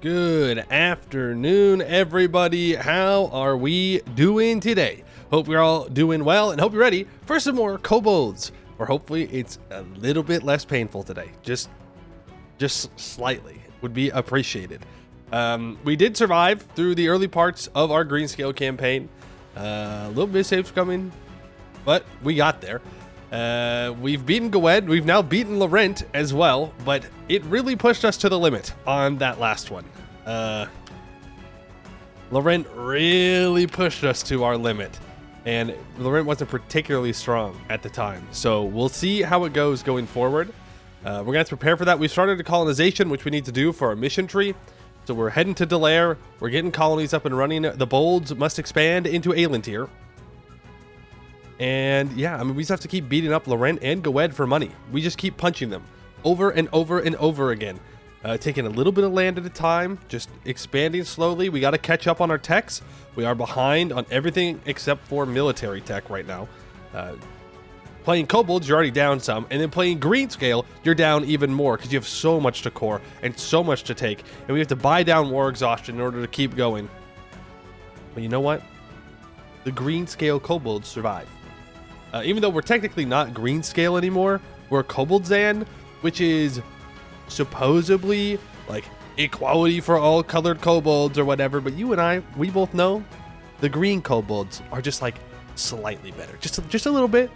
Good afternoon, everybody. How are we doing today? Hope you're all doing well and hope you're ready for some more kobolds, or hopefully it's a little bit less painful today. Just slightly would be appreciated. We did survive through the early parts of our Greenscale campaign. A little bit of saves coming, but we got there. We've beaten Gwed, we've now beaten Laurent as well, but it really pushed us to the limit on that last one. Laurent really pushed us to our limit, and Laurent wasn't particularly strong at the time, so we'll see how it goes going forward. We're gonna have to prepare for that. We've started a colonization, which we need to do for our mission tree, so we're heading to Delaire. We're getting colonies up and running. The bolds must expand into Aelintir. And yeah, I mean, we just have to keep beating up Laurent and Gwed for money. We just keep punching them over and over and over again. Taking a little bit of land at a time, just expanding slowly. We got to catch up on our techs. We are behind on everything except for military tech right now. Playing kobolds, you're already down some. And then playing Greenscale, you're down even more because you have so much to core and so much to take. And we have to buy down war exhaustion in order to keep going. But you know what? The Greenscale-Kobildzan survive. Even though we're technically not Greenscale anymore, we're Kobildzan, which is supposedly like equality for all colored kobolds or whatever. But you and I, we both know the green kobolds are just like slightly better, just a little bit,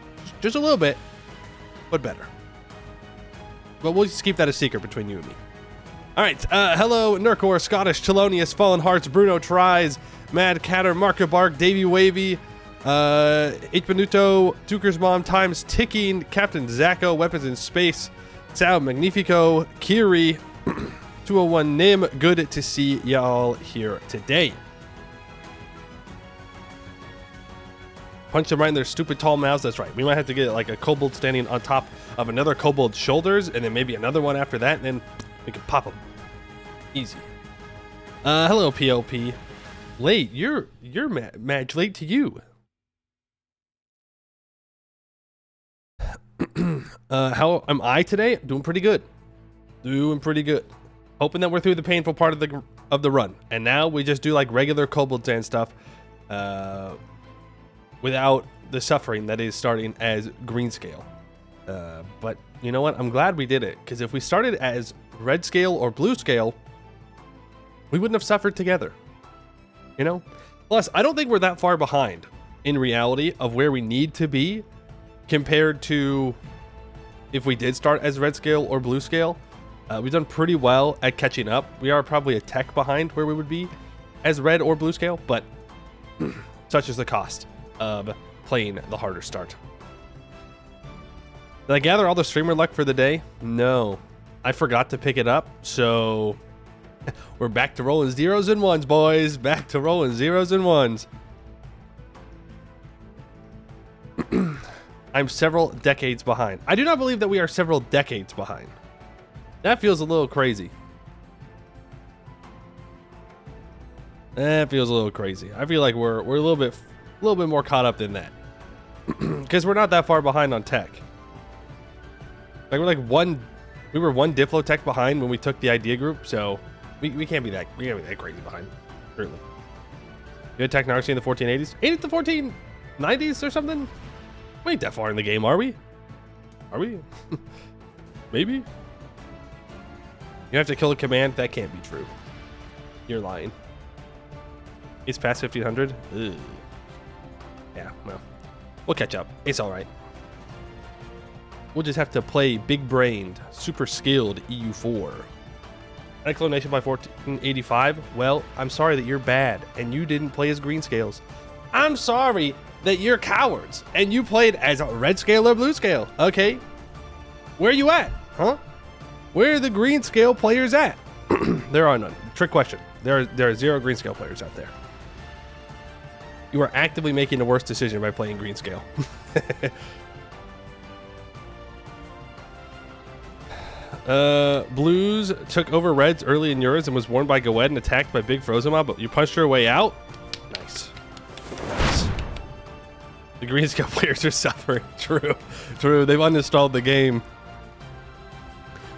but better. But we'll just keep that a secret between you and me. All right, hello, Nurkor, Scottish, Chelonius, Fallen Hearts, Bruno Tries, Mad Catter, Marka Bark, Davy Wavy, Benuto, Tuker's Mom, Time's Ticking, Captain Zacko, Weapons in Space, Sal Magnifico, Kiri, 201 Nim. Good to see y'all here today. Punch them right in their stupid tall mouths. That's right. We might have to get like a kobold standing on top of another kobold's shoulders, and then maybe another one after that, and then we can pop them. Easy. Hello, POP. Late. You're mad late to you. How am I today? Doing pretty good. Hoping that we're through the painful part of the run, and now we just do like regular Koboldzan stuff, without the suffering that is starting as Greenscale. But you know what? I'm glad we did it, because if we started as Red Scale or Blue Scale, we wouldn't have suffered together. You know? Plus, I don't think we're that far behind in reality of where we need to be compared to if we did start as Red Scale or Blue Scale. We've done pretty well at catching up. We are probably a tech behind where we would be as Red or Blue Scale, but such is the cost of playing the harder start. Did I gather all the streamer luck for the day? No. I forgot to pick it up, so we're back to rolling zeros and ones, boys. Back to rolling zeros and ones. I'm several decades behind. I do not believe that we are several decades behind. That feels a little crazy. I feel like we're a little bit more caught up than that. Because we're not that far behind on tech. Like we were one Diplo tech behind when we took the idea group, so we can't be that crazy behind. Certainly. You had technology in the 1480s? Ain't it the 1490s or something? We ain't that far in the game, are we? Maybe? You have to kill a command? That can't be true. You're lying. It's past 1500? Ugh. Yeah, well, we'll catch up. It's alright. We'll just have to play big-brained, super skilled EU4. Exclamation by 1485? Well, I'm sorry that you're bad and you didn't play as Greenscales. I'm sorry that you're cowards and you played as a Red Scale or Blue Scale. Okay, where are you at? Huh? Where are the Greenscale players at? There are none. Trick question. There are zero Greenscale players out there. You are actively making a worse decision by playing Greenscale. Blues took over Reds early in yours and was warned by Gwed and attacked by Big Frozen Mob, but you punched your way out. Nice. The Greenscale players are suffering. True. They've uninstalled the game.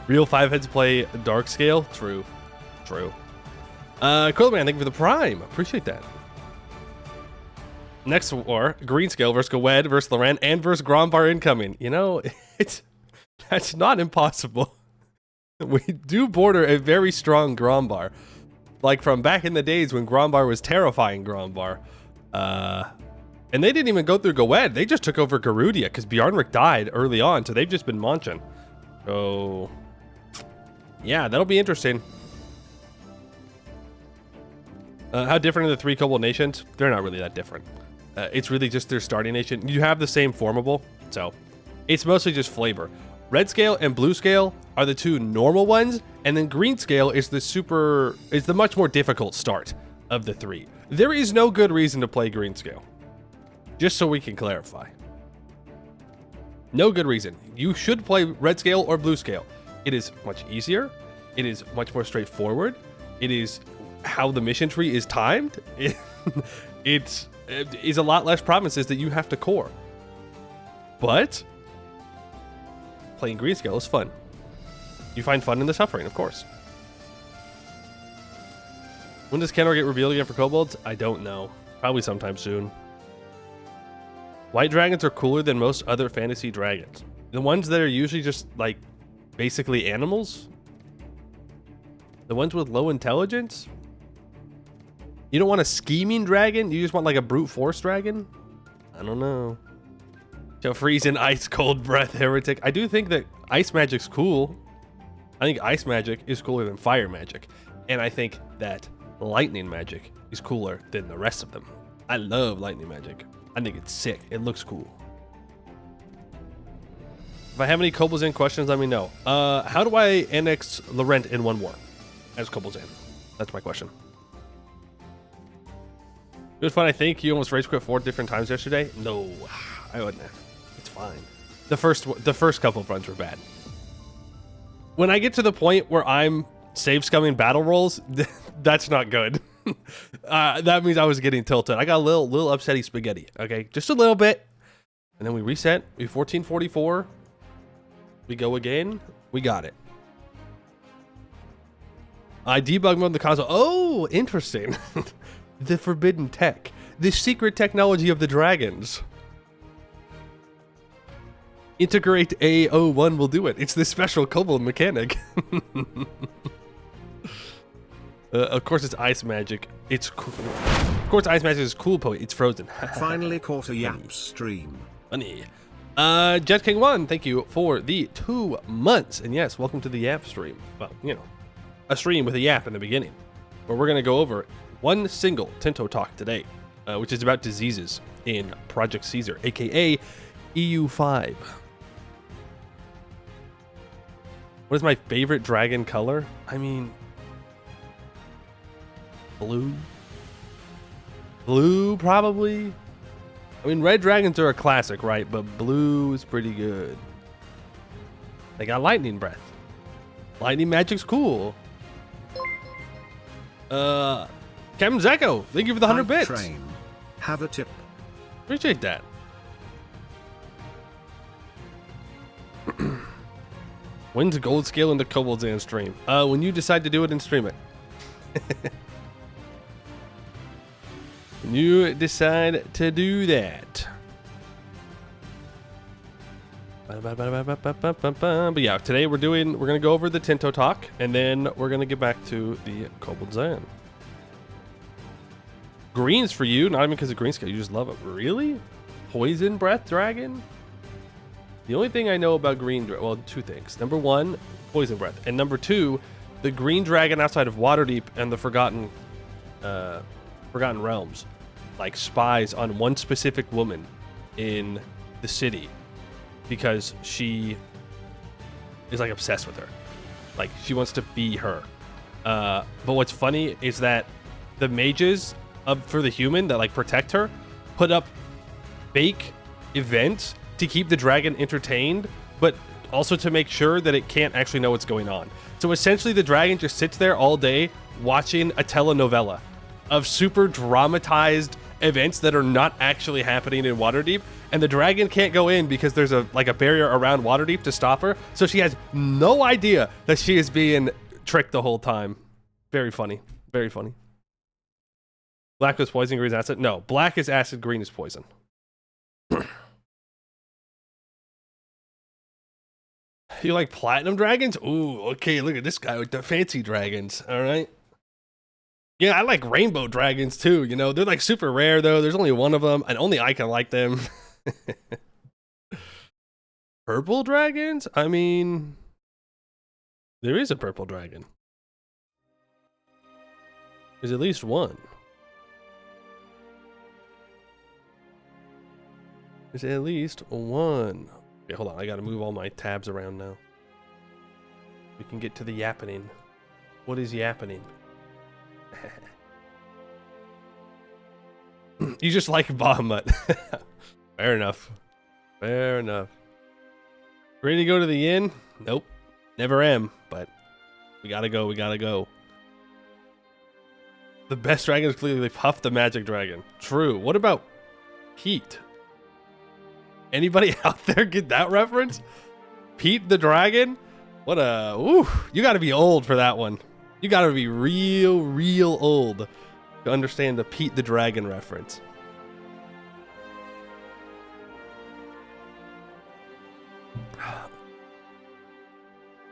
Real 5 heads play Dark Scale. True. Quillman, thank you for the prime. Appreciate that. Next war, Greenscale versus Gowed versus Loren and versus Grombar incoming. You know, that's not impossible. We do border a very strong Grombar. Like from back in the days when Grombar was terrifying Grombar. And they didn't even go through Gowed. They just took over Garudia because Bjarnrik died early on. So they've just been munching. So, yeah, that'll be interesting. How different are the three Kobold nations? They're not really that different. It's really just their starting nation. You have the same formable, so it's mostly just flavor. Red scale and blue scale are the two normal ones, and then green scale is the much more difficult start of the three. There is no good reason to play green scale. Just so we can clarify. No good reason. You should play red scale or blue scale. It is much easier. It is much more straightforward. It is how the mission tree is timed. It is a lot less provinces that you have to core. But playing Greenscale is fun. You find fun in the suffering, of course. When does Kenor get revealed again for kobolds? I don't know. Probably sometime soon. White dragons are cooler than most other fantasy dragons. The ones that are usually just like basically animals. The ones with low intelligence. You don't want a scheming dragon? You just want like a brute force dragon? I don't know. So freeze in ice cold breath heretic. I do think that ice magic's cool. I think ice magic is cooler than fire magic. And I think that lightning magic is cooler than the rest of them. I love lightning magic. I think it's sick. It looks cool. If I have any Koboldzan questions, let me know. How do I annex Laurent in one war as Koboldzan? That's my question. It was fun, I think. You almost rage quit 4 different times yesterday. No, I wouldn't. It's fine. The first couple of runs were bad. When I get to the point where I'm save scumming battle rolls, that's not good. That means I was getting tilted. I got a little upsetty spaghetti. Okay, just a little bit, and then we reset. We 1444. We go again. We got it. I debug mode the console. Oh, interesting. The forbidden tech. The secret technology of the dragons. Integrate A01 will do it. It's this special kobold mechanic. Of course, it's ice magic. It's cool. Of course, ice magic is cool, Poe. It's frozen. Finally caught a Yap stream. Funny. Jet King 1, thank you for the 2 months. And yes, welcome to the Yap stream. Well, you know, a stream with a Yap in the beginning, where we're going to go over one single Tinto Talk today, which is about diseases in Project Caesar, aka EU5. What is my favorite dragon color? I mean, blue. Blue, probably. I mean, red dragons are a classic, right? But blue is pretty good. They got lightning breath. Lightning magic's cool. Captain Zeko, thank you for the 100 bits. Train. Have a tip. Appreciate that. When's gold scale into Koboldzan stream? When you decide to do it and stream it. When you decide to do that. But yeah, today we're gonna go over the Tinto Talk, and then we're gonna get back to the Koboldzan. Greens for you, not even because of Greenscale, you just love it. Really? Poison Breath Dragon? The only thing I know about well, 2 things. Number 1, Poison Breath. And number 2, the green dragon outside of Waterdeep and the Forgotten Realms, like, spies on one specific woman in the city because she is, like, obsessed with her. Like, she wants to be her. But what's funny is that the mages for the human that, like, protect her put up fake events to keep the dragon entertained, but also to make sure that it can't actually know what's going on. So essentially the dragon just sits there all day watching a telenovela of super dramatized events that are not actually happening in Waterdeep, and the dragon can't go in because there's a barrier around Waterdeep to stop her, so she has no idea that she is being tricked the whole time. Very funny. Very funny. Black is poison, green is acid. No, black is acid, green is poison. You like platinum dragons? Ooh, okay, look at this guy with the fancy dragons. All right. Yeah, I like rainbow dragons too. You know, they're like super rare though. There's only one of them, and only I can like them. Purple dragons? I mean, there is a purple dragon. There's at least one. There's at least one. Okay, hold on. I gotta move all my tabs around now. We can get to the yapping. What is yapping? You just like Bahamut. Fair enough. Fair enough. Ready to go to the inn? Nope. Never am, but we gotta go. We gotta go. The best dragon is clearly Puff the Magic Dragon. True. What about Pete? Anybody out there get that reference? Pete the Dragon? What a... Ooh, you gotta be old for that one. You gotta be real old to understand the Pete the Dragon reference.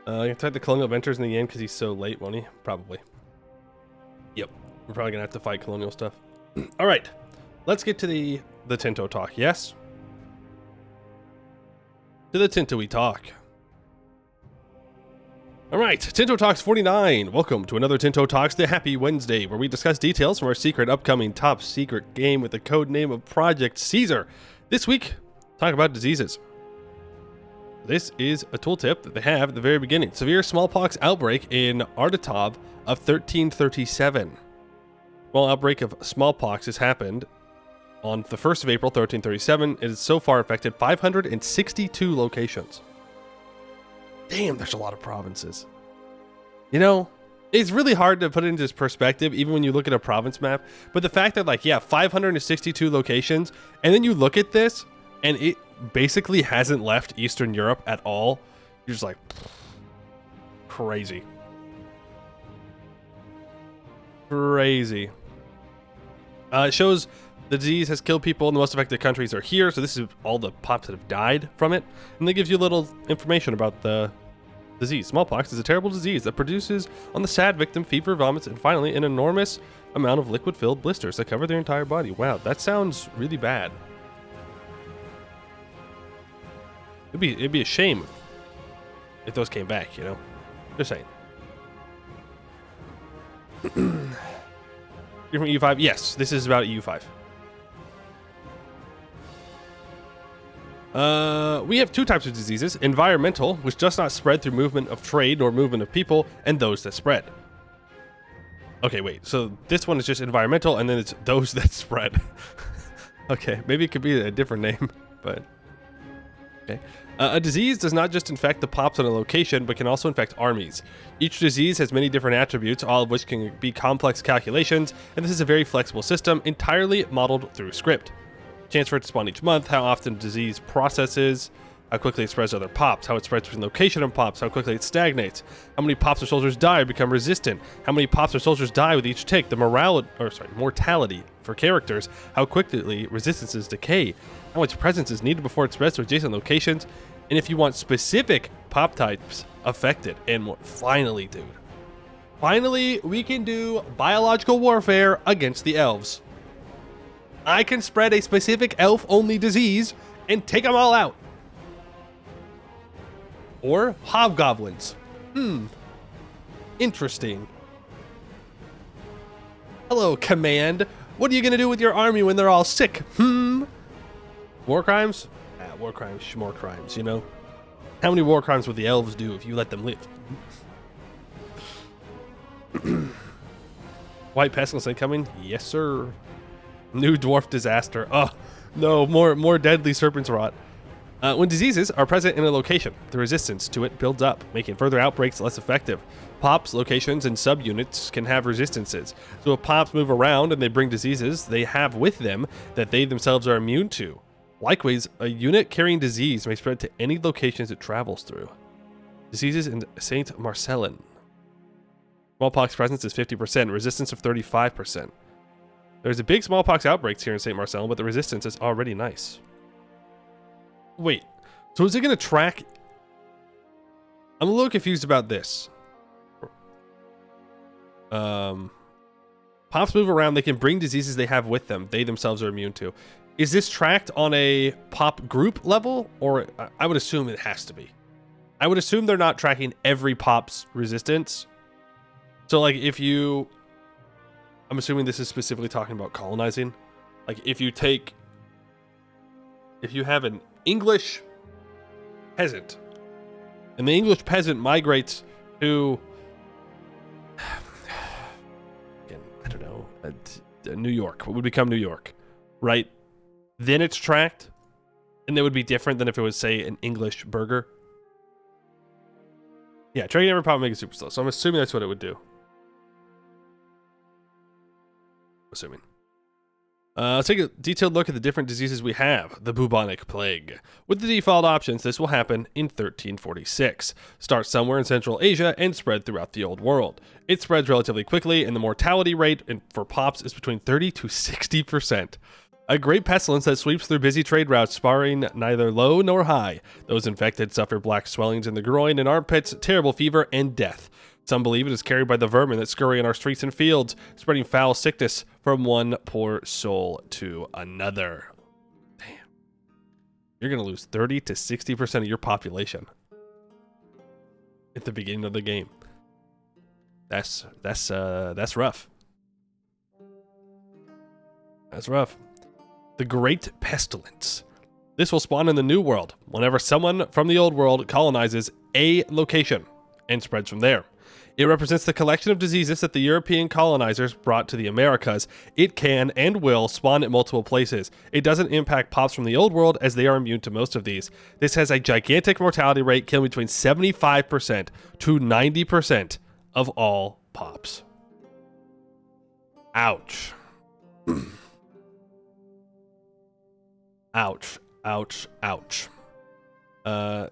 You type the Colonial enters in the end because he's so late, won't he? Probably. Yep. We're probably gonna have to fight Colonial stuff. All right. Let's get to the Tinto Talk. Yes? To the Tinto we talk. All right, Tinto Talks 49. Welcome to another Tinto Talks, the Happy Wednesday, where we discuss details from our secret upcoming top secret game with the code name of Project Caesar. This week, talk about diseases. This is a tooltip that they have at the very beginning. Severe smallpox outbreak in Artatov of 1337. Small outbreak of smallpox has happened on the 1st of April, 1337. It has so far affected 562 locations. Damn, there's a lot of provinces. You know, it's really hard to put it into perspective, even when you look at a province map. But the fact that, like, yeah, 562 locations, and then you look at this, and it basically hasn't left Eastern Europe at all. You're just like, crazy. Crazy. It shows the disease has killed people in the most affected countries are here. So this is all the pops that have died from it. And it gives you a little information about the disease. Smallpox is a terrible disease that produces on the sad victim fever, vomits, and finally an enormous amount of liquid-filled blisters that cover their entire body. Wow, that sounds really bad. It'd be a shame if those came back, you know? Just saying. You're from EU5? Yes, this is about EU5. We have two types of diseases. Environmental, which does not spread through movement of trade nor movement of people, and those that spread. Okay, wait. So this one is just environmental, and then it's those that spread. Okay, maybe it could be a different name, but... Okay. A disease does not just infect the pops on a location, but can also infect armies. Each disease has many different attributes, all of which can be complex calculations, and this is a very flexible system, entirely modeled through script. Chance for it to spawn each month, how often disease processes, how quickly it spreads to other pops, how it spreads between location and pops, how quickly it stagnates, how many pops or soldiers die or become resistant, how many pops or soldiers die with each tick, the mortality for characters, how quickly resistances decay, how much presence is needed before it spreads to adjacent locations, and if you want specific pop types affected, and more. Finally, dude. Finally, we can do biological warfare against the elves. I can spread a specific elf-only disease and take them all out. Or hobgoblins. Interesting. Hello, Command. What are you gonna do with your army when they're all sick? War crimes? War crimes, more crimes, you know? How many war crimes would the elves do if you let them live? White pestilence incoming? Yes, sir. New dwarf disaster. Oh, no, more deadly serpent's rot. When diseases are present in a location, the resistance to it builds up, making further outbreaks less effective. Pops, locations, and subunits can have resistances. So if pops move around and they bring diseases they have with them that they themselves are immune to. Likewise, a unit carrying disease may spread to any locations it travels through. Diseases in Saint Marcellin. Smallpox presence is 50%, resistance of 35%. There's a big smallpox outbreaks here in St. Marcel, but the resistance is already nice. Wait, so is it going to track? I'm a little confused about this. Pops move around. They can bring diseases they have with them. They themselves are immune to. Is this tracked on a pop group level? Or I would assume it has to be. I would assume they're not tracking every pop's resistance. So like if you... I'm assuming this is specifically talking about colonizing. Like if you have an English peasant, and the English peasant migrates to... I don't know, New York, what would become New York, right? Then it's tracked, and it would be different than if it was, say, an English burger. Yeah, tracking every pop make it super slow, so I'm assuming that's what it would do. Assuming. Let's take a detailed look at the different diseases we have. The bubonic plague. With the default options, this will happen in 1346. Start somewhere in Central Asia and spread throughout the Old World. It spreads relatively quickly, and the mortality rate for pops is between 30 to 60%. A great pestilence that sweeps through busy trade routes, sparring neither low nor high. Those infected suffer black swellings in the groin and armpits, terrible fever, and death. Some believe it is carried by the vermin that scurry in our streets and fields, spreading foul sickness from one poor soul to another. Damn. You're going to lose 30 to 60% of your population at the beginning of the game. That's rough. That's rough. The Great Pestilence. This will spawn in the New World whenever someone from the Old World colonizes a location and spreads from there. It represents the collection of diseases that the European colonizers brought to the Americas. It can and will spawn at multiple places. It doesn't impact pops from the Old World as they are immune to most of these. This has a gigantic mortality rate, killing between 75% to 90% of all pops. Ouch. Ouch. Ouch. Ouch.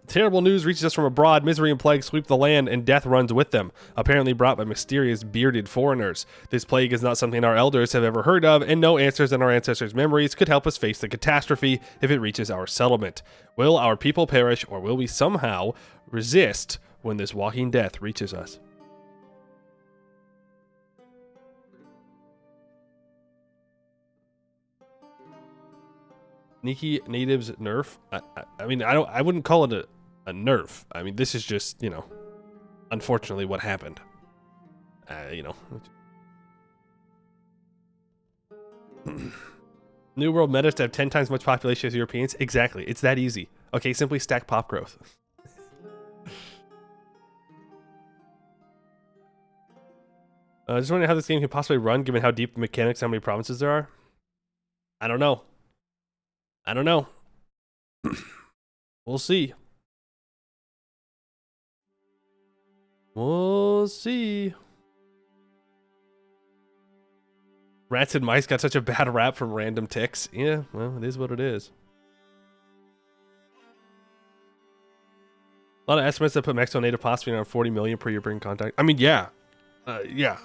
Terrible news reaches us from abroad. Misery and plague sweep the land, and death runs with them, apparently brought by mysterious bearded foreigners. This plague is not something our elders have ever heard of, and no answers in our ancestors' memories could help us face the catastrophe if it reaches our settlement. Will our people perish, or will we somehow resist when this walking death reaches us? Sneaky natives nerf. I mean, I wouldn't call it a nerf. I mean, this is just, unfortunately what happened. New World metas to have 10 times as much population as Europeans. Exactly. It's that easy. Okay, simply stack pop growth. Just wondering how this game can possibly run given how deep the mechanics, how many provinces there are. I don't know. We'll see. We'll see. Rats and mice got such a bad rap from random ticks. Yeah, well, it is what it is. A lot of estimates that put maximum native pops around 40 million per year bring contact. I mean, yeah. Yeah.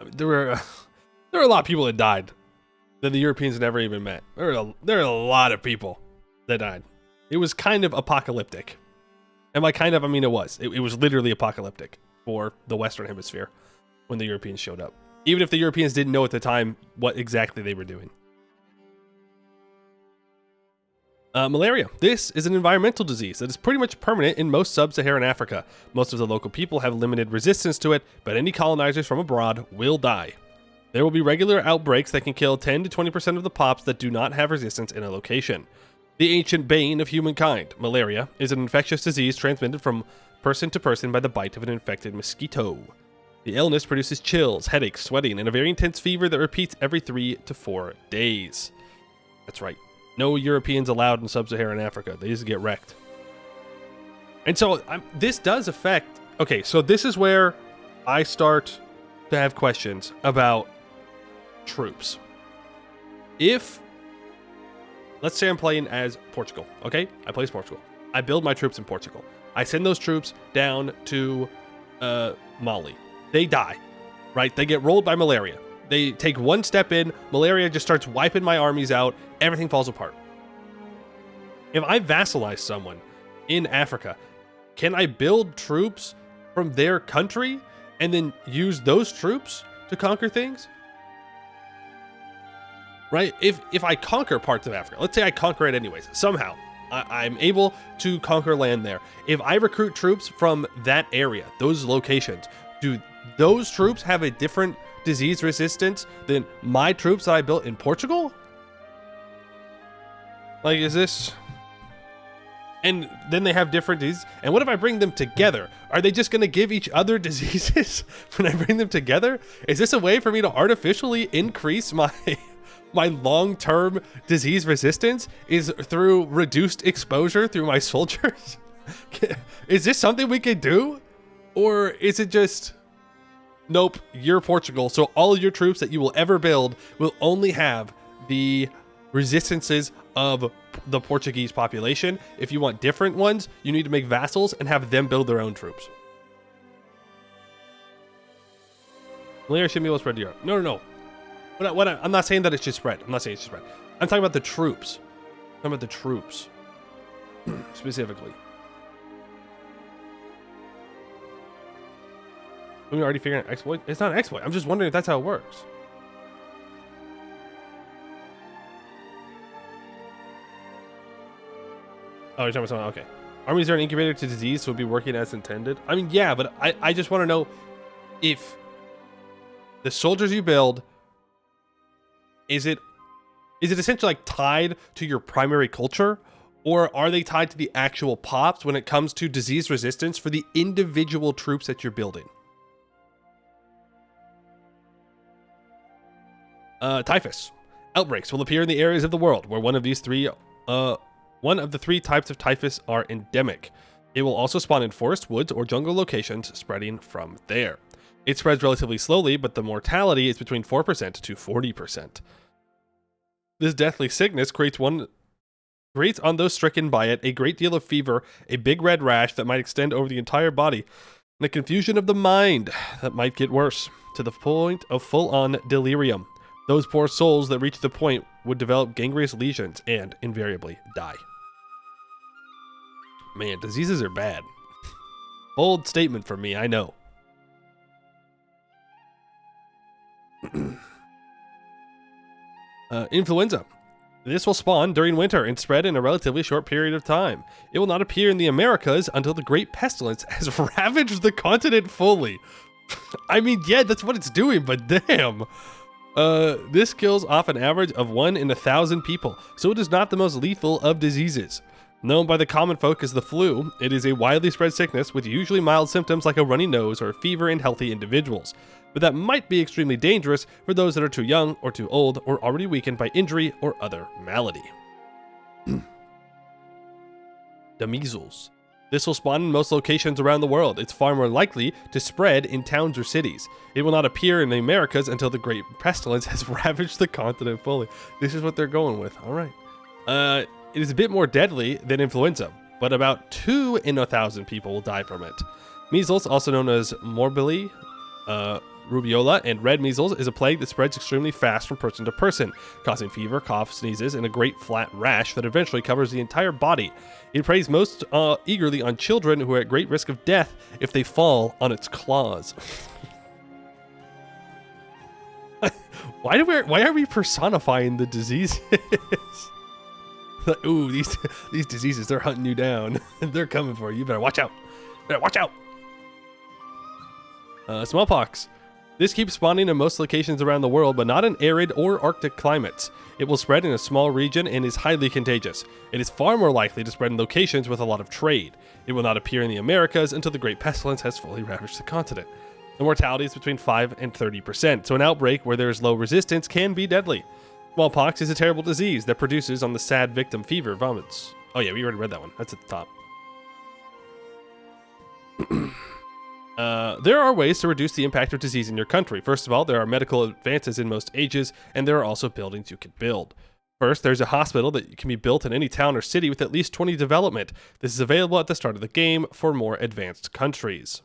I mean, there were a lot of people that died that the Europeans never even met. There are a lot of people that died. It was kind of apocalyptic. And by kind of, I mean it was. It was literally apocalyptic for the Western Hemisphere when the Europeans showed up. Even if the Europeans didn't know at the time what exactly they were doing. Malaria. This is an environmental disease that is pretty much permanent in most sub-Saharan Africa. Most of the local people have limited resistance to it, but any colonizers from abroad will die. There will be regular outbreaks that can kill 10 to 20% of the pops that do not have resistance in a location. The ancient bane of humankind, malaria, is an infectious disease transmitted from person to person by the bite of an infected mosquito. The illness produces chills, headaches, sweating, and a very intense fever that repeats every 3 to 4 days. That's right. No Europeans allowed in sub-Saharan Africa. They just get wrecked. And so this does affect... Okay, so this is where I start to have questions about troops. If, let's say I'm playing as Portugal, okay? I play as Portugal. I build my troops in Portugal. I send those troops down to Mali. They die. right? They get rolled by malaria. They take one step in, malaria just starts wiping my armies out, everything falls apart. If I vassalize someone in Africa, can I build troops from their country and then use those troops to conquer things? Right? If I conquer parts of Africa, let's say I conquer it anyways, somehow, I'm able to conquer land there. If I recruit troops from that area, those locations, do those troops have a different disease resistance than my troops that I built in Portugal? Like, is this... And then they have different diseases. And what if I bring them together? Are they just going to give each other diseases when I bring them together? Is this a way for me to artificially increase my my long-term disease resistance? Is through reduced exposure through my soldiers? Is this something we could do? Or is it just, nope, you're Portugal, so all of your troops that you will ever build will only have the resistances of the Portuguese population. If you want different ones, you need to make vassals and have them build their own troops. Malaria should be able to spread to Europe. No. I'm not saying that it should spread. I'm not saying it should spread. I'm talking about the troops. I'm talking about the troops. Specifically. Are we already figuring out exploit? It's not an exploit. I'm just wondering if that's how it works. Oh, you're talking about something. Okay. Armies are an incubator to disease, so it'll be working as intended. I mean, yeah, but I just want to know if the soldiers you build, is it essentially like tied to your primary culture, or are they tied to the actual pops when it comes to disease resistance for the individual troops that you're building? Typhus outbreaks will appear in the areas of the world where one of the three types of typhus are endemic. It will also spawn in forest, woods, or jungle locations, spreading from there. It spreads relatively slowly, but the mortality is between 4% to 40%. This deathly sickness creates on those stricken by it a great deal of fever, a big red rash that might extend over the entire body, and a confusion of the mind that might get worse, to the point of full-on delirium. Those poor souls that reach the point would develop gangrenous lesions and invariably die. Man, diseases are bad. Bold statement from me, I know. Influenza. This will spawn during winter and spread in a relatively short period of time. It will not appear in the Americas until the Great Pestilence has ravaged the continent fully. I mean, yeah, that's what it's doing, but damn. This kills off an average of 1 in 1,000 people, so it is not the most lethal of diseases. Known by the common folk as the flu, it is a widely spread sickness with usually mild symptoms like a runny nose or fever in healthy individuals, but that might be extremely dangerous for those that are too young or too old or already weakened by injury or other malady. The measles. This will spawn in most locations around the world. It's far more likely to spread in towns or cities. It will not appear in the Americas until the Great Pestilence has ravaged the continent fully. This is what they're going with. All right. It is a bit more deadly than influenza, but about 2 in 1,000 people will die from it. Measles, also known as morbilli, rubiola, and red measles, is a plague that spreads extremely fast from person to person, causing fever, cough, sneezes, and a great flat rash that eventually covers the entire body. It preys most eagerly on children who are at great risk of death if they fall on its claws. Why are we personifying the diseases? Ooh, these diseases, they're hunting you down. They're coming for you. You better watch out. Watch out. Smallpox. This keeps spawning in most locations around the world, but not in arid or Arctic climates. It will spread in a small region and is highly contagious. It is far more likely to spread in locations with a lot of trade. It will not appear in the Americas until the Great Pestilence has fully ravaged the continent. The mortality is between 5 and 30%, so an outbreak where there is low resistance can be deadly. Smallpox is a terrible disease that produces on the sad victim fever, vomits. Oh yeah, we already read that one. That's at the top. There are ways to reduce the impact of disease in your country. First of all, there are medical advances in most ages, and there are also buildings you can build. First, there's a hospital that can be built in any town or city with at least 20 development. This is available at the start of the game for more advanced countries.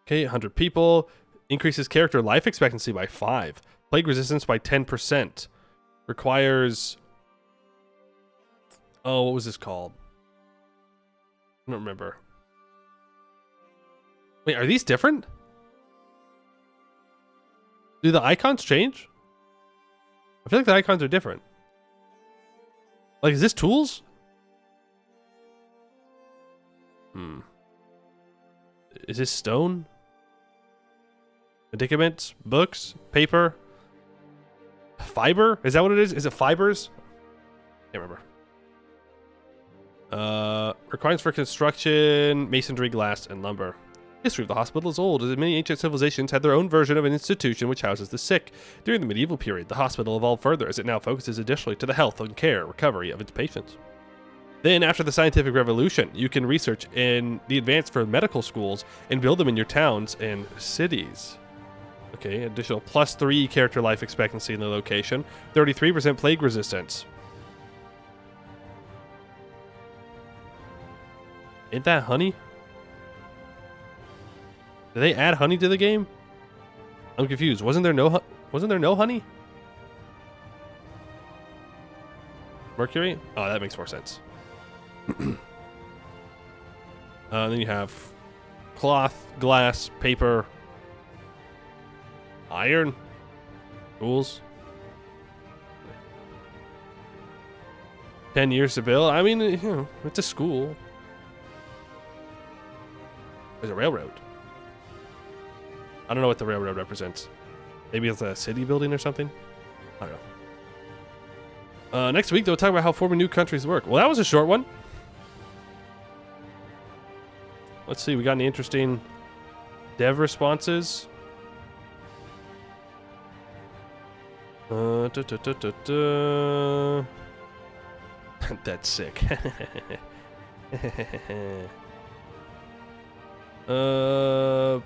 Okay, 100 people. Increases character life expectancy by 5. Plague resistance by 10%. Requires... Oh, what was this called? I don't remember. Wait, are these different? Do the icons change? I feel like the icons are different. Like, is this tools? Is this stone? Medicaments? Books? Paper? Fiber? Is that what it is? Is it fibers? Can't remember. Requirements for construction, masonry, glass, and lumber. History of the hospital is old, as many ancient civilizations had their own version of an institution which houses the sick. During the medieval period, the hospital evolved further as it now focuses additionally to the health and care recovery of its patients. Then, after the scientific revolution, you can research in the advanced for medical schools and build them in your towns and cities. Okay, additional +3 character life expectancy in the location, 33% plague resistance. Ain't that honey? Did they add honey to the game? I'm confused. Wasn't there no honey? Mercury? Oh, that makes more sense. Then you have cloth, glass, paper, iron, tools. 10 years to build. I mean, you know, it's a school. There's a railroad. I don't know what the railroad represents. Maybe it's a city building or something? I don't know. Next week, they'll talk about how forming new countries work. Well, that was a short one. Let's see, we got any interesting dev responses? That's sick. We'll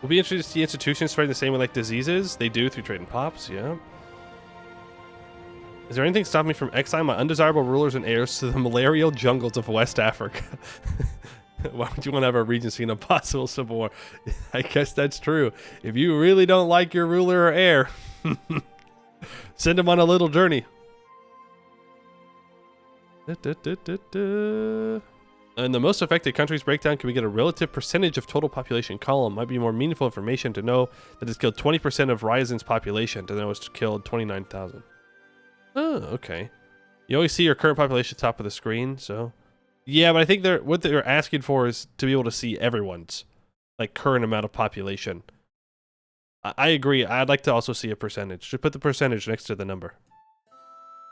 be interested to see institutions spreading the same way like diseases. They do through trade and pops, yeah. Is there anything stopping me from exiling my undesirable rulers and heirs to the malarial jungles of West Africa? Why would you want to have a regency in a possible civil war? I guess that's true. If you really don't like your ruler or heir, send him on a little journey. In the most affected countries breakdown, can we get a relative percentage of total population column? Might be more meaningful information to know that it's killed 20% of Ryzen's population to know it's killed 29,000. Oh, okay. You always see your current population at the top of the screen, so... Yeah, but I think what they're asking for is to be able to see everyone's, like, current amount of population. I agree. I'd like to also see a percentage. Just put the percentage next to the number.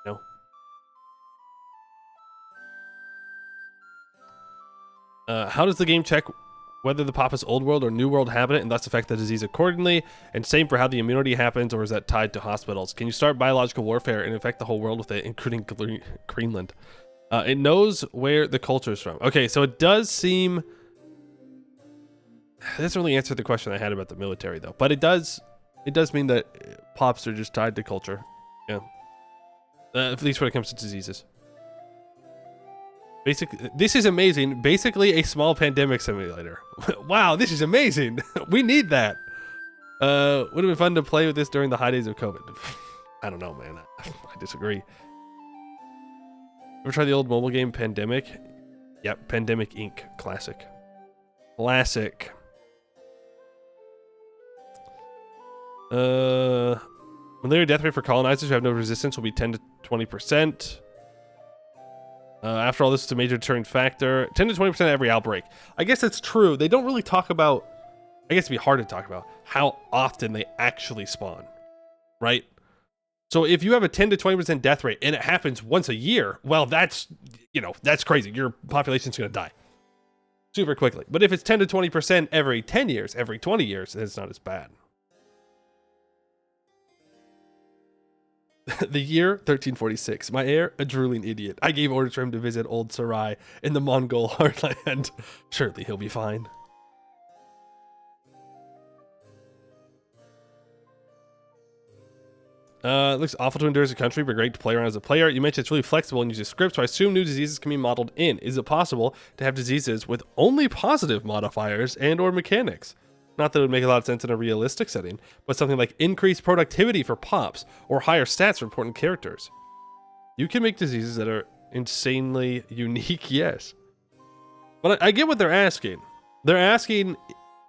No? How does the game check whether the pop is old world or new world habitant and thus affect the disease accordingly? And same for how the immunity happens, or is that tied to hospitals? Can you start biological warfare and infect the whole world with it, including Greenland? It knows where the culture is from. Okay, so it does seem... That doesn't really answer the question I had about the military, though. But it does mean that pops are just tied to culture. Yeah. At least when it comes to diseases. Basically, this is amazing. Basically, a small pandemic simulator. Wow, this is amazing. We need that. Would have been fun to play with this during the high days of COVID. I don't know, man. I disagree. Ever try the old mobile game Pandemic? Yep, Pandemic Inc. Classic. Classic. Malaria death rate for colonizers who have no resistance will be 10 to 20%. After all, this is a major deterring factor. 10 to 20% every outbreak. I guess it's true. They don't really talk about... I guess it'd be hard to talk about how often they actually spawn. Right? So if you have a 10 to 20% death rate and it happens once a year, well, that's, you know, that's crazy. Your population's going to die super quickly. But if it's 10 to 20% every 10 years, every 20 years, then it's not as bad. The year 1346. My heir, a drooling idiot. I gave orders for him to visit old Sarai in the Mongol heartland. Surely he'll be fine. It looks awful to endure as a country, but great to play around as a player. You mentioned it's really flexible and uses scripts, so I assume new diseases can be modeled in. Is it possible to have diseases with only positive modifiers and or mechanics? Not that it would make a lot of sense in a realistic setting, but something like increased productivity for pops or higher stats for important characters. You can make diseases that are insanely unique, yes. But I get what they're asking. They're asking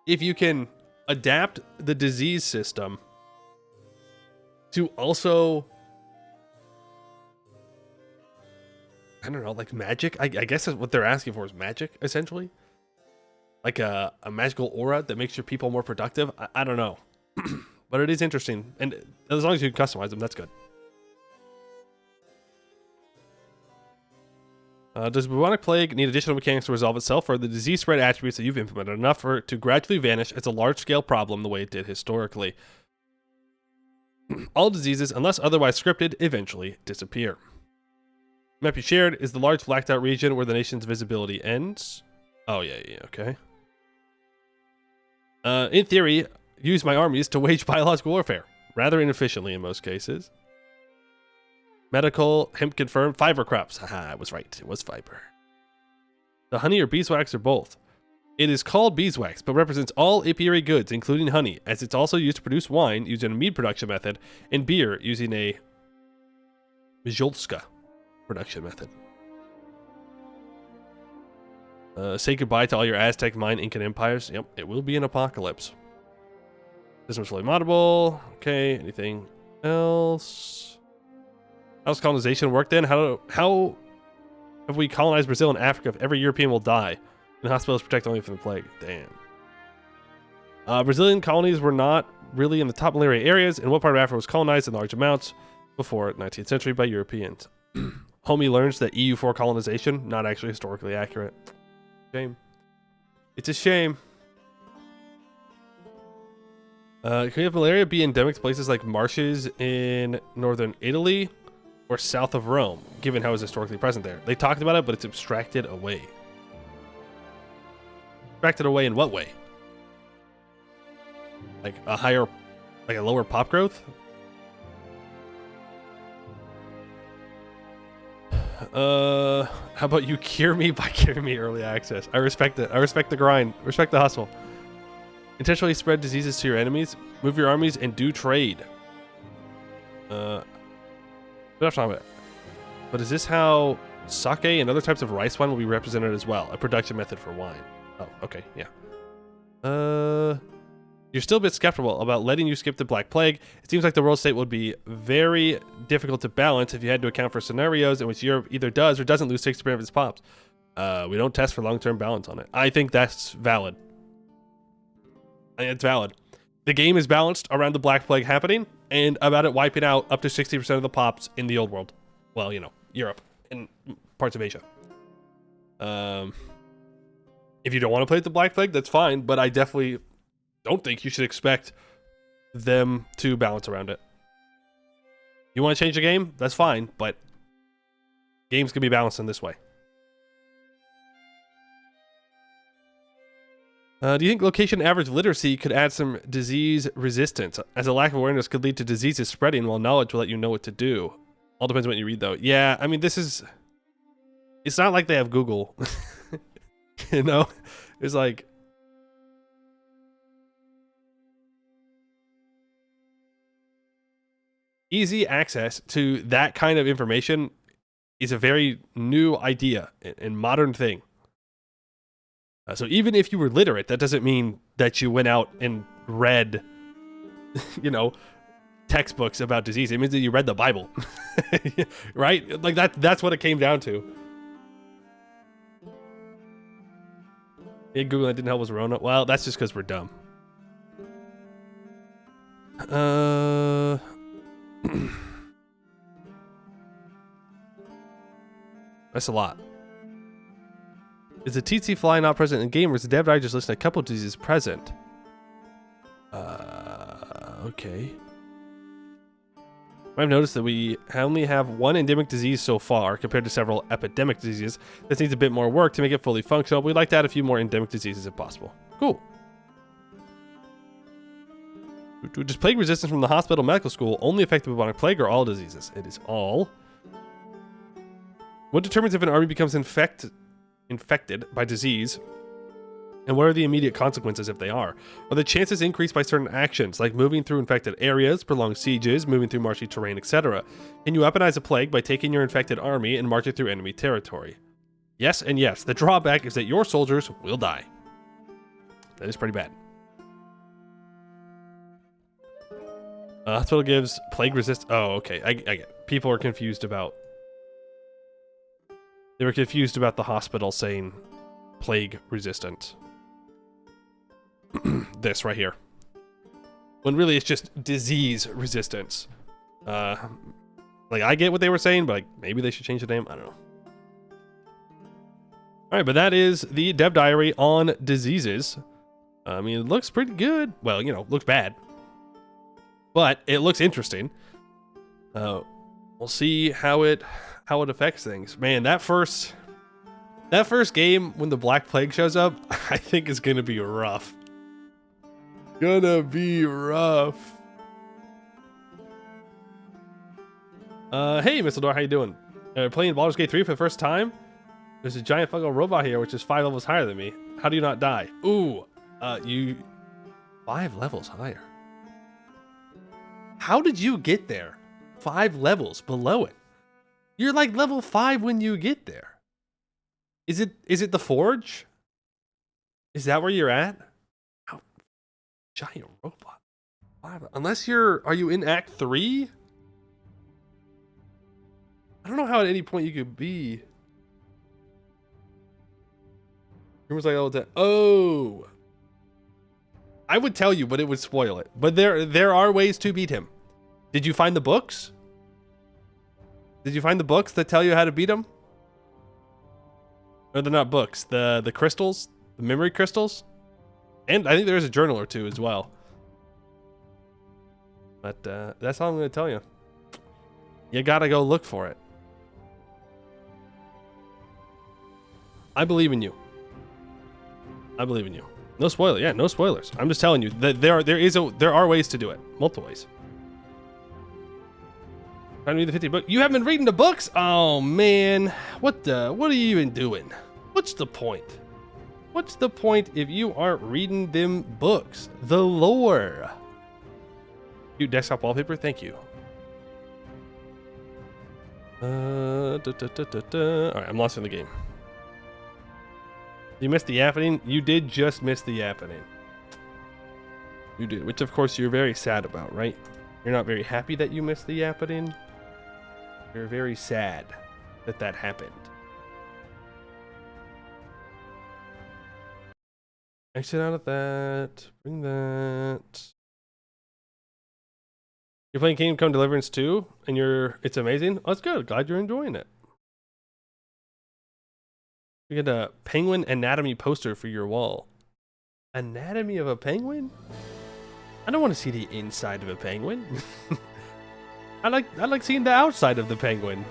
if you can adapt the disease system to also, I don't know, like magic? I guess that's what they're asking for is magic, essentially. Like a magical aura that makes your people more productive. I don't know. But it is interesting. And as long as you can customize them, that's good. Does bubonic plague need additional mechanics to resolve itself, or are the disease spread attributes that you've implemented enough for it to gradually vanish as a large-scale problem the way it did historically? All diseases, unless otherwise scripted, eventually disappear. Map you shared is the large blacked out region where the nation's visibility ends. Oh, yeah, okay. In theory, use my armies to wage biological warfare, rather inefficiently in most cases. Medical, hemp confirmed, fiber crops. Haha, I was right. It was fiber. The honey or beeswax or both. It is called beeswax, but represents all apiary goods, including honey, as it's also used to produce wine using a mead production method, and beer using a Mjolska production method. Say goodbye to all your Aztec, Mayan, Incan empires. Yep, it will be an apocalypse. System's fully moddable. Okay, anything else? How's colonization work then? How have we colonized Brazil and Africa if every European will die? And hospitals protect only from the plague. Damn. Brazilian colonies were not really in the top malaria areas, and what part of Africa was colonized in large amounts before 19th century by Europeans. Homie learns that EU4 colonization, not actually historically accurate. Shame. It's a shame. Can we have malaria be endemic to places like marshes in northern Italy or south of Rome, given how it's historically present there? They talked about it, but it's abstracted away. Abstracted away in what way? Like a lower pop growth? How about you cure me by giving me early access? I respect it. I respect the grind. Respect the hustle. Intentionally spread diseases to your enemies. Move your armies and do trade. But is this how sake and other types of rice wine will be represented as well? A production method for wine. Oh, okay, yeah. You're still a bit skeptical about letting you skip the Black Plague. It seems like the world state would be very difficult to balance if you had to account for scenarios in which Europe either does or doesn't lose 60% of its pops. We don't test for long-term balance on it. I think that's valid. It's valid. The game is balanced around the Black Plague happening and about it wiping out up to 60% of the pops in the old world. Well, you know, Europe and parts of Asia. If you don't want to play the Black Plague, that's fine, but I definitely don't think you should expect them to balance around it. You want to change the game? That's fine, but games can be balanced in this way. Do you think location average literacy could add some disease resistance, as a lack of awareness could lead to diseases spreading while knowledge will let you know what to do? All depends on what you read, though. Yeah, I mean, it's not like they have Google. You know? It's like, easy access to that kind of information is a very new idea and modern thing. So even if you were literate, that doesn't mean that you went out and read, you know, textbooks about disease. It means that you read the Bible, right? Like that's what it came down to. Yeah, Google, that didn't help us, Rona. Well, that's just because we're dumb. That's a lot. Is the TT fly not present in game, or is the dev just listing a couple of diseases present? Okay. I've noticed that we only have one endemic disease so far, compared to several epidemic diseases. This needs a bit more work to make it fully functional. We'd like to add a few more endemic diseases if possible. Cool. Does plague resistance from the hospital medical school only affect the bubonic plague or all diseases? It is all. What determines if an army becomes infected by disease And what are the immediate consequences if they are? Are the chances increased by certain actions, like moving through infected areas, prolonged sieges, moving through marshy terrain, etc.? Can you weaponize a plague by taking your infected army and marching through enemy territory? Yes and yes. The drawback is that your soldiers will die. That is pretty bad. Hospital gives plague resist. Oh, okay. I get it. People are confused about... They were confused about the hospital saying plague resistant. This right here. When really it's just disease resistance. Like, I get what they were saying, but like, maybe they should change the name. I don't know. All right, but that is the dev diary on diseases. I mean, it looks pretty good. Well, you know, looks bad, but it looks interesting. We'll see how it affects things. Man, that first game when the Black Plague shows up, I think is gonna be rough. Gonna be rough. Hey, Mr. Door, how you doing? Playing Baldur's Gate 3 for the first time? There's a giant fungal robot here, which is 5 levels higher than me. How do you not die? Ooh, you 5 levels higher. How did you get there? 5 levels below it. You're like level 5 when you get there. Is it the forge? Is that where you're at? Oh, giant robot. 5, unless are you in Act 3? I don't know how at any point you could be. Rumors like all the time. Oh, I would tell you, but it would spoil it. But there are ways to beat him. Did you find the books? Did you find the books that tell you how to beat him? Or they're not books. The crystals, the memory crystals, and I think there's a journal or two as well. But that's all I'm going to tell you. You gotta go look for it. I believe in you. I believe in you. No spoiler. Yeah, no spoilers. I'm just telling you that there are ways to do it. Multiple ways. Trying to read the 50 book. You haven't been reading the books? Oh man. What are you even doing? What's the point? What's the point if you aren't reading them books? The lore. Cute desktop wallpaper, thank you. Alright, I'm lost in the game. You missed the happening? You did just miss the happening. You did, which of course you're very sad about, right? You're not very happy that you missed the happening. You're very sad that that happened. Exit out of that. Bring that. You're playing Kingdom Come Deliverance 2 and it's amazing? Oh, that's good. Glad you're enjoying it. You get a penguin anatomy poster for your wall. Anatomy of a penguin? I don't want to see the inside of a penguin. I like seeing the outside of the penguin.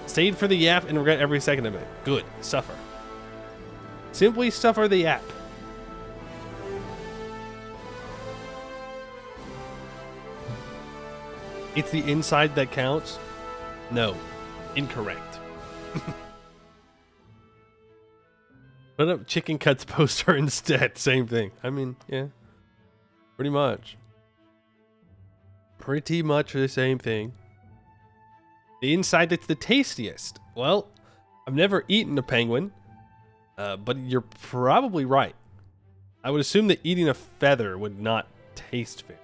Stayed for the yap and regret every second of it. Good. Suffer. Simply suffer the yap. It's the inside that counts? No. Incorrect. Put up chicken cuts poster instead. Same thing. I mean, yeah. Pretty much. Pretty much the same thing. The inside that's the tastiest. Well, I've never eaten a penguin, but you're probably right. I would assume that eating a feather would not taste fair.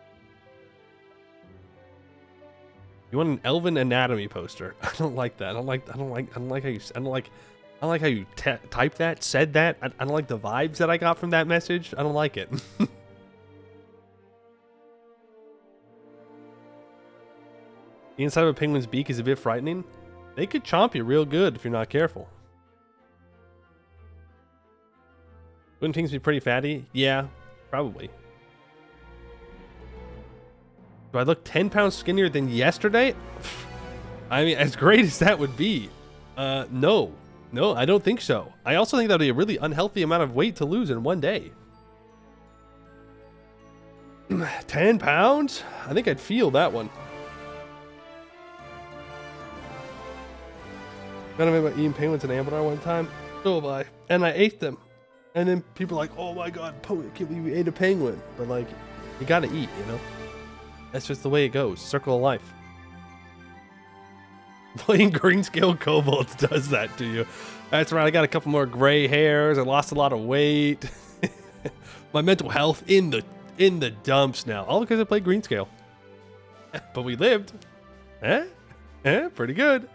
You want an elven anatomy poster? I don't like that. I don't like how you type that, said that. I don't like the vibes that I got from that message. I don't like it. The inside of a penguin's beak is a bit frightening. They could chomp you real good if you're not careful. Wouldn't things be pretty fatty? Yeah, probably. Do I look 10 pounds skinnier than yesterday? I mean, as great as that would be. No, I don't think so. I also think that would be a really unhealthy amount of weight to lose in one day. 10 pounds? I think I'd feel that one. Got to about eating penguins in Anbennar one time. So have I. And I ate them. And then people are like, oh my god, I can't believe you ate a penguin. But like, you gotta eat, you know? That's just the way it goes. Circle of life. Playing Greenscale-Kobildzan does that to you. That's right, I got a couple more gray hairs. I lost a lot of weight. My mental health in the dumps now. All because I played Greenscale. But we lived. Pretty good.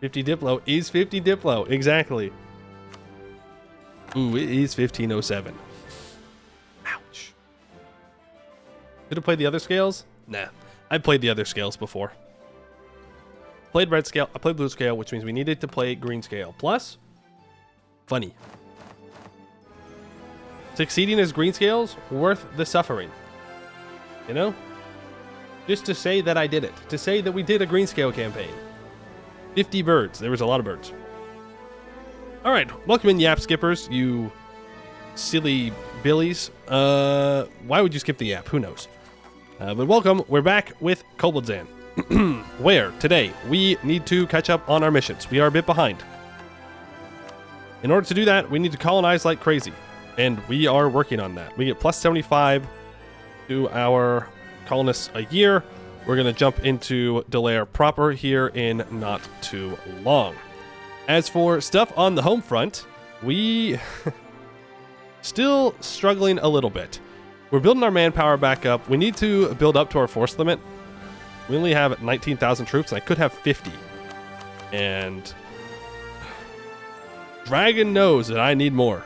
50 Diplo is 50 Diplo. Exactly. Ooh, it is 1507. Ouch. Could have played the other scales? Nah. I played the other scales before. Played red scale. I played blue scale, which means we needed to play green scale. Plus, funny. Succeeding as green scales, worth the suffering. You know? Just to say that I did it. To say that we did a green scale campaign. 50 birds. There was a lot of birds. All right. Welcome in, Yap skippers, you silly billies. Why would you skip the Yap? Who knows? But welcome. We're back with Kobildzan. Where, today, we need to catch up on our missions. We are a bit behind. In order to do that, we need to colonize like crazy. And we are working on that. We get plus 75 to our colonists a year. We're going to jump into Delaire proper here in not too long. As for stuff on the home front, we still struggling a little bit. We're building our manpower back up. We need to build up to our force limit. We only have 19,000 troops, and I could have 50. And Dragon knows that I need more.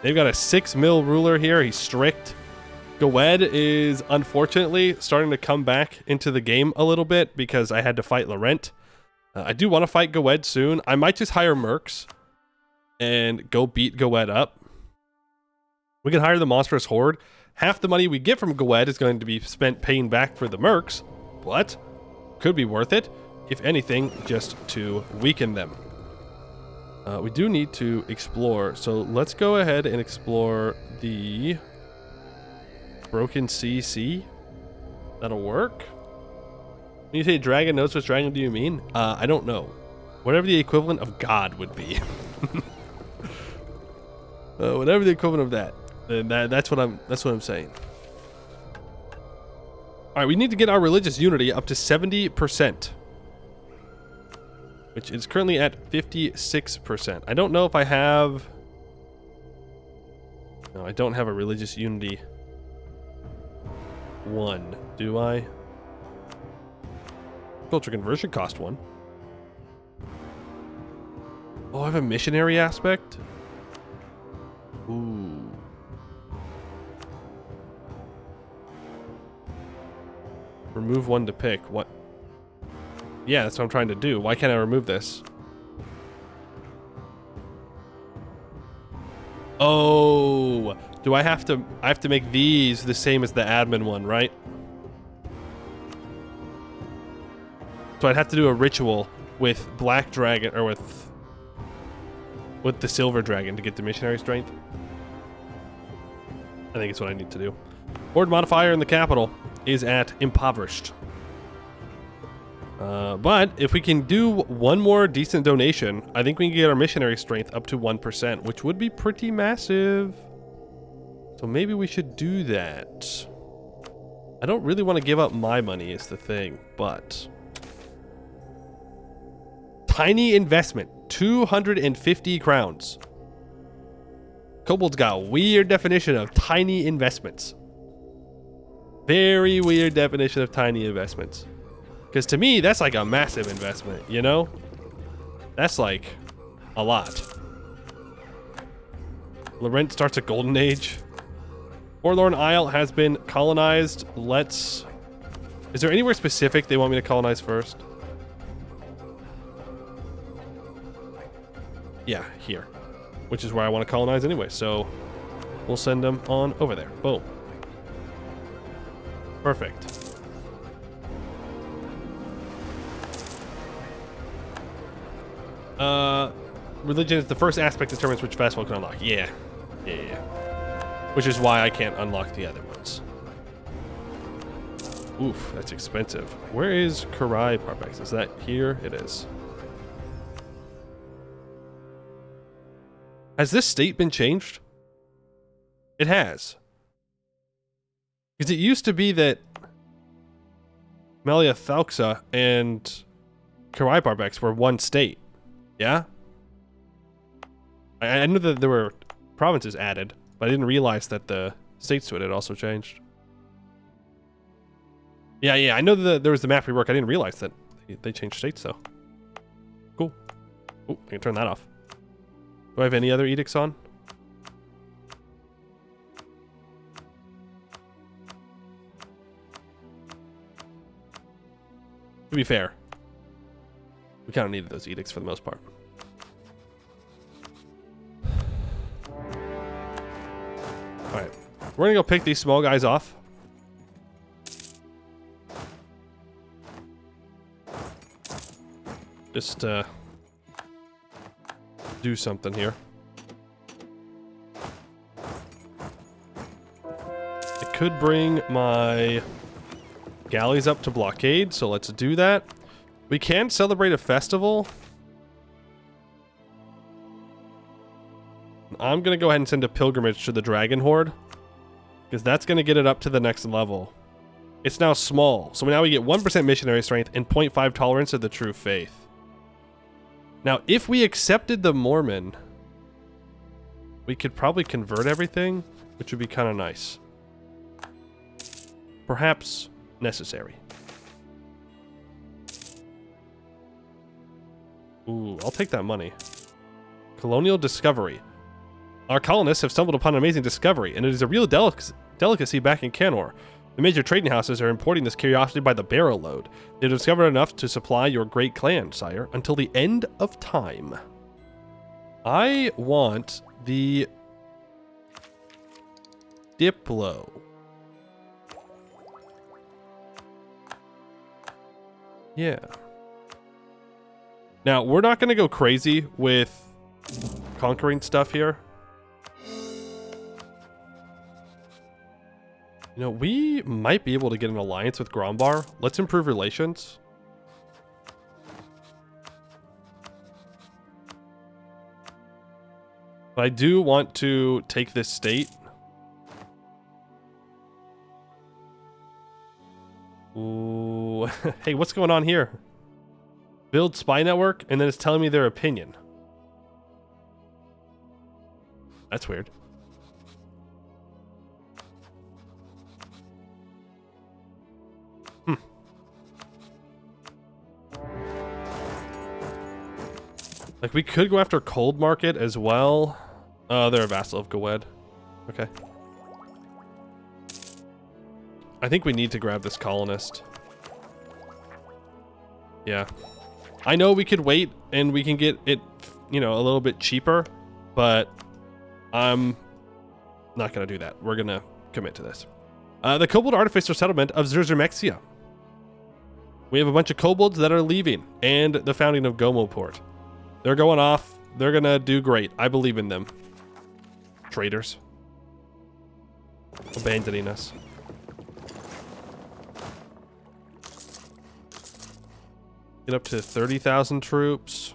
They've got a 6 mil ruler here. He's strict. Gowed is unfortunately starting to come back into the game a little bit because I had to fight Laurent. I do want to fight Gowed soon. I might just hire mercs and go beat Gowed up. We can hire the monstrous horde. Half the money we get from Gowed is going to be spent paying back for the mercs, but could be worth it, if anything, just to weaken them. We do need to explore, so let's go ahead and explore the Broken Sea. That'll work. When you say dragon knows what dragon do you mean? I don't know. Whatever the equivalent of God would be. Whatever the equivalent of that. That's what I'm saying. All right, we need to get our religious unity up to 70%, which is currently at 56%. I don't know if I have. No, I don't have a religious unity 1, do I? Culture conversion cost 1. Oh, I have a missionary aspect? Ooh. Remove 1 to pick. What? Yeah, that's what I'm trying to do. Why can't I remove this? Oh, do I have to make these the same as the admin one, right? So I'd have to do a ritual with Black Dragon, or with the Silver Dragon to get the missionary strength. I think it's what I need to do. Horde modifier in the capital is at impoverished. But if we can do one more decent donation, I think we can get our missionary strength up to 1%, which would be pretty massive. So maybe we should do that. I don't really want to give up my money is the thing, but... Tiny investment, 250 crowns. Kobold's got a weird definition of tiny investments. Very weird definition of tiny investments. Because to me, that's like a massive investment, you know? That's like a lot. Laurent starts a golden age. Forlorn Isle has been colonized. Let's... Is there anywhere specific they want me to colonize first? Yeah, here. Which is where I want to colonize anyway, so we'll send them on over there. Boom. Perfect. Religion is the first aspect that determines which festival can unlock. Yeah. Which is why I can't unlock the other ones. Oof, that's expensive. Where is Karai Parpex? Is that here? It is. Has this state been changed? It has. Because it used to be that Melia Thalxa and Karai Barbex were one state. Yeah? I knew that there were provinces added, but I didn't realize that the states to it had also changed. Yeah, I know that there was the map rework. I didn't realize that they changed states, though. Cool. Oh, I can turn that off. Do I have any other edicts on? To be fair, we kind of needed those edicts for the most part. Alright, we're gonna go pick these small guys off. Just do something here. I could bring my galleys up to blockade, so let's do that. We can celebrate a festival. I'm gonna go ahead and send a pilgrimage to the Dragon Horde, because that's gonna get it up to the next level. It's now small, so now we get 1% missionary strength and 0.5 tolerance of the true faith. Now, if we accepted the Mormon, we could probably convert everything, which would be kind of nice. Perhaps necessary. Ooh, I'll take that money. Colonial discovery. Our colonists have stumbled upon an amazing discovery, and it is a real delicacy back in Canor. The major trading houses are importing this curiosity by the barrel load. They've discovered enough to supply your great clan, sire, until the end of time. I want the Diplo. Yeah. Now, we're not going to go crazy with conquering stuff here. You know, we might be able to get an alliance with Grombar. Let's improve relations. But I do want to take this state. Ooh. Hey, what's going on here? Build spy network, and then it's telling me their opinion. That's weird. Like, we could go after Cold Market as well. They're a vassal of Gawed. Okay. I think we need to grab this colonist. Yeah. I know we could wait and we can get it, you know, a little bit cheaper, but I'm not going to do that. We're going to commit to this. The Kobold Artificer Settlement of Zurzurmexia. We have a bunch of kobolds that are leaving, and the founding of Gomoport. They're going off. They're going to do great. I believe in them. Traitors. Abandoning us. Get up to 30,000 troops.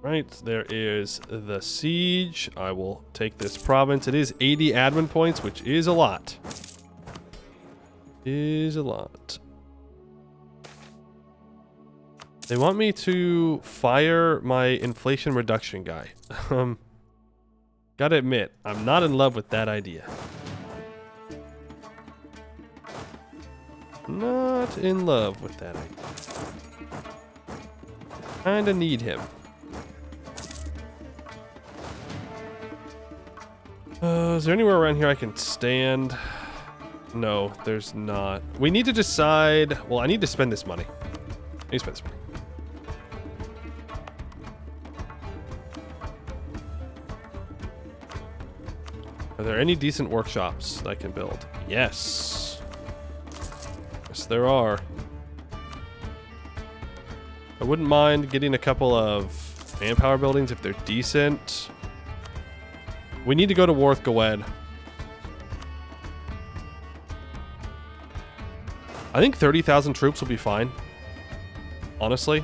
Right, there is the siege. I will take this province. It is 80 admin points, which is a lot. Is a lot. They want me to fire my inflation reduction guy. Gotta admit, I'm not in love with that idea. Not in love with that idea. Kinda need him. Is there anywhere around here I can stand? No, there's not. We need to decide... Well, I need to spend this money. I need to spend this money. Are there any decent workshops that I can build? Yes. Yes, there are. I wouldn't mind getting a couple of manpower buildings if they're decent. We need to go to war with Gawed. I think 30,000 troops will be fine. Honestly.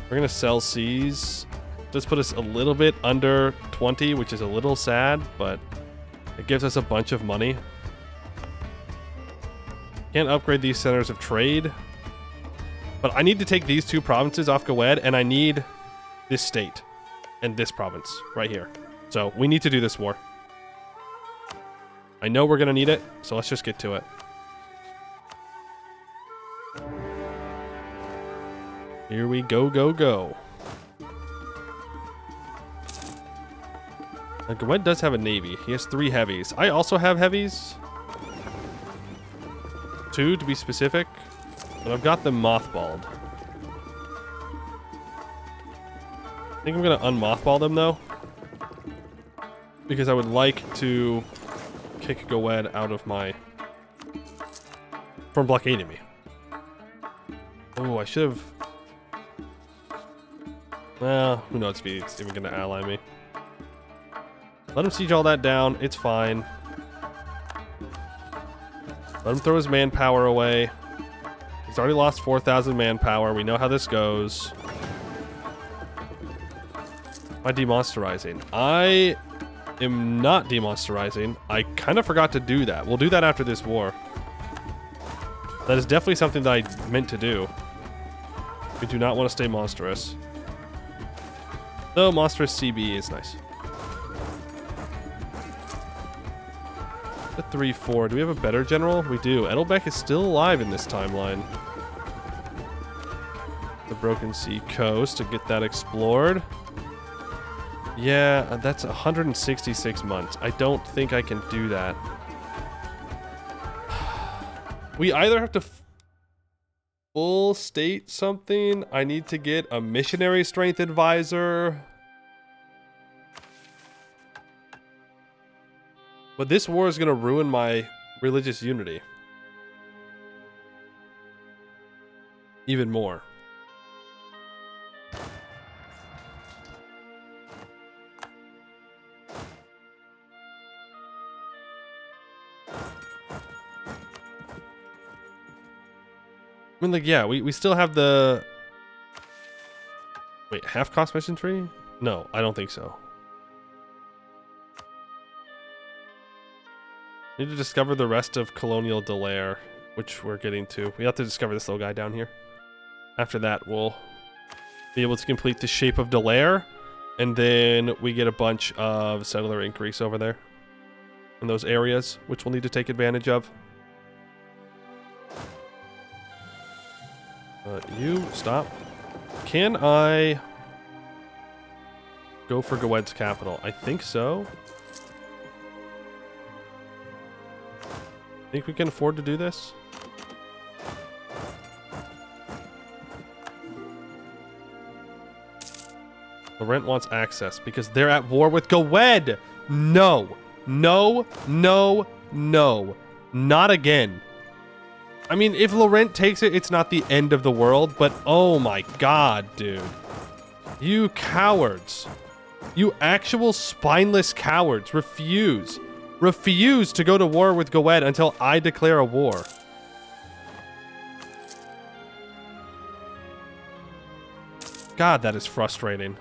We're gonna sell C's. Does put us a little bit under 20, which is a little sad, but it gives us a bunch of money. Can't upgrade these centers of trade. But I need to take these 2 provinces off Gwed, and I need this state and this province right here. So we need to do this war. I know we're gonna need it, so let's just get to it. Here we go, go, go. Gwed does have a navy. He has 3 heavies. I also have heavies. 2 to be specific. But I've got them mothballed. I think I'm going to unmothball them, though. Because I would like to kick Gwed out of my... from blockading me. Oh, I should have... Well, who knows if he's even going to ally me. Let him siege all that down. It's fine. Let him throw his manpower away. He's already lost 4,000 manpower. We know how this goes. Am I demonsterizing? I am not demonsterizing. I kind of forgot to do that. We'll do that after this war. That is definitely something that I meant to do. We do not want to stay monstrous. Though monstrous CB is nice. The 3-4. Do we have a better general? We do. Edelbeck is still alive in this timeline. The Broken Sea coast to get that explored. Yeah, that's 166 months. I don't think I can do that. We either have to full state something. I need to get a missionary strength advisor. But this war is going to ruin my religious unity. Even more. I mean, like, yeah, we still have the... Wait, half cost mission tree? No, I don't think so. Need to discover the rest of Colonial Delaire, which we're getting to. We have to discover this little guy down here. After that, we'll be able to complete the Shape of Delaire, and then we get a bunch of settler increase over there in those areas, which we'll need to take advantage of. You, stop. Can I go for Gwed's capital? I think so. Think we can afford to do this? Laurent wants access because they're at war with Gwed. No. No. No. No. Not again. I mean, if Laurent takes it, it's not the end of the world, but oh my god, dude. You cowards. You actual spineless cowards. Refuse. Refuse to go to war with Gwed until I declare a war. God, that is frustrating.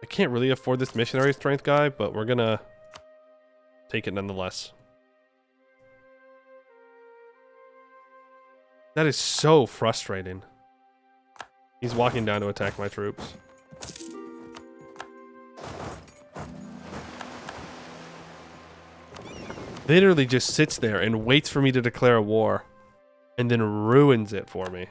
I can't really afford this missionary strength guy, but we're gonna take it nonetheless. That is so frustrating. He's walking down to attack my troops. Literally just sits there and waits for me to declare a war. And then ruins it for me.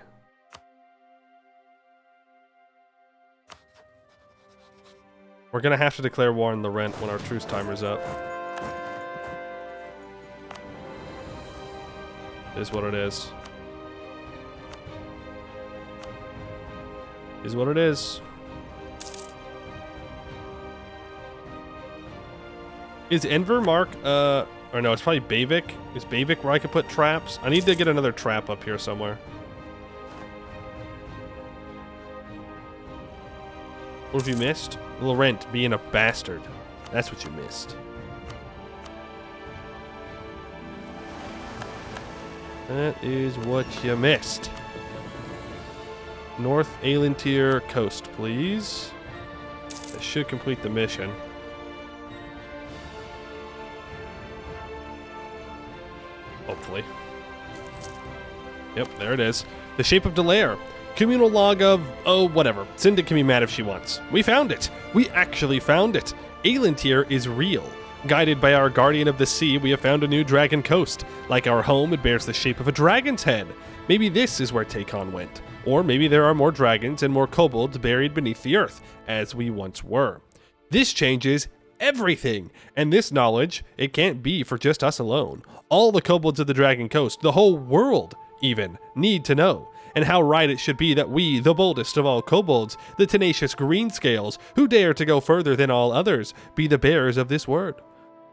We're gonna have to declare war on Laurent when our truce timer's up. It is what it is. Is what it is. Is Envermark, or no, it's probably Bavik. Is Bavik where I could put traps? I need to get another trap up here somewhere. What have you missed? Laurent being a bastard. That's what you missed. That is what you missed. North Aelintier coast, please. That should complete the mission. Hopefully. Yep, there it is. The Shape of Delaire. Communal log of, oh, whatever. Cinda can be mad if she wants. We found it. We actually found it. Aelintier is real. Guided by our guardian of the sea, we have found a new dragon coast. Like our home, it bears the shape of a dragon's head. Maybe this is where Takon went. Or maybe there are more dragons and more kobolds buried beneath the earth, as we once were. This changes everything. And this knowledge, it can't be for just us alone. All the kobolds of the Dragon Coast, the whole world even, need to know. And how right it should be that we, the boldest of all kobolds, the tenacious Greenscales, who dare to go further than all others, be the bearers of this word.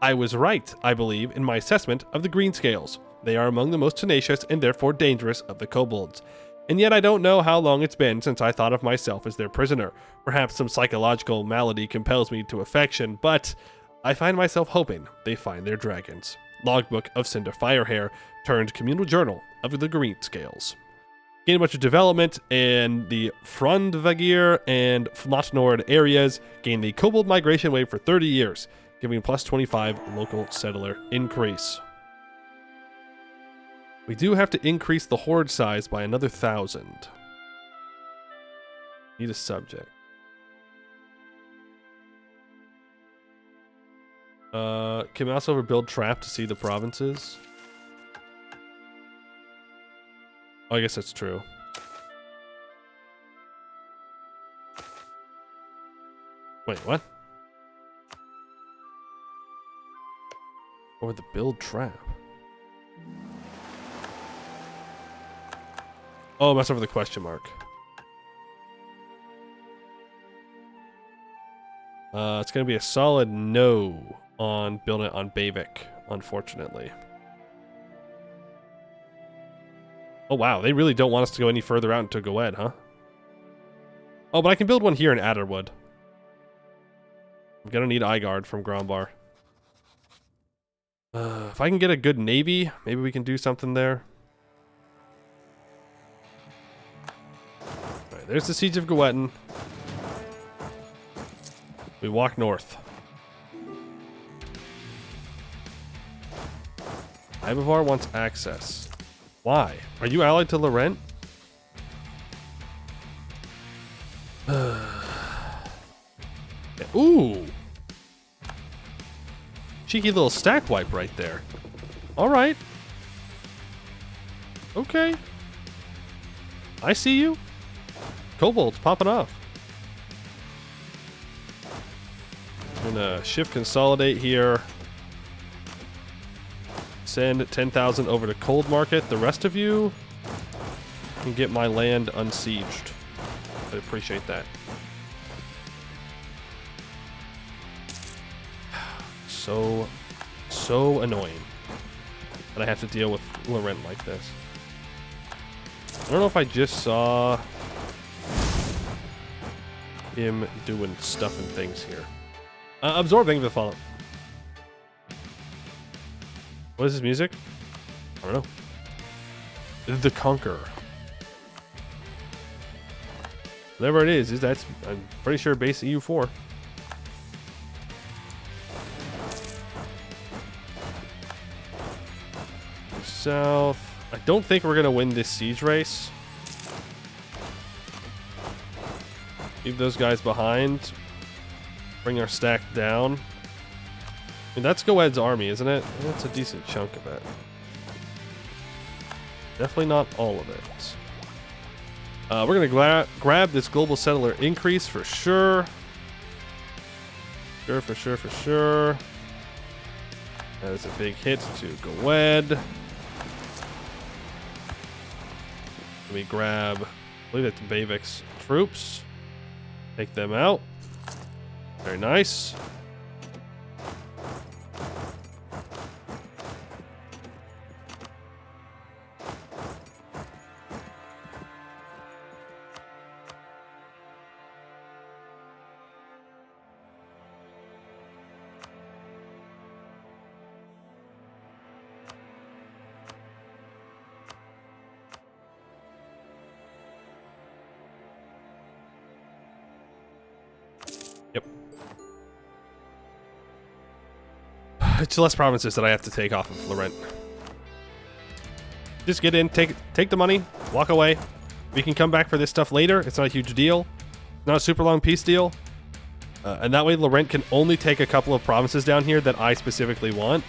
I was right, I believe, in my assessment of the Greenscales. They are among the most tenacious and therefore dangerous of the kobolds. And yet I don't know how long it's been since I thought of myself as their prisoner. Perhaps some psychological malady compels me to affection, but I find myself hoping they find their dragons. Logbook of Cinder Firehair turned communal journal of the Greenscales. Gained a bunch of development in the Frondvagir and Flotnord areas. Gained the kobold migration wave for 30 years, giving plus 25 local settler increase. We do have to increase the horde size by another 1,000. Need a subject. Can we also build trap to see the provinces? Oh, I guess that's true. Wait, what? Or the build trap? Oh, mess over the question mark. It's going to be a solid no on building it on Bavik, unfortunately. Oh, wow. They really don't want us to go any further out into Goed, huh? Oh, but I can build one here in Adderwood. I'm going to need Igard from Grombar. If I can get a good navy, maybe we can do something there. Alright, there's the Siege of Goetten. We walk north. Ibavar wants access. Why? Are you allied to Laurent? Ooh! Cheeky little stack wipe right there. Alright. Okay. I see you. Kobolds popping off. I'm gonna shift consolidate here. Send 10,000 over to Cold Market. The rest of you can get my land unsieged. I appreciate that. So annoying that I have to deal with Laurent like this. I don't know if I just saw him doing stuff and things here. Absorbing the follow. What is this music? I don't know. The Conqueror. Whatever it is that's, I'm pretty sure, base EU4. South. I don't think we're going to win this siege race. Leave those guys behind. Bring our stack down. I mean, that's Goed's army, isn't it? That's a decent chunk of it. Definitely not all of it. We're going to grab this global settler increase for sure. For sure. That is a big hit to Goed. Let me grab, I believe that's Bavik's troops. Take them out. Very nice. Yep. It's less provinces that I have to take off of Laurent. Just get in, take the money, walk away. We can come back for this stuff later. It's not a huge deal. Not a super long peace deal. And that way Laurent can only take a couple of provinces down here that I specifically want.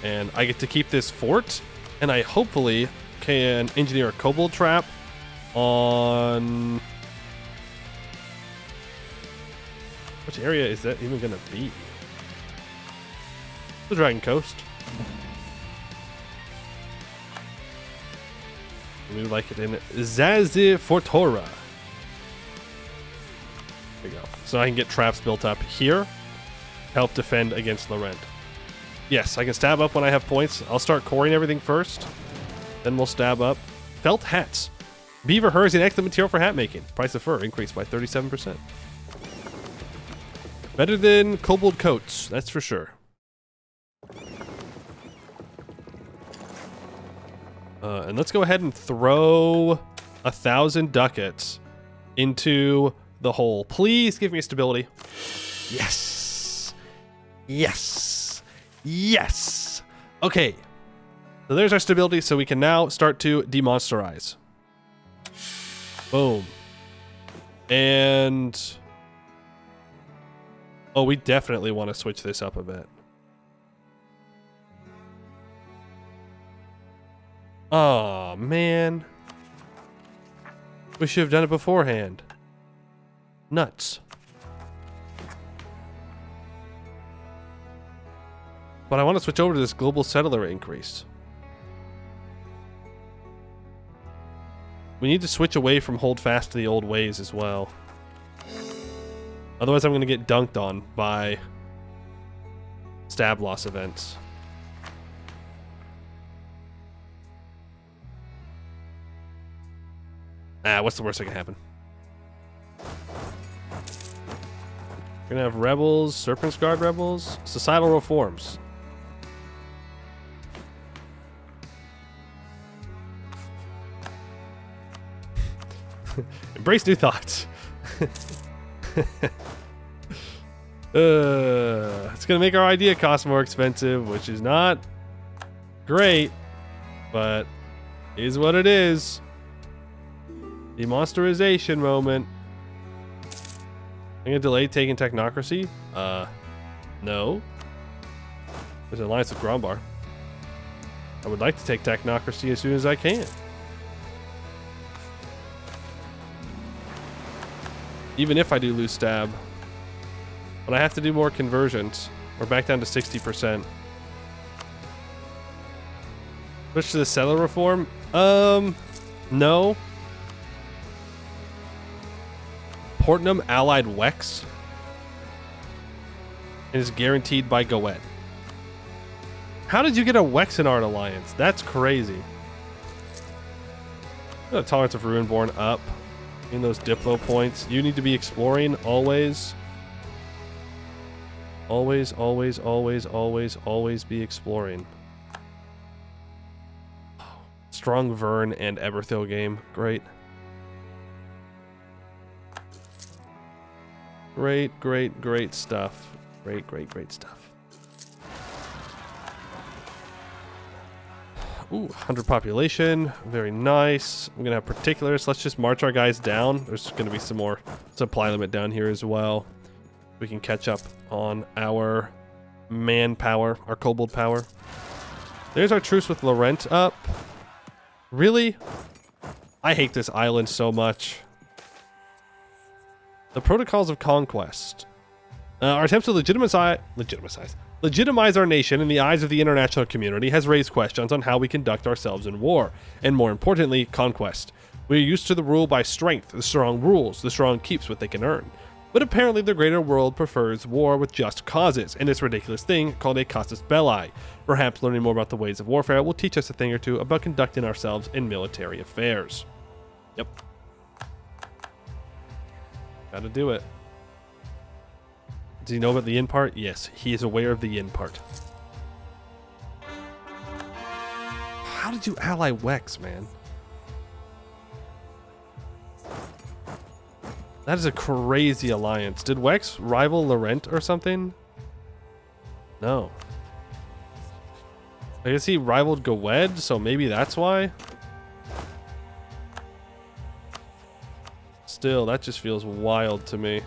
And I get to keep this fort. And I hopefully can engineer a kobold trap on... Which area is that even going to be? The Dragon Coast. We would like it in Zaze Fortora. There you go. So I can get traps built up here. Help defend against Laurent. Yes, I can stab up when I have points. I'll start coring everything first. Then we'll stab up. Felt hats. Beaver fur is an excellent material for hat making. Price of fur increased by 37%. Better than kobold coats, that's for sure. And let's go ahead and throw 1,000 ducats into the hole. Please give me stability. Yes. Yes. Yes. Okay. So there's our stability, so we can now start to demonsterize. Boom. And... oh, we definitely want to switch this up a bit. Oh, man. We should have done it beforehand. Nuts. But I want to switch over to this global settler increase. We need to switch away from hold fast to the old ways as well. Otherwise I'm going to get dunked on by stab loss events. What's the worst that can happen? We're gonna have rebels, Serpent's Guard rebels, societal reforms. Embrace new thoughts. It's gonna make our idea cost more expensive, which is not great, but is what it is. Demonsterization moment. I'm gonna delay taking technocracy. No. There's an alliance with Grombar. I would like to take technocracy as soon as I can. Even if I do lose stab. But I have to do more conversions. We're back down to 60%. Switch to the settler reform? No. Portnum allied Wex. And is guaranteed by Goed. How did you get a Wex in Art Alliance? That's crazy. Tolerance of Ruinborn up. In those Diplo points. You need to be exploring always. Always, always, always, always, always be exploring. Strong Vern and Eberthil game. Great. Great, great, great stuff. Great, great, great stuff. Ooh, 100 population. Very nice. I'm going to have particulars. Let's just march our guys down. There's going to be some more supply limit down here as well. We can catch up on our manpower, our kobold power. There's our truce with Laurent up. Really? I hate this island so much. The Protocols of Conquest. Our attempts to legitimize our nation in the eyes of the international community has raised questions on how we conduct ourselves in war, and more importantly, conquest. We are used to the rule by strength. The strong rules. The strong keeps what they can earn. But apparently the greater world prefers war with just causes, and this ridiculous thing called a casus belli. Perhaps learning more about the ways of warfare will teach us a thing or two about conducting ourselves in military affairs. Yep. Gotta do it. Does he know about the yin part? Yes, he is aware of the yin part. How did you ally Wex, man? That is a crazy alliance. Did Wex rival Laurent or something? No. I guess he rivaled Gowed, so maybe that's why. Still, that just feels wild to me.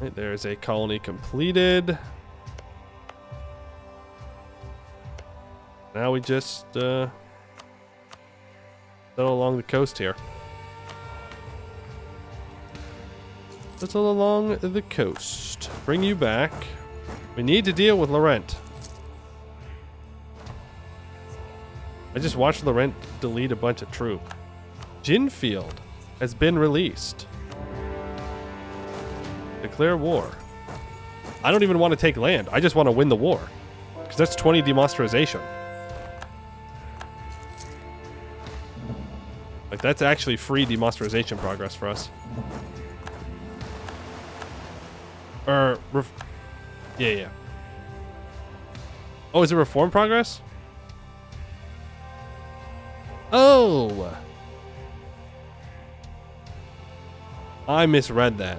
Right, there's a colony completed. Now we just settle along the coast here. Settle along the coast. Bring you back. We need to deal with Laurent. I just watched Laurent delete a bunch of troops. Ginfield has been released. Declare war. I don't even want to take land. I just want to win the war. Because that's 20 demonstration. Like, that's actually free demonstration progress for us. Yeah. Oh, is it reform progress? Oh! I misread that.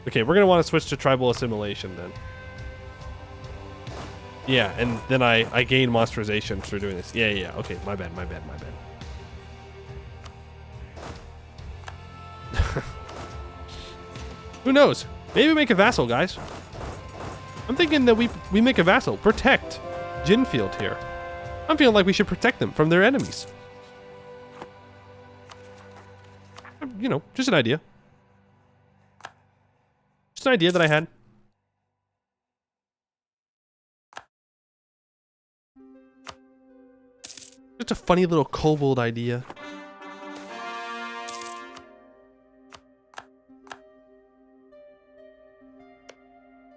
Okay, we're going to want to switch to tribal assimilation then. Yeah, and then I gain monsterization through doing this. Yeah. Okay, my bad. Who knows? Maybe make a vassal, guys. I'm thinking that we make a vassal. Protect Ginfield here. I'm feeling like we should protect them from their enemies. You know, just an idea. Just an idea that I had. Just a funny little kobold idea.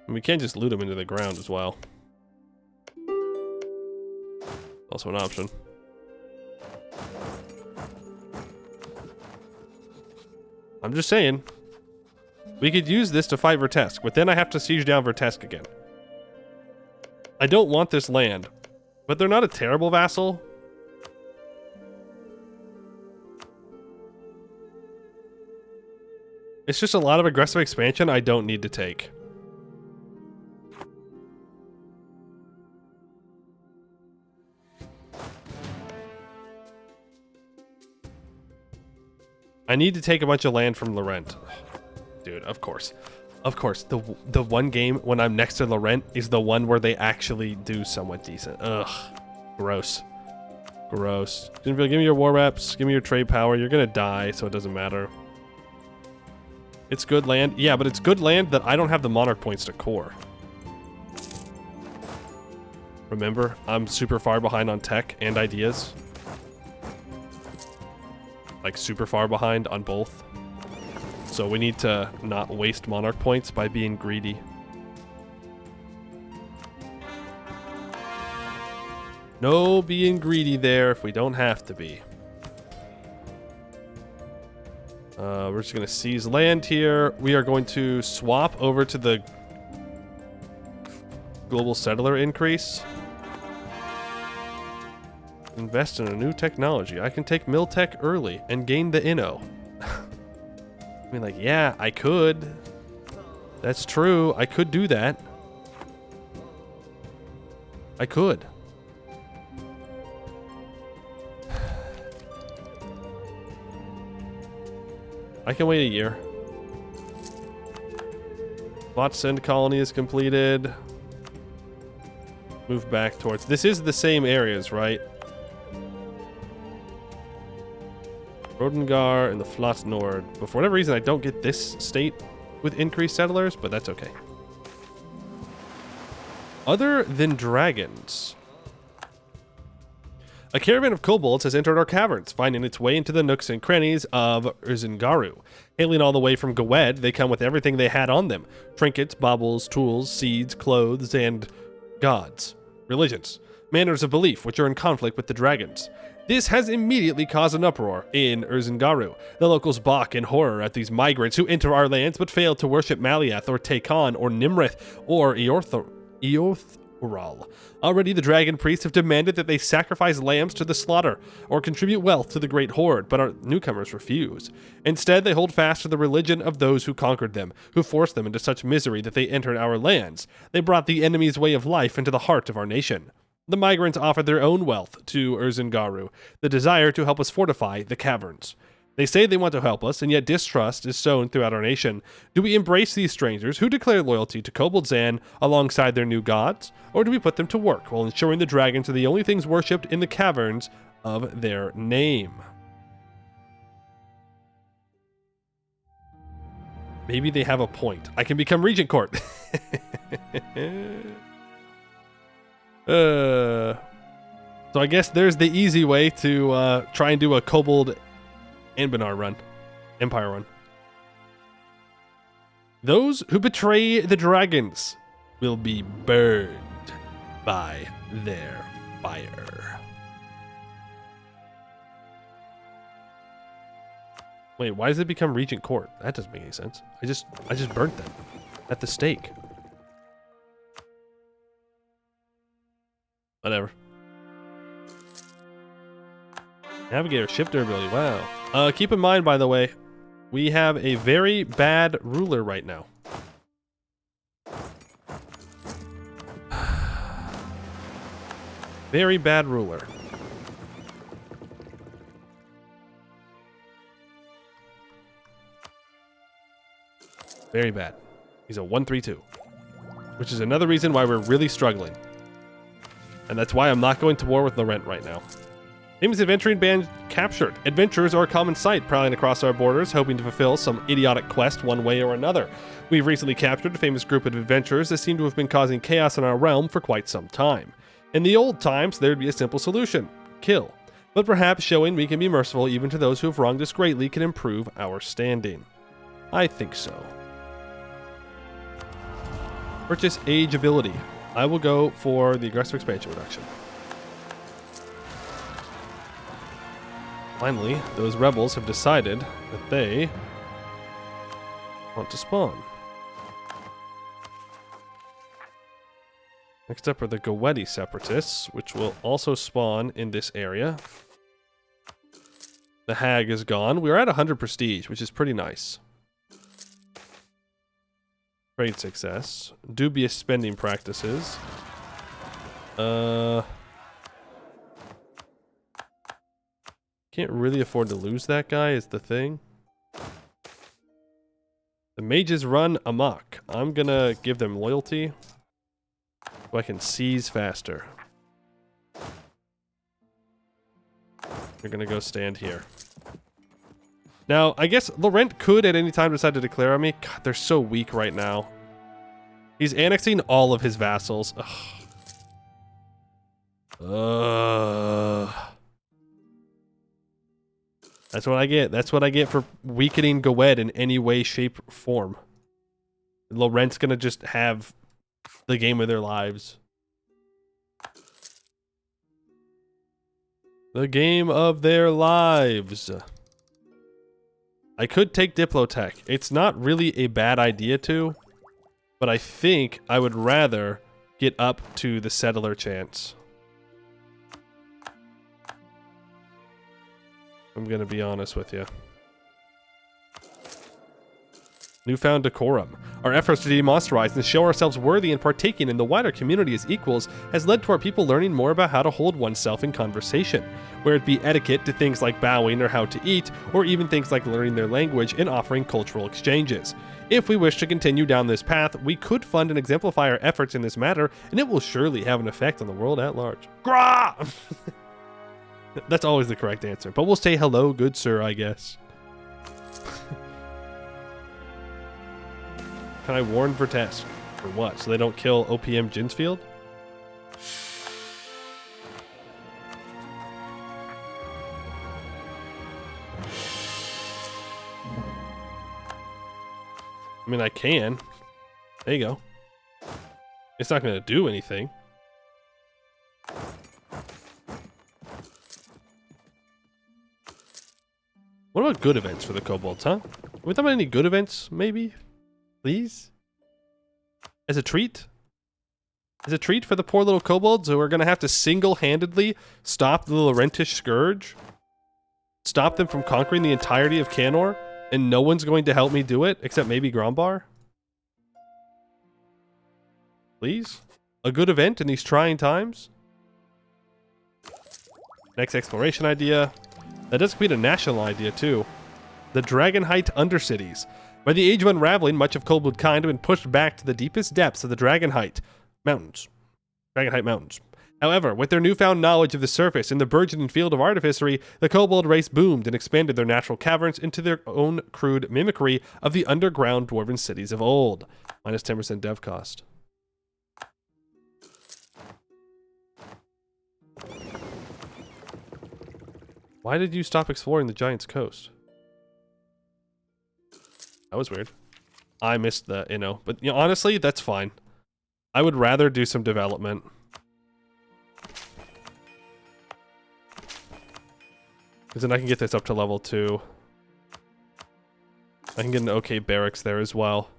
And we can't just loot them into the ground as well. Also an option. I'm just saying. We could use this to fight Vertesk, but then I have to siege down Vertesk again. I don't want this land, but they're not a terrible vassal. It's just a lot of aggressive expansion I don't need to take. I need to take a bunch of land from Laurent. Dude, of course. Of course. The one game when I'm next to Laurent is the one where they actually do somewhat decent. Ugh. Gross. Gross. Give me your war reps. Give me your trade power. You're gonna die, so it doesn't matter. It's good land. Yeah, but it's good land that I don't have the monarch points to core. Remember, I'm super far behind on tech and ideas. Like, super far behind on both. So we need to not waste monarch points by being greedy. No being greedy there if we don't have to be. We're just going to seize land here. We are going to swap over to the global settler increase. Invest in a new technology. I can take Miltech early and gain the Inno. I mean, like, yeah, I could. That's true. I could do that. I could. I can wait a year. Bot send colony is completed. Move back towards... This is the same areas, right? Rodengar and the Flot Nord. But for whatever reason, I don't get this state with increased settlers, but that's okay. Other than dragons. A caravan of kobolds has entered our caverns, finding its way into the nooks and crannies of Urzengaru. Hailing all the way from Gowed, they come with everything they had on them. Trinkets, baubles, tools, seeds, clothes, and gods. Religions. Manners of belief, which are in conflict with the dragons. This has immediately caused an uproar in Urzengaru. The locals balk in horror at these migrants who enter our lands but fail to worship Maliath or Takon or Nimrith or Ural. Already the dragon priests have demanded that they sacrifice lambs to the slaughter or contribute wealth to the great horde, but our newcomers refuse. Instead, they hold fast to the religion of those who conquered them, who forced them into such misery that they entered our lands. They brought the enemy's way of life into the heart of our nation. The migrants offered their own wealth to Urzengaru, the desire to help us fortify the caverns. They say they want to help us, and yet distrust is sown throughout our nation. Do we embrace these strangers who declare loyalty to Kobildzan alongside their new gods, or do we put them to work while ensuring the dragons are the only things worshipped in the caverns of their name? Maybe they have a point. I can become Regent Court. So I guess there's the easy way to try and do a Kobold Anbennar run. Empire run. Those who betray the dragons will be burned by their fire. Wait, why does it become Regent Court? That doesn't make any sense. I just burnt them at the stake. Whatever. Navigator ship durability. Wow. Keep in mind, by the way, we have a very bad ruler right now. Very bad ruler. Very bad. He's a 132. Which is another reason why we're really struggling. And that's why I'm not going to war with Laurent right now. Famous adventuring band captured. Adventurers are a common sight, prowling across our borders, hoping to fulfill some idiotic quest one way or another. We've recently captured a famous group of adventurers that seem to have been causing chaos in our realm for quite some time. In the old times, there'd be a simple solution. Kill. But perhaps showing we can be merciful even to those who have wronged us greatly can improve our standing. I think so. Purchase age ability. I will go for the aggressive expansion reduction. Finally, those rebels have decided that they want to spawn. Next up are the Gowedi separatists, which will also spawn in this area. The hag is gone. We're at 100 prestige, which is pretty nice. Trade success. Dubious spending practices. Can't really afford to lose that guy is the thing. The mages run amok. I'm gonna give them loyalty so I can seize faster. You're gonna go stand here. Now, I guess Laurent could at any time decide to declare on me. God, they're so weak right now. He's annexing all of his vassals. Ugh. That's what I get. That's what I get for weakening Gowed in any way, shape, or form. Laurent's gonna just have the game of their lives. The game of their lives. I could take Diplotech. It's not really a bad idea to, but I think I would rather get up to the settler chance. I'm gonna be honest with you. Newfound decorum. Our efforts to demonstrate and show ourselves worthy and partaking in the wider community as equals has led to our people learning more about how to hold oneself in conversation, where it be etiquette to things like bowing or how to eat, or even things like learning their language and offering cultural exchanges. If we wish to continue down this path, we could fund and exemplify our efforts in this matter, and it will surely have an effect on the world at large. Grah! That's always the correct answer, but we'll say hello, good sir, I guess. Can I warn Vertest? For what? So they don't kill OPM Jinsfield? I mean, I can. There you go. It's not going to do anything. What about good events for the kobolds, huh? Have we thought about any good events, maybe? Please? As a treat? is a treat for the poor little kobolds who are going to have to single-handedly stop the Laurentish Scourge, stop them from conquering the entirety of Canor, and no one's going to help me do it except maybe Grombar. Please? A good event in these trying times? Next exploration idea. That does be a national idea too. The Dragonheight Undercities. By the age of unraveling, much of kobold kind have been pushed back to the deepest depths of the Dragonheight Mountains. Dragonheight Mountains. However, with their newfound knowledge of the surface and the burgeoning field of artificery, the kobold race boomed and expanded their natural caverns into their own crude mimicry of the underground dwarven cities of old. Minus 10% dev cost. Why did you stop exploring the Giant's Coast? That was weird. I missed the, but honestly, that's fine. I would rather do some development. Because then I can get this up to level 2. I can get an okay barracks there as well.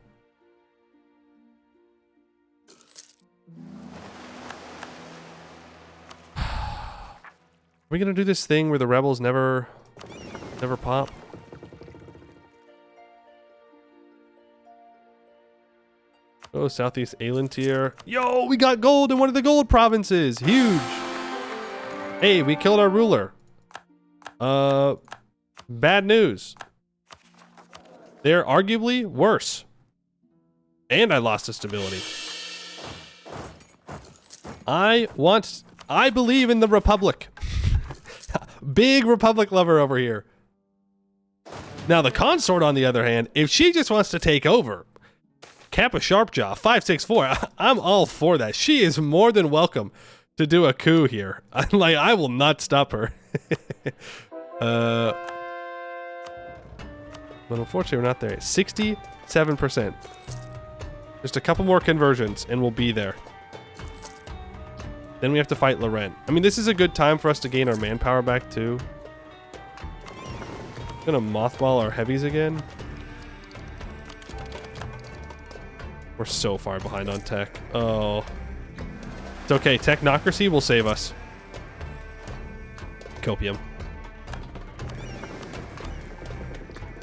Are we gonna do this thing where the rebels never pop? Oh, Southeast Aelantir. Yo, we got gold in one of the gold provinces. Huge. Hey, we killed our ruler. Bad news. They're arguably worse. And I lost the stability. I believe in the Republic. Big Republic lover over here. Now the consort, on the other hand, if she just wants to take over, Kappa Sharpjaw 564, I'm all for that. She is more than welcome to do a coup here. I will not stop her. But unfortunately, we're not there. 67%. Just a couple more conversions, and we'll be there. Then we have to fight Laurent. I mean, this is a good time for us to gain our manpower back, too. I'm gonna mothball our heavies again. We're so far behind on tech. Oh. It's okay. Technocracy will save us. Copium.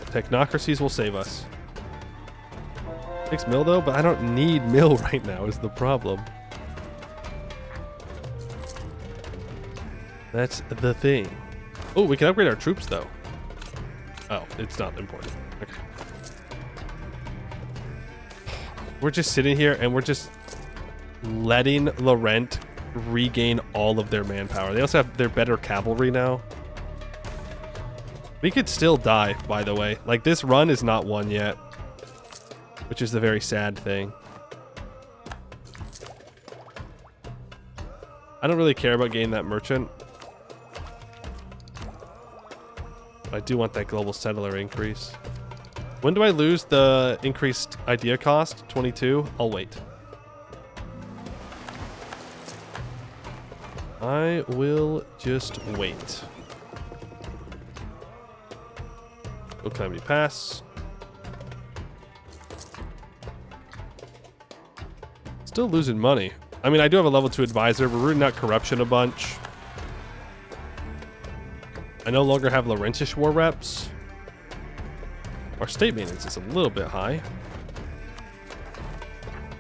Technocracies will save us. 6 mil, though? But I don't need mil right now is the problem. That's the thing. Oh, we can upgrade our troops, though. Oh, it's not important. Okay. We're just sitting here, and we're just letting Laurent regain all of their manpower. They also have their better cavalry now. We could still die, by the way. Like, this run is not won yet. Which is the very sad thing. I don't really care about getting that merchant. I do want that global settler increase. When do I lose the increased idea cost? 22? I'll wait. I will just wait. Go calamity pass. Still losing money. I mean, I do have a level 2 advisor. We're rooting out corruption a bunch. I no longer have Laurentish war reps. Our state maintenance is a little bit high.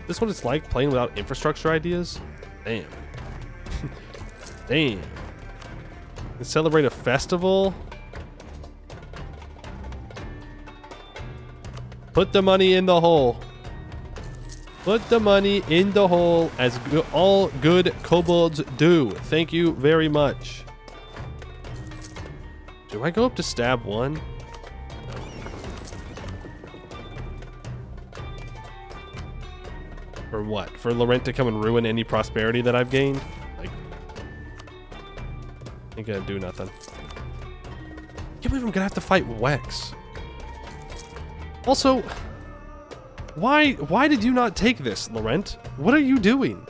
This is what it's like playing without infrastructure ideas? Damn. Damn. Let's celebrate a festival. Put the money in the hole. Put the money in the hole as all good kobolds do. Thank you very much. Do I go up to stab 1? No. For what? For Laurent to come and ruin any prosperity that I've gained? Like, ain't gonna do nothing. I can't believe I'm gonna have to fight Wex. Also, why did you not take this, Laurent? What are you doing?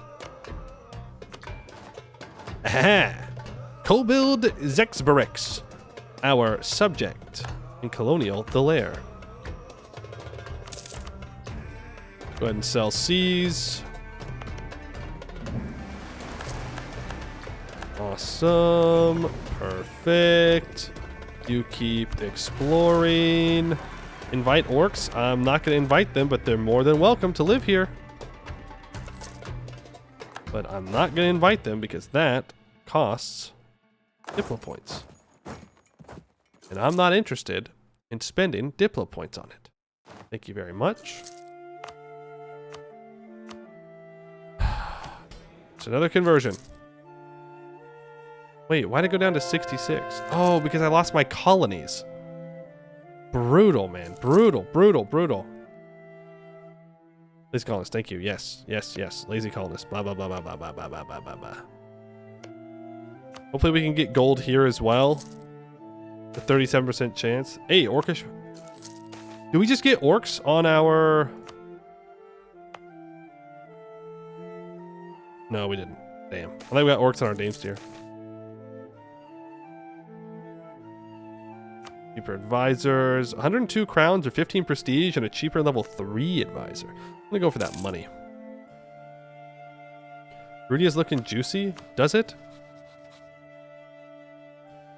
Aha! Kobild Zexbarix, our subject in Colonial Delaire. Go ahead and sell C's. Awesome. Perfect. You keep exploring. Invite orcs. I'm not going to invite them, but they're more than welcome to live here. But I'm not going to invite them because that costs Diplo points. And I'm not interested in spending Diplo points on it. Thank you very much. It's another conversion. Wait, why'd it go down to 66? Oh, because I lost my colonies. Brutal, man. Brutal, brutal, brutal. Lazy colonist, thank you. Yes, yes, yes. Lazy colonist. Blah, blah, blah, blah, blah, blah, blah, blah, blah, blah, blah. Hopefully we can get gold here as well. A 37% chance. Hey, orcish. Do we just get orcs on our... No, we didn't. Damn. I think we got orcs on our Dames tier. Cheaper advisors. 102 crowns or 15 prestige and a cheaper level 3 advisor. I'm gonna go for that money. Rudy is looking juicy. Does it?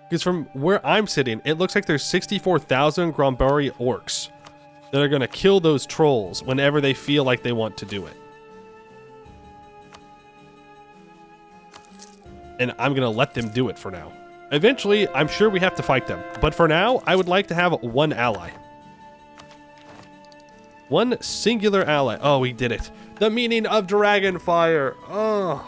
Because from where I'm sitting, it looks like there's 64,000 Grombari orcs that are gonna kill those trolls whenever they feel like they want to do it. And I'm gonna let them do it for now. Eventually, I'm sure we have to fight them. But for now, I would like to have one ally. One singular ally. Oh, we did it. The meaning of Dragonfire. Oh.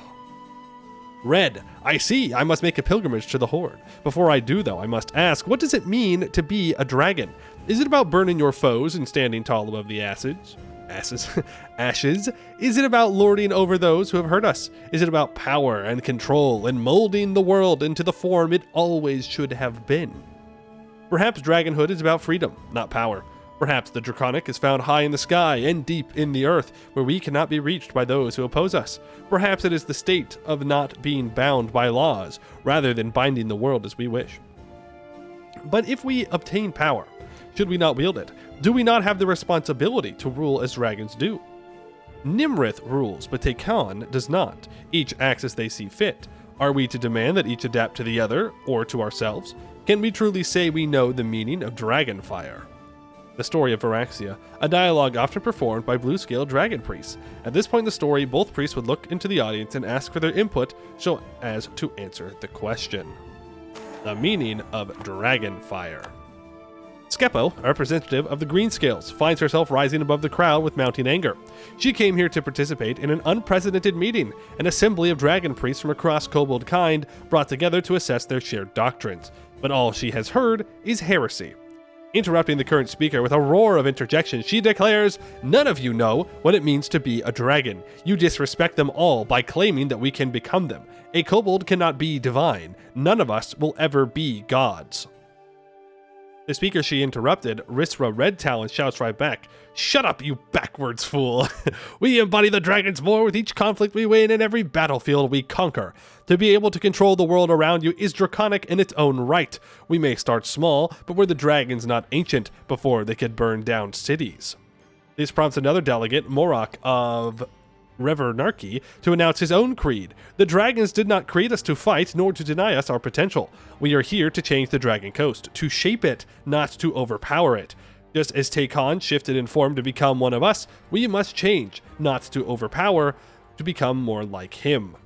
Red. I see. I must make a pilgrimage to the Horde. Before I do, though, I must ask, what does it mean to be a dragon? Is it about burning your foes and standing tall above the ashes? Ashes? Is it about lording over those who have hurt us? Is it about power and control and molding the world into the form it always should have been? Perhaps dragonhood is about freedom, not power. Perhaps the draconic is found high in the sky and deep in the earth, where we cannot be reached by those who oppose us. Perhaps it is the state of not being bound by laws, rather than binding the world as we wish. But if we obtain power, should we not wield it? Do we not have the responsibility to rule as dragons do? Nimrith rules, but Tekon does not. Each acts as they see fit. Are we to demand that each adapt to the other, or to ourselves? Can we truly say we know the meaning of Dragonfire? The story of Varaxia, a dialogue often performed by blue-scale dragon priests. At this point in the story, both priests would look into the audience and ask for their input so as to answer the question. The meaning of Dragonfire. Skepo, a representative of the Greenscales, finds herself rising above the crowd with mounting anger. She came here to participate in an unprecedented meeting, an assembly of dragon priests from across kobold kind brought together to assess their shared doctrines. But all she has heard is heresy. Interrupting the current speaker with a roar of interjection, she declares, "None of you know what it means to be a dragon. You disrespect them all by claiming that we can become them. A kobold cannot be divine. None of us will ever be gods." The speaker she interrupted, Risra Red Talon, shouts right back, "Shut up, you backwards fool! We embody the dragon's more with each conflict we win and every battlefield we conquer. To be able to control the world around you is draconic in its own right. We may start small, but were the dragons not ancient before they could burn down cities?" This prompts another delegate, Morak of Revernarchy, to announce his own creed. "The dragons did not create us to fight, nor to deny us our potential. We are here to change the Dragon Coast, to shape it, not to overpower it. Just as Tekon shifted in form to become one of us, we must change, not to overpower, to become more like him."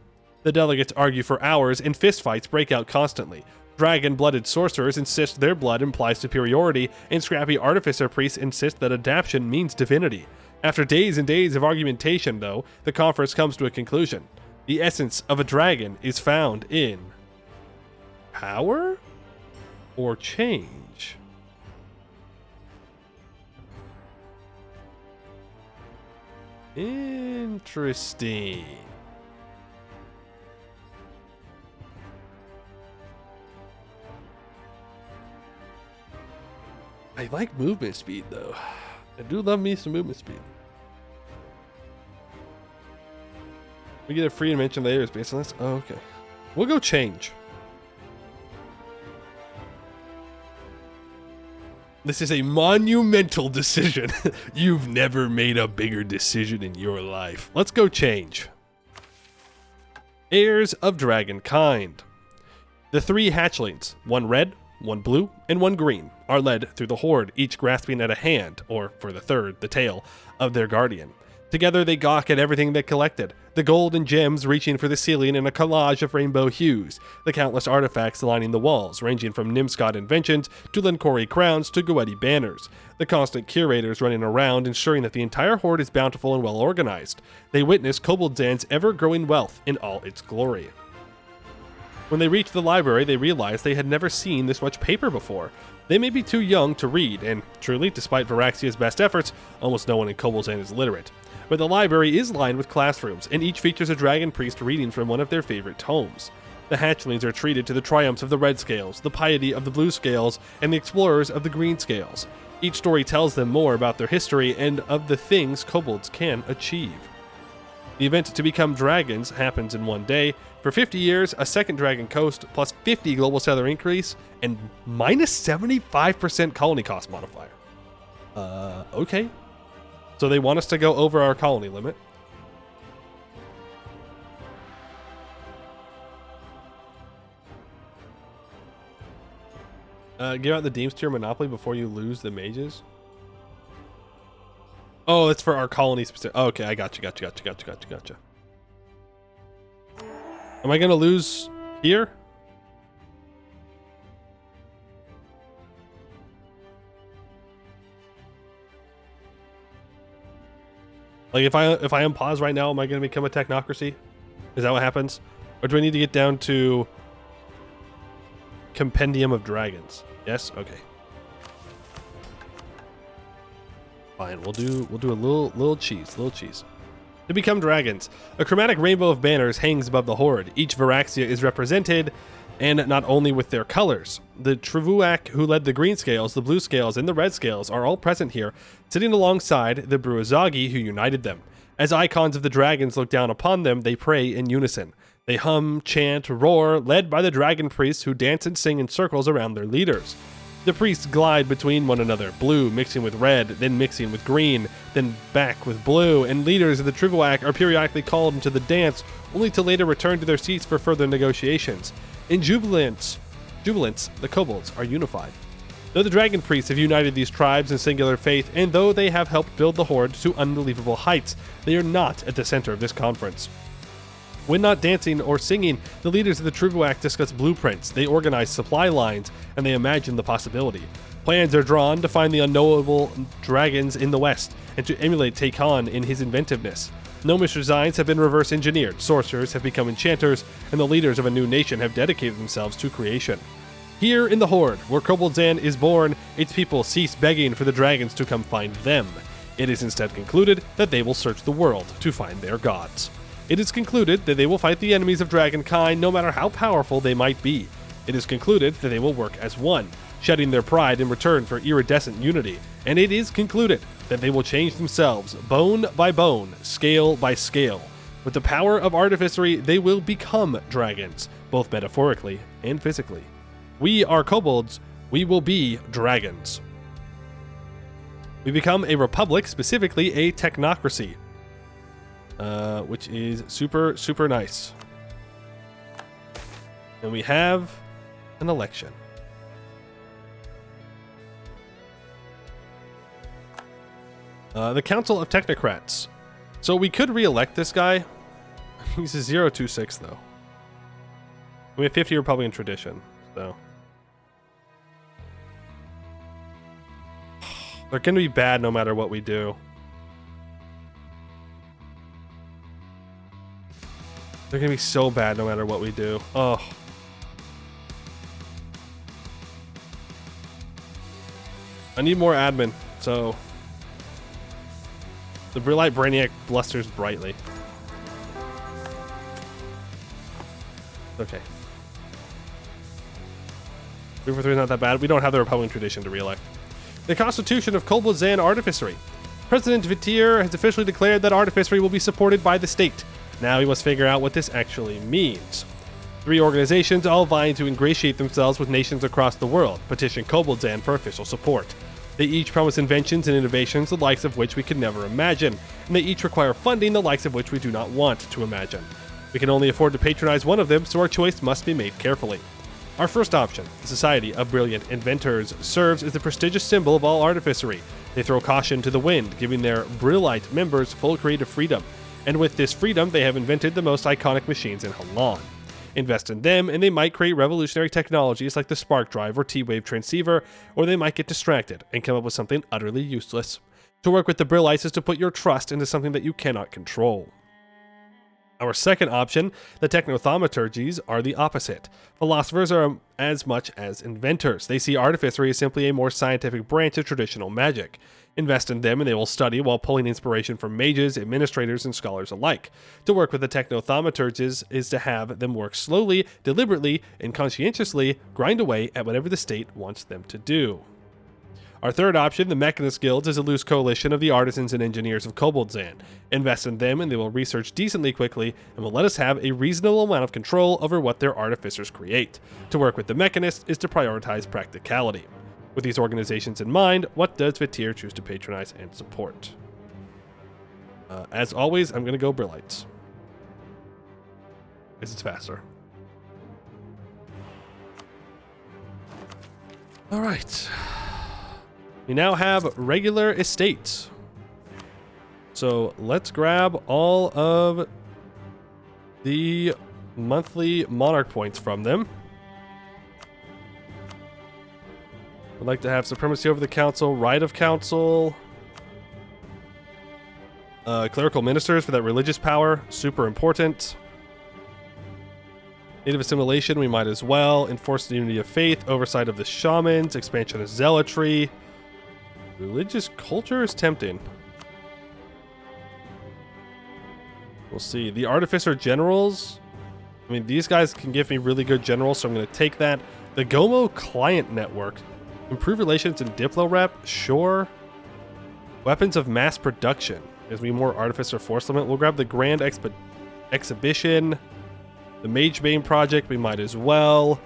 The delegates argue for hours, and fistfights break out constantly. Dragon-blooded sorcerers insist their blood implies superiority, and scrappy artificer priests insist that adaptation means divinity. After days and days of argumentation, though, the conference comes to a conclusion. The essence of a dragon is found in power or change? Interesting. I like movement speed, though. I do love me some movement speed. We get a free invention later is based on this? Oh, okay. We'll go change. This is a monumental decision. You've never made a bigger decision in your life. Let's go change. Heirs of Dragonkind. The 3 hatchlings, one red, one blue, and one green, are led through the horde, each grasping at a hand, or for the third, the tail, of their guardian. Together they gawk at everything they collected, the gold and gems reaching for the ceiling in a collage of rainbow hues, the countless artifacts lining the walls, ranging from Nimscott inventions to Lencori crowns to Goetti banners, the constant curators running around ensuring that the entire horde is bountiful and well organized. They witness Kobildzan's ever-growing wealth in all its glory. When they reach the library, they realize they had never seen this much paper before. They may be too young to read, and truly, despite Varaxia's best efforts, almost no one in Kobildzan is literate. But the library is lined with classrooms, and each features a dragon priest reading from one of their favorite tomes. The hatchlings are treated to the triumphs of the red scales, the piety of the blue scales, and the explorers of the green scales. Each story tells them more about their history and of the things kobolds can achieve. The event to become dragons happens in one day. For 50 years, a second dragon coast, plus 50 global settler increase, and minus 75% colony cost modifier. Okay. So they want us to go over our colony limit. Give out the Deems to your monopoly before you lose the mages. Oh, it's for our colony specific. Oh, okay, I got you. Am I gonna lose here? Like if I unpause right now, am I gonna become a technocracy? Is that what happens? Or do I need to get down to Compendium of Dragons? Yes? Okay. Fine, we'll do a little cheese. To become dragons, a chromatic rainbow of banners hangs above the horde. Each Varaxia is represented, and not only with their colors. The Trivuak who led the green scales, the blue scales, and the red scales are all present here, sitting alongside the Bruazagi who united them. As icons of the dragons look down upon them, they pray in unison. They hum, chant, roar, led by the dragon priests who dance and sing in circles around their leaders. The priests glide between one another, blue mixing with red, then mixing with green, then back with blue, and leaders of the Trivuak are periodically called into the dance, only to later return to their seats for further negotiations. In Jubilance, the kobolds are unified. Though the dragon priests have united these tribes in singular faith, and though they have helped build the horde to unbelievable heights, they are not at the center of this conference. When not dancing or singing, the leaders of the Trivuak discuss blueprints, they organize supply lines, and they imagine the possibility. Plans are drawn to find the unknowable dragons in the west, and to emulate Takon in his inventiveness. Gnomish designs have been reverse engineered, sorcerers have become enchanters, and the leaders of a new nation have dedicated themselves to creation. Here in the Horde, where Kobildzan is born, its people cease begging for the dragons to come find them. It is instead concluded that they will search the world to find their gods. It is concluded that they will fight the enemies of dragonkind no matter how powerful they might be. It is concluded that they will work as one, shedding their pride in return for iridescent unity. And it is concluded that they will change themselves, bone by bone, scale by scale. With the power of artificery, they will become dragons, both metaphorically and physically. We are kobolds, we will be dragons. We become a republic, specifically a technocracy. Which is super, super nice. And we have an election. The Council of Technocrats. So we could re-elect this guy. He's a 026 though. We have 50 Republican tradition, so. They're gonna be bad no matter what we do. They're gonna be so bad no matter what we do. Oh. I need more admin, so. The Brilliant Brainiac blusters brightly. Okay. 3 for 3 is not that bad. We don't have the Republican tradition to re-elect. The Constitution of Kobildzan Artificery. President Vitir has officially declared that artificery will be supported by the state. Now we must figure out what this actually means. 3 organizations all vying to ingratiate themselves with nations across the world, petition Kobildzan for official support. They each promise inventions and innovations the likes of which we could never imagine, and they each require funding the likes of which we do not want to imagine. We can only afford to patronize one of them, so our choice must be made carefully. Our first option, the Society of Brilliant Inventors, serves as the prestigious symbol of all artificery. They throw caution to the wind, giving their Brillite members full creative freedom. And with this freedom, they have invented the most iconic machines in Halan. Invest in them, and they might create revolutionary technologies like the spark drive or T-wave transceiver, or they might get distracted and come up with something utterly useless. To work with the Brillites is to put your trust into something that you cannot control. Our second option, the Technothaumaturges, are the opposite. Philosophers are as much as inventors. They see artificery as simply a more scientific branch of traditional magic. Invest in them and they will study while pulling inspiration from mages, administrators, and scholars alike. To work with the Technothaumaturges is to have them work slowly, deliberately, and conscientiously grind away at whatever the state wants them to do. Our third option, the Mechanist Guilds, is a loose coalition of the artisans and engineers of Kobildzan. Invest in them and they will research decently quickly and will let us have a reasonable amount of control over what their artificers create. To work with the Mechanists is to prioritize practicality. With these organizations in mind, what does Vitir choose to patronize and support? As always, I'm going to go Brillites, because it's faster. All right. We now have regular estates. So let's grab all of the monthly monarch points from them. I'd like to have supremacy over the council, right of council, clerical ministers for that religious power, super important. Native assimilation, we might as well. Enforce the unity of faith, oversight of the shamans, expansion of zealotry. Religious culture is tempting. We'll see. The artificer generals. I mean, these guys can give me really good generals, so I'm going to take that. The Gomo client network. Improve relations in Diplo rep. Sure. Weapons of mass production. Gives me more artificer force limit. We'll grab the Grand Exhibition. The Mage Bane project, we might as well.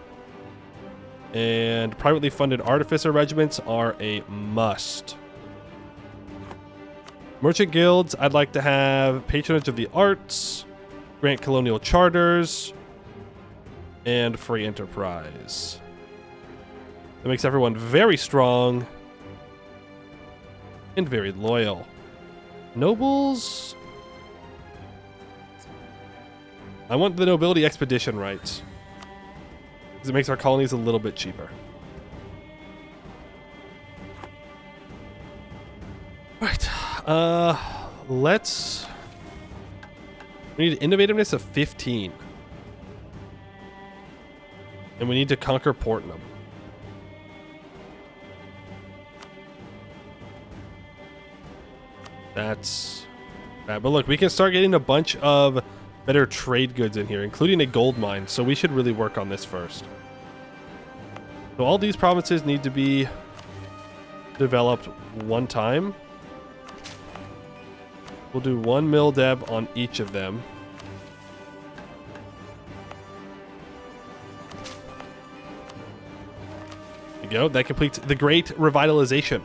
And privately funded artificer regiments are a must. Merchant guilds, I'd like to have patronage of the arts, grant colonial charters, and free enterprise. That makes everyone very strong and very loyal. Nobles, I want the nobility expedition rights, because it makes our colonies a little bit cheaper. Right. We need innovativeness of 15. And we need to conquer Portnum. That's bad. But look, we can start getting a bunch of better trade goods in here, including a gold mine. So we should really work on this first. So all these provinces need to be developed one time. We'll do one mill deb on each of them. There you go. That completes the Great Revitalization.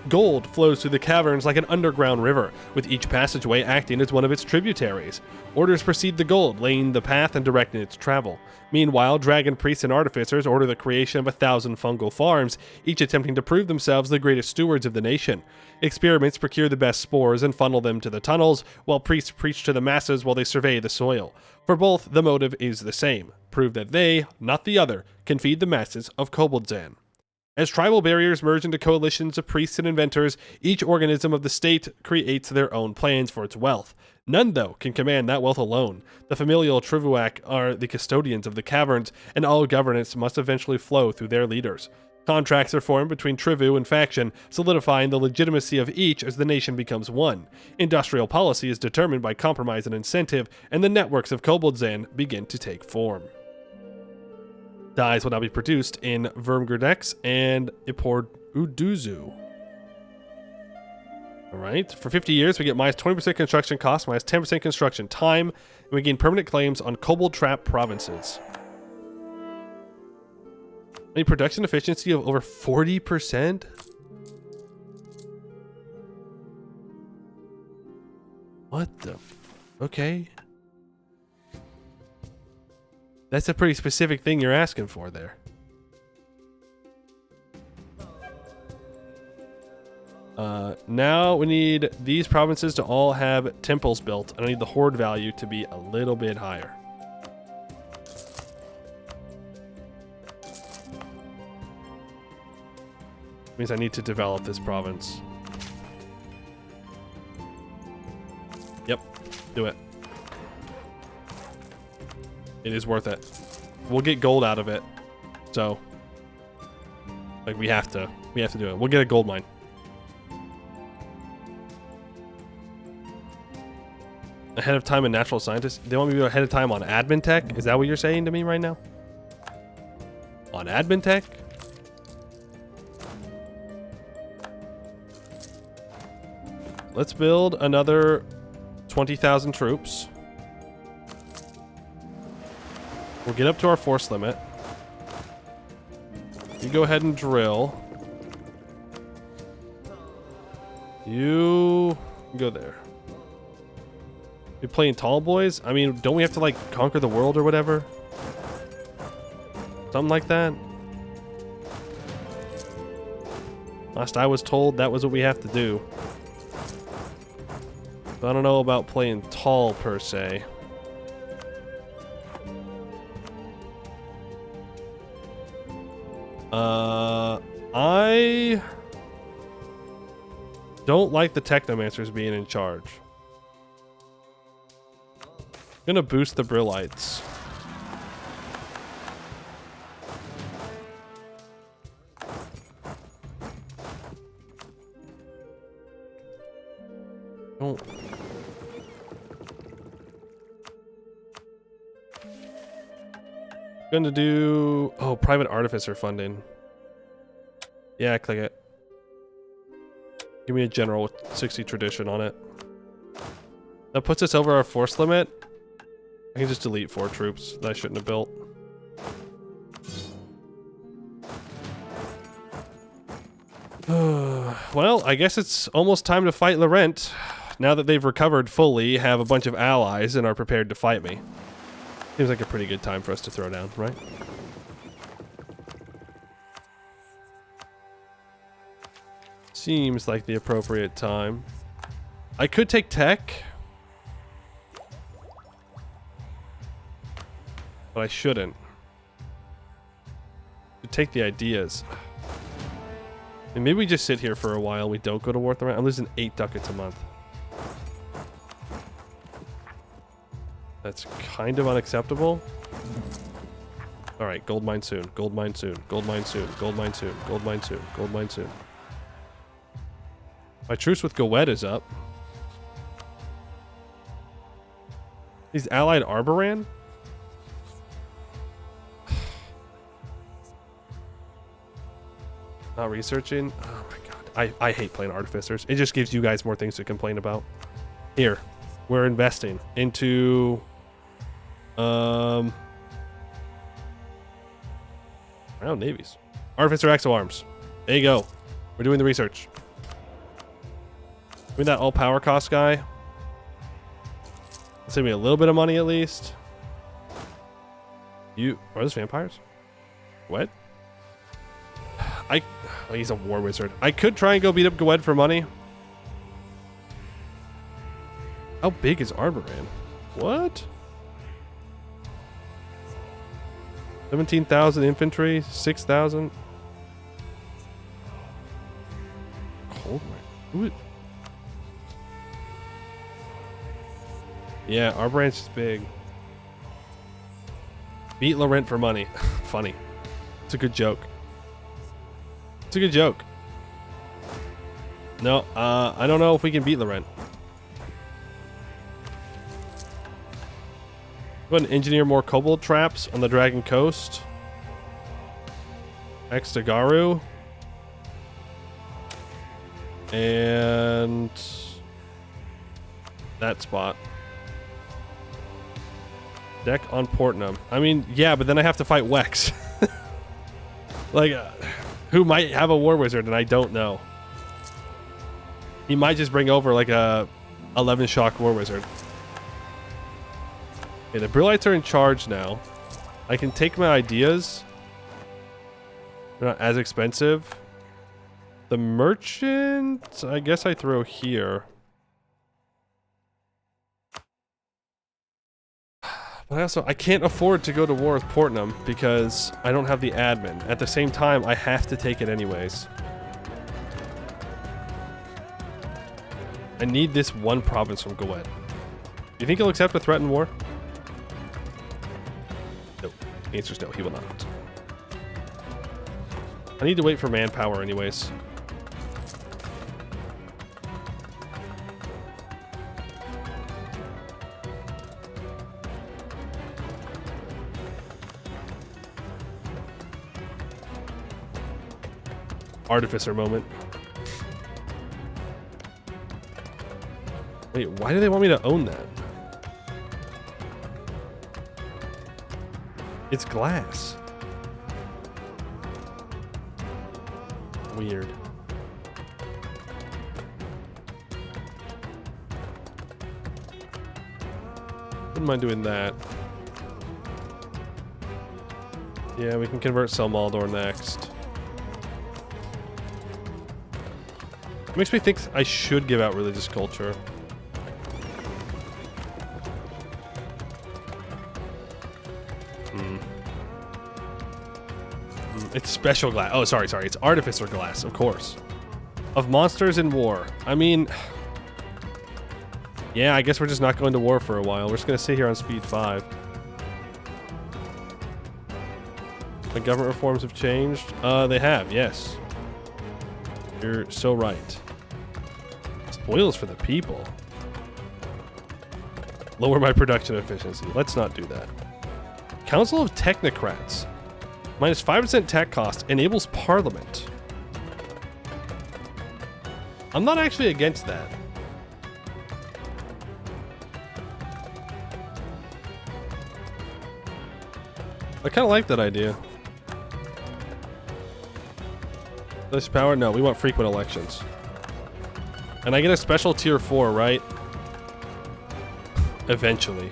Gold flows through the caverns like an underground river, with each passageway acting as one of its tributaries. Orders precede the gold, laying the path and directing its travel. Meanwhile, dragon priests and artificers order the creation of 1,000 fungal farms, each attempting to prove themselves the greatest stewards of the nation. Experiments procure the best spores and funnel them to the tunnels, while priests preach to the masses while they survey the soil. For both, the motive is the same: prove that they, not the other, can feed the masses of Kobildzan. As tribal barriers merge into coalitions of priests and inventors, each organism of the state creates their own plans for its wealth. None, though, can command that wealth alone. The familial Trivuak are the custodians of the caverns, and all governance must eventually flow through their leaders. Contracts are formed between Trivu and faction, solidifying the legitimacy of each as the nation becomes one. Industrial policy is determined by compromise and incentive, and the networks of Kobildzan begin to take form. Dyes will now be produced in Vermgurdex and Ipor Uduzu. Alright, for 50 years we get minus 20% construction cost, minus 10% construction time, and we gain permanent claims on Kobold Trap provinces. A production efficiency of over 40%? What the? Okay. That's a pretty specific thing you're asking for there. Now we need these provinces to all have temples built. I need the horde value to be a little bit higher. Means I need to develop this province. Yep, do it. It is worth it. We'll get gold out of it. So, like, we have to do it. We'll get a gold mine. Ahead of time in natural scientists. They want me to go ahead of time on admin tech? Is that what you're saying to me right now? On admin tech? Let's build another 20,000 troops. We'll get up to our force limit. You go ahead and drill. You go there. You playing tall boys? I mean, don't we have to like conquer the world or whatever? Something like that. Last I was told, that was what we have to do. I don't know about playing tall per se. I don't like the technomancers being in charge. I'm gonna boost the brillites. Don't. Gonna do private artificer funding. Yeah, click it. Give me a general with 60 tradition on it. That puts us over our force limit. I can just delete 4 troops that I shouldn't have built. Well, I guess it's almost time to fight Laurent. Now that they've recovered fully, have a bunch of allies, and are prepared to fight me. Seems like a pretty good time for us to throw down, right? Seems like the appropriate time. I could take tech. But I shouldn't. Could take the ideas. And maybe we just sit here for a while. We don't go to war with the round. I'm losing 8 ducats a month. That's kind of unacceptable. All right, gold mine soon. Gold mine soon. Gold mine soon. Gold mine soon. Gold mine soon. Gold mine soon. My truce with Goed is up. He's allied Arboran? Not researching. Oh my god. I hate playing artificers. It just gives you guys more things to complain about. Here. We're investing into round navies. Artificer Exo Arms. There you go. We're doing the research. Give me that all power cost guy. Save me a little bit of money at least. Are those vampires? What? Oh, he's a war wizard. I could try and go beat up Goed for money. How big is Arboran? What? 17,000 infantry, 6,000. Cold War. Yeah, Arboran's just big. Beat Laurent for money. Funny. It's a good joke. It's a good joke. No, I don't know if we can beat Laurent. Go ahead and engineer more kobold traps on the Dragon Coast. Next to Garu. And that spot. Deck on Portnum. I mean, yeah, but then I have to fight Wex. Like, who might have a war wizard and I don't know. He might just bring over like a 11 shock war wizard. Okay, the Brillites are in charge now. I can take my ideas. They're not as expensive. The merchant, I guess I throw here. But I can't afford to go to war with Portnam because I don't have the admin. At the same time, I have to take it anyways. I need this one province from Goed. Do you think he'll accept a threatened war? No. The answer's no, he will not. I need to wait for manpower anyways. Artificer moment. Wait, why do they want me to own that? It's glass. Weird. Wouldn't mind doing that. Yeah, we can convert Selmaldor next. It makes me think I should give out religious culture. It's special glass. Oh, sorry. It's artificer glass, of course. Of monsters in war. I mean... Yeah, I guess we're just not going to war for a while. We're just going to sit here on speed 5. The government reforms have changed? They have, yes. You're so right. Spoils for the people. Lower my production efficiency. Let's not do that. Council of Technocrats. Minus 5% tech cost enables parliament. I'm not actually against that. I kind of like that idea. Less power? No, we want frequent elections. And I get a special tier 4, right? Eventually.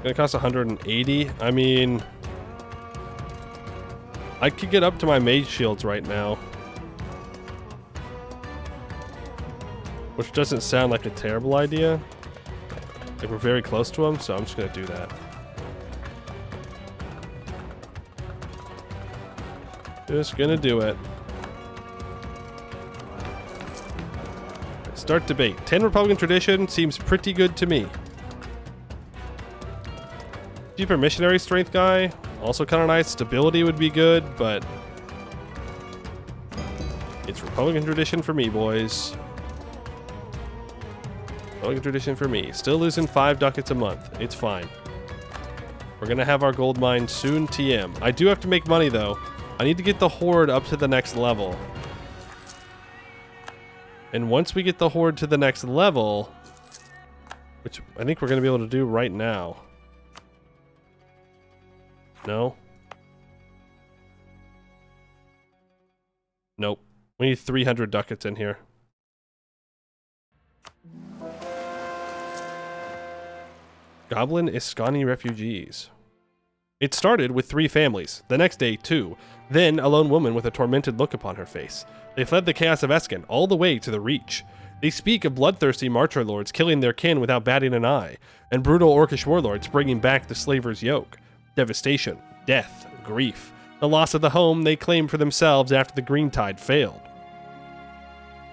Gonna cost 180. I mean, I could get up to my mage shields right now, which doesn't sound like a terrible idea. Like, we're very close to them, so I'm just gonna do that. Just gonna do it. Start debate. 10 Republican tradition seems pretty good to me. Cheaper missionary strength guy, also kind of nice. Stability would be good, but it's Republican tradition for me, boys. Republican tradition for me. Still losing 5 ducats a month. It's fine. We're gonna have our gold mine soon, TM. I do have to make money though. I need to get the horde up to the next level. And once we get the horde to the next level, which I think we're gonna be able to do right now. No. Nope. We need 300 ducats in here. Goblin Iskani refugees. It started with 3 families, the next day 2, then a lone woman with a tormented look upon her face. They fled the chaos of Esken all the way to the Reach. They speak of bloodthirsty marcher lords killing their kin without batting an eye, and brutal orcish warlords bringing back the slaver's yoke. Devastation, death, grief, the loss of the home they claimed for themselves after the Green Tide failed.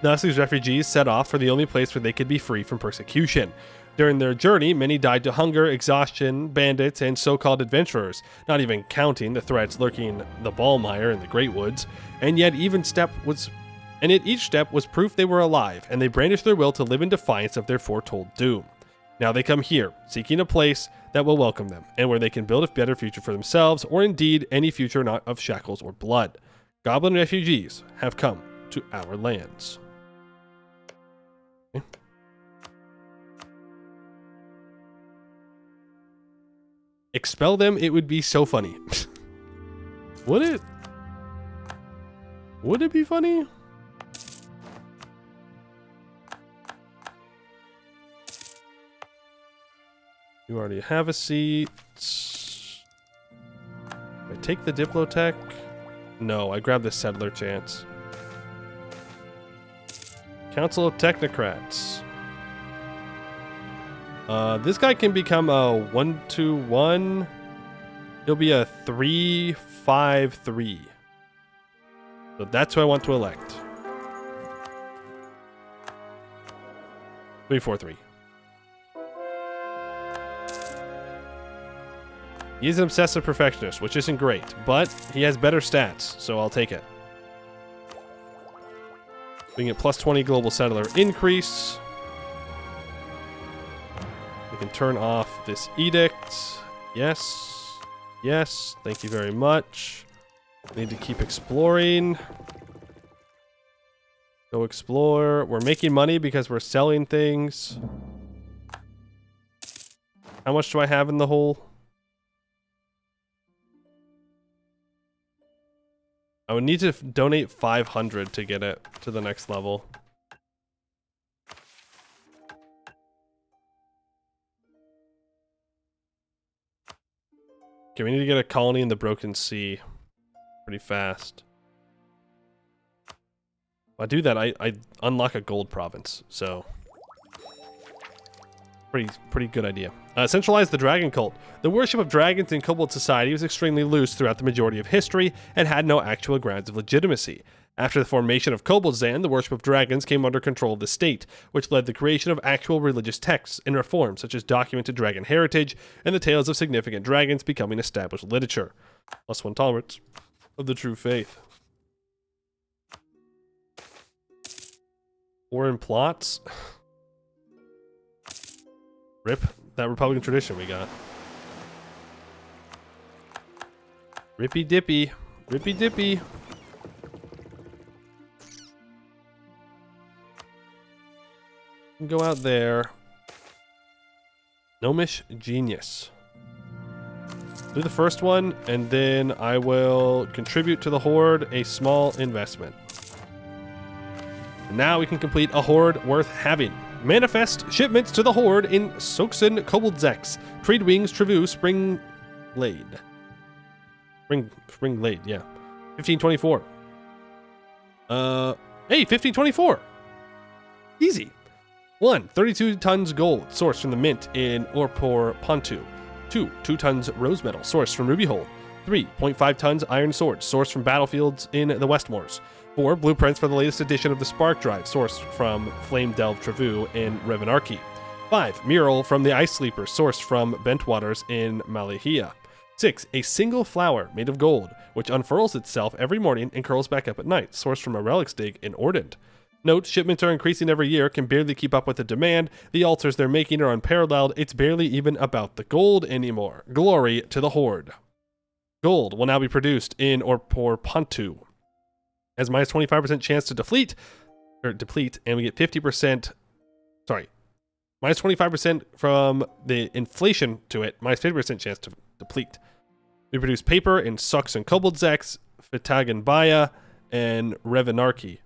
Thus, these refugees set off for the only place where they could be free from persecution. During their journey, many died to hunger, exhaustion, bandits, and so-called adventurers, not even counting the threats lurking the Ballmire in the Great Woods, and yet each step was proof they were alive, and they brandished their will to live in defiance of their foretold doom. Now they come here, seeking a place that will welcome them, and where they can build a better future for themselves, or indeed any future not of shackles or blood. Goblin refugees have come to our lands. Okay. Expel them, it would be so funny. Would it? Would it be funny? You already have a seat. take the Diplotech? No, I grabbed the settler chance. Council of Technocrats. This guy can become a 1/2/1. He'll be a 3/5/3. So that's who I want to elect. 3/4/3. He's an obsessive perfectionist, which isn't great, but he has better stats, so I'll take it. We can get plus 20 global settler increase. We can turn off this edict. Yes. Yes. Thank you very much. Need to keep exploring. Go explore. We're making money because we're selling things. How much do I have in the hole? I would need to donate 500 to get it to the next level. Okay, we need to get a colony in the Broken Sea pretty fast. If I do that, I unlock a gold province, so pretty good idea. Centralize the dragon cult. The worship of dragons in Kobold society was extremely loose throughout the majority of history and had no actual grounds of legitimacy. After the formation of Koboldzan, the worship of dragons came under control of the state, which led to the creation of actual religious texts and reforms such as documented dragon heritage and the tales of significant dragons becoming established literature. +1 tolerance of the true faith. Foreign plots. Rip that Republican tradition we got. Rippy dippy. Rippy dippy. Go out there. Gnomish Genius. Do the first one, and then I will contribute to the Horde a small investment. And now we can complete a Horde worth having. Manifest shipments to the Horde in Soxen-Koboldzex. Trade Wings, Trevu, Spring Glade. Spring Glade, yeah. 1524. Hey, 1524. Easy. 1. 32 tons gold, sourced from the mint in Orpor Pontu. 2. 2 tons rose metal, sourced from Ruby Hole. 3. 0.5 tons iron swords, sourced from battlefields in the Westmoors. 4. Blueprints for the latest edition of the Spark Drive, sourced from Flame Delve Trevu in Revenarchy. 5. Mural from the Ice Sleeper, sourced from Bentwaters in Malahia. 6. A single flower made of gold, which unfurls itself every morning and curls back up at night, sourced from a relics dig in Ordent. Note, shipments are increasing every year, can barely keep up with the demand. The altars they're making are unparalleled. It's barely even about the gold anymore. Glory to the Horde. Gold will now be produced in Orpor Pontu. Has minus 25% chance to deplete, and we get 50%, sorry, minus 25% from the inflation to it, minus 50% chance to deplete. We produce paper in Soxen-Koboldzex, Fitagenbaya, and Revenarchy.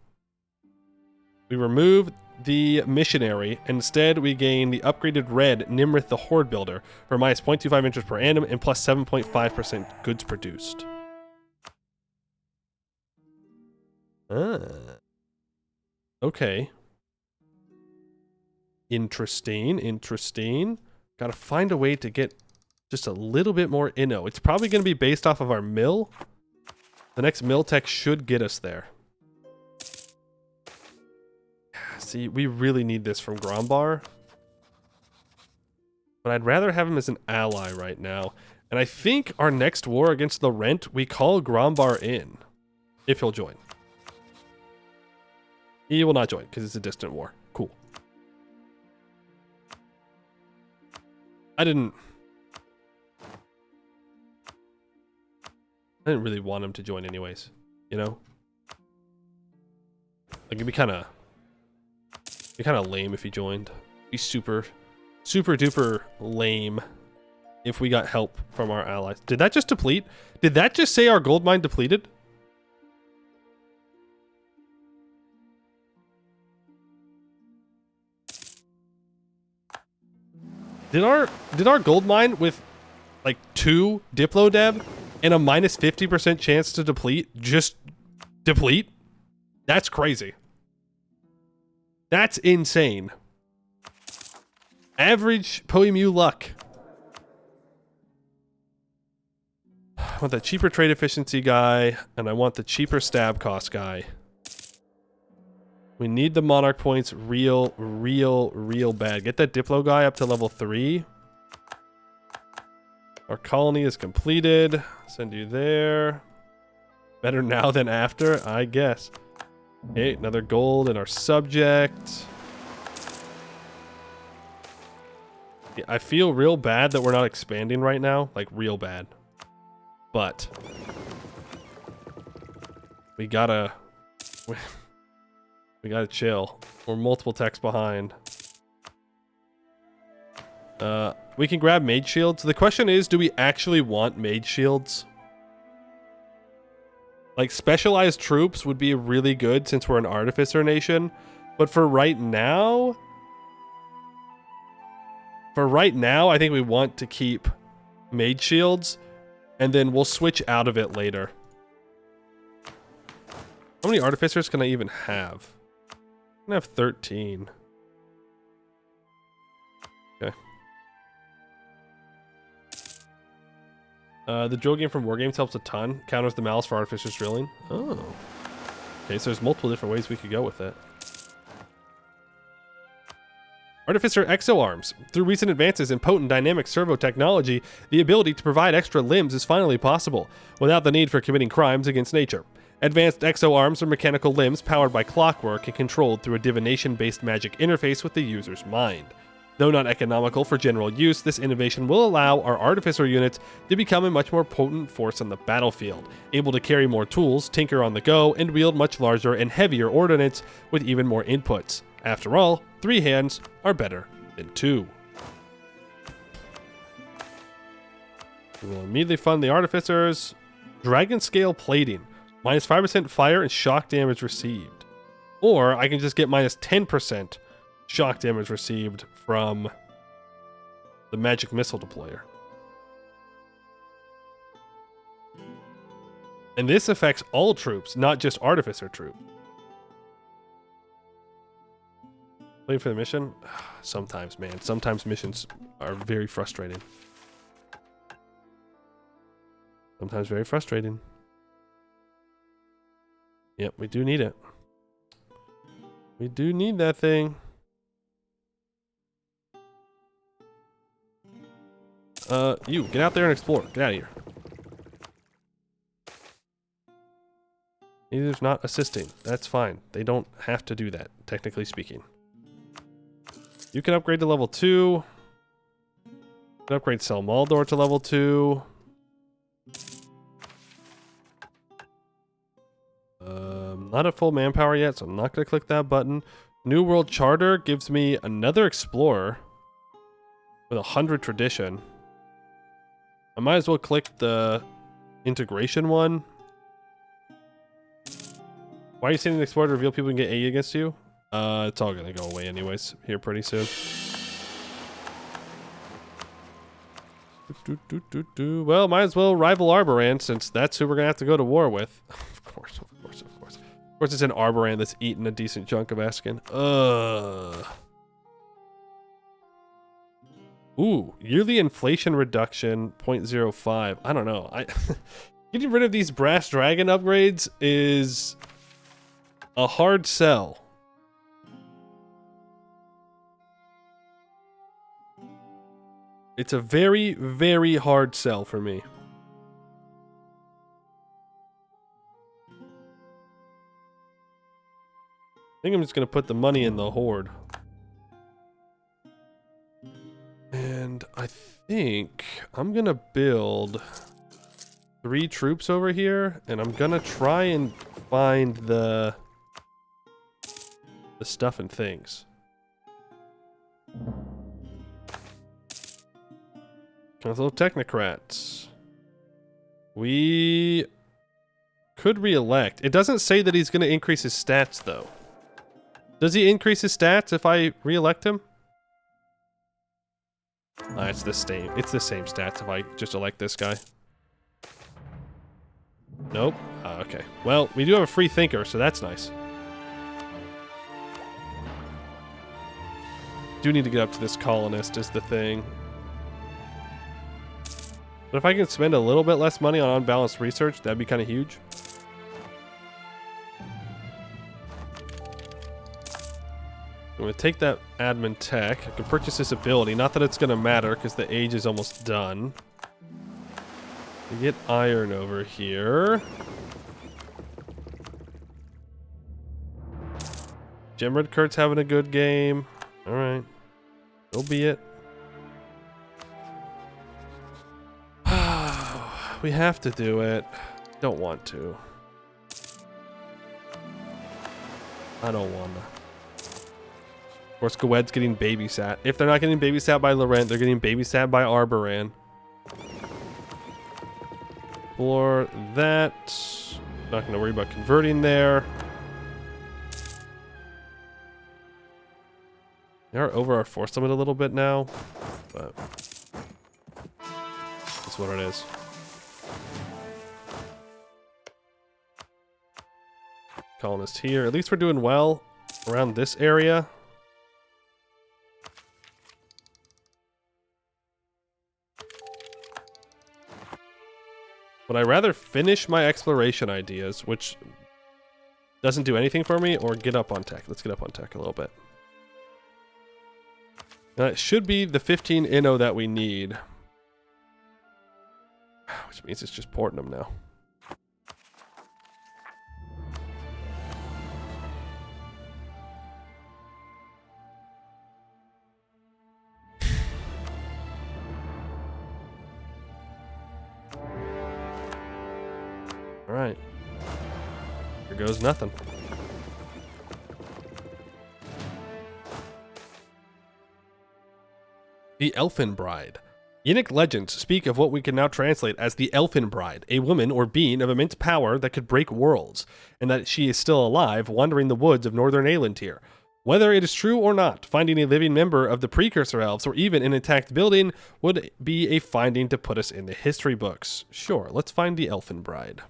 We remove the missionary. Instead, we gain the upgraded red Nimrith the Horde Builder for minus 0.25 interest per annum and plus 7.5% goods produced. Okay. Interesting. Gotta find a way to get just a little bit more inno. It's probably going to be based off of our mill. The next mill tech should get us there. See, we really need this from Grombar. But I'd rather have him as an ally right now. And I think our next war against the Rent, we call Grombar in. If he'll join. He will not join, because it's a distant war. Cool. I didn't really want him to join anyways. You know? Like, it'd be kind of lame if he joined. It'd be super duper lame if we got help from our allies. Did that just deplete? Did that just say our gold mine depleted? Did our gold mine with like 2 Diplo Deb and a minus 50% chance to deplete. Just deplete? That's crazy. That's insane. Average Poemu luck. I want the cheaper trade efficiency guy, and I want the cheaper stab cost guy. We need the Monarch points real bad. Get that Diplo guy up to level 3. Our colony is completed. Send you there. Better now than after, I guess. Okay, another gold in our subject. Yeah, I feel real bad that we're not expanding right now. Like, real bad. But we gotta chill. We're multiple techs behind. We can grab mage shields. The question is, do we actually want mage shields? Like, specialized troops would be really good since we're an artificer nation, but for right now, I think we want to keep mage shields, and then we'll switch out of it later. How many artificers can I even have? I can have 13. Okay. The drill game from Wargames helps a ton. Counters the malice for artificers drilling. Oh. Okay, so there's multiple different ways we could go with it. Artificer Exo Arms. Through recent advances in potent dynamic servo technology, the ability to provide extra limbs is finally possible, without the need for committing crimes against nature. Advanced Exo Arms are mechanical limbs powered by clockwork and controlled through a divination-based magic interface with the user's mind. Though not economical for general use, this innovation will allow our artificer units to become a much more potent force on the battlefield, able to carry more tools, tinker on the go, and wield much larger and heavier ordnance with even more inputs. After all, 3 hands are better than 2. We will immediately fund the artificers. Dragon scale plating. Minus 5% fire and shock damage received. Or I can just get minus 10% shock damage received from the magic missile deployer. And this affects all troops, not just artificer troops. Waiting for the mission? Sometimes, man. Sometimes missions are very frustrating. Sometimes very frustrating. Yep, we do need it. We do need that thing. You, get out there and explore. Get out of here. Neither's not assisting. That's fine. They don't have to do that, technically speaking. You can upgrade to level 2. You can upgrade Sel Maldor to level 2. Not at full manpower yet, so I'm not going to click that button. New World Charter gives me another Explorer with 100 tradition. I might as well click the integration one. Why are you sending an Explorer to reveal people can get AE against you? It's all going to go away anyways here pretty soon. Well, might as well rival Arboran since that's who we're going to have to go to war with. Of course. Of course, it's an Arboran that's eaten a decent chunk of Eskin. Ooh, yearly inflation reduction 0.05. I don't know. Getting rid of these brass dragon upgrades is a hard sell. It's a very, very hard sell for me. I think I'm just going to put the money in the Horde. And I think I'm going to build 3 troops over here. And I'm going to try and find the stuff and things. Council of Technocrats. We could re-elect. It doesn't say that he's going to increase his stats, though. Does he increase his stats if I re-elect him? It's the same. It's the same stats if I just elect this guy. Nope. Okay. Well, we do have a free thinker, so that's nice. Do need to get up to this colonist is the thing. But if I can spend a little bit less money on unbalanced research, that'd be kind of huge. I'm going to take that admin tech. I can purchase this ability. Not that it's going to matter because the age is almost done. We get iron over here. Gemred Kurt's having a good game. Alright. So be it. We have to do it. Don't want to. I don't want to. Of course, Gowed's getting babysat. If they're not getting babysat by Laurent, they're getting babysat by Arboran. For that, not going to worry about converting there. We are over our force limit a little bit now, but that's what it is. Colonist here. At least we're doing well around this area. Would I rather finish my exploration ideas, which doesn't do anything for me, or get up on tech? Let's get up on tech a little bit. It should be the 15 inno that we need. Which means it's just porting them now. Alright. Here goes nothing. The Elfin Bride. Yinnick legends speak of what we can now translate as the Elfin Bride, a woman or being of immense power that could break worlds, and that she is still alive, wandering the woods of northern Aelintir. Whether it is true or not, finding a living member of the precursor elves or even an intact building would be a finding to put us in the history books. Sure, let's find the Elfin Bride.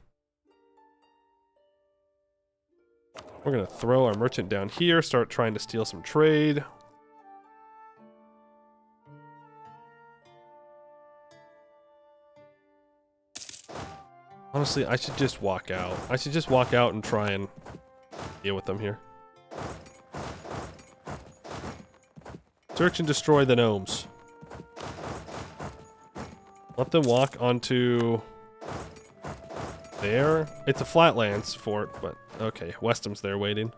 We're going to throw our merchant down here, start trying to steal some trade. Honestly, I should just walk out. I should just walk out and try and deal with them here. Search and destroy the gnomes. Let them walk onto there. It's a flatlands fort, but okay. Westam's there waiting.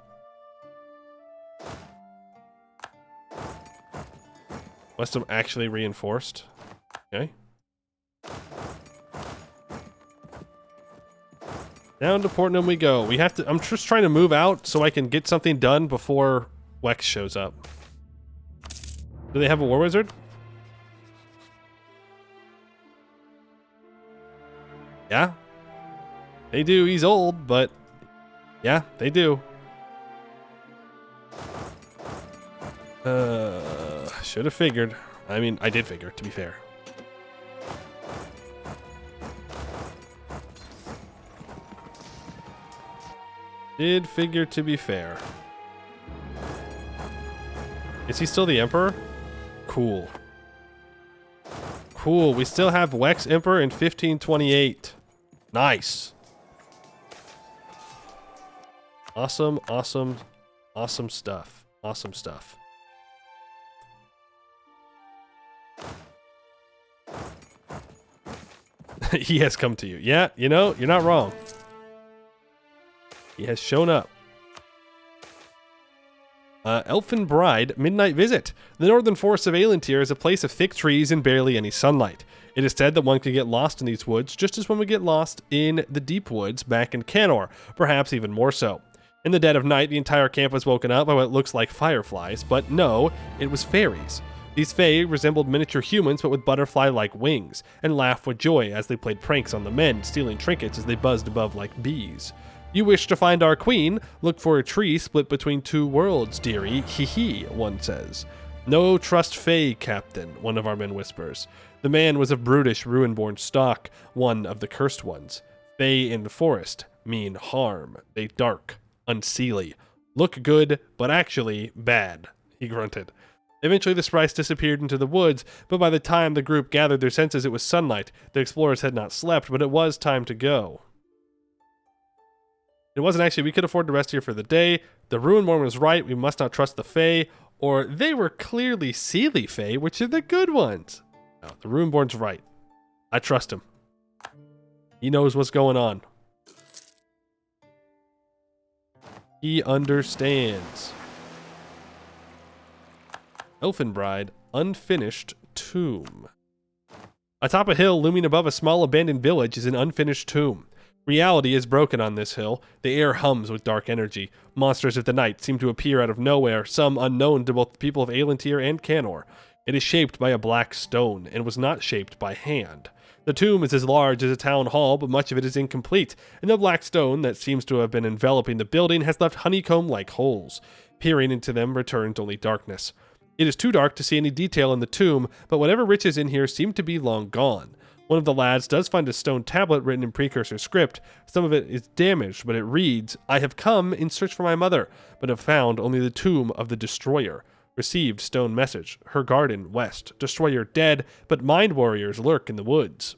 Westam actually reinforced. Okay. Down to Portnum we go. We have to. I'm just trying to move out so I can get something done before Wex shows up. Do they have a war wizard? Yeah. They do. He's old, but yeah, they do. Should have figured. I mean, I did figure, to be fair. Did figure, to be fair. Is he still the Emperor? Cool. Cool. We still have Wex Emperor in 1528. Nice. Awesome, awesome, awesome stuff. Awesome stuff. He has come to you. Yeah, you know, you're not wrong. He has shown up. Elfin Bride, Midnight Visit. The northern forests of Aelintir is a place of thick trees and barely any sunlight. It is said that one can get lost in these woods, just as one would get lost in the deep woods back in Canor, perhaps even more so. In the dead of night, the entire camp was woken up by what looks like fireflies, but no, it was fairies. These fae resembled miniature humans but with butterfly-like wings, and laughed with joy as they played pranks on the men, stealing trinkets as they buzzed above like bees. You wish to find our queen? Look for a tree split between two worlds, dearie. Hee hee, one says. No trust fae, captain, one of our men whispers. The man was of brutish, ruin-born stock, one of the cursed ones. Fae in the forest mean harm. They dark, unseelie, look good, but actually bad, he grunted. Eventually, the sprites disappeared into the woods, but by the time the group gathered their senses, it was sunlight. The explorers had not slept, but it was time to go. It wasn't actually. We could afford to rest here for the day. The Ruinborn was right. We must not trust the Fae, or they were clearly Seelie Fae, which are the good ones. No, the Ruinborn's right. I trust him. He knows what's going on. He understands. Elfin Bride, unfinished tomb. Atop a hill looming above a small abandoned village is an unfinished tomb. Reality is broken on this hill. The air hums with dark energy. Monsters of the night seem to appear out of nowhere, some unknown to both the people of Aelintir and Canor. It is shaped by a black stone, and was not shaped by hand. The tomb is as large as a town hall, but much of it is incomplete, and the black stone that seems to have been enveloping the building has left honeycomb-like holes. Peering into them returns only darkness. It is too dark to see any detail in the tomb, but whatever riches in here seem to be long gone. One of the lads does find a stone tablet written in precursor script. Some of it is damaged, but it reads, "I have come in search for my mother, but have found only the tomb of the destroyer. Received stone message. Her garden, west. Destroyer dead, but mind warriors lurk in the woods."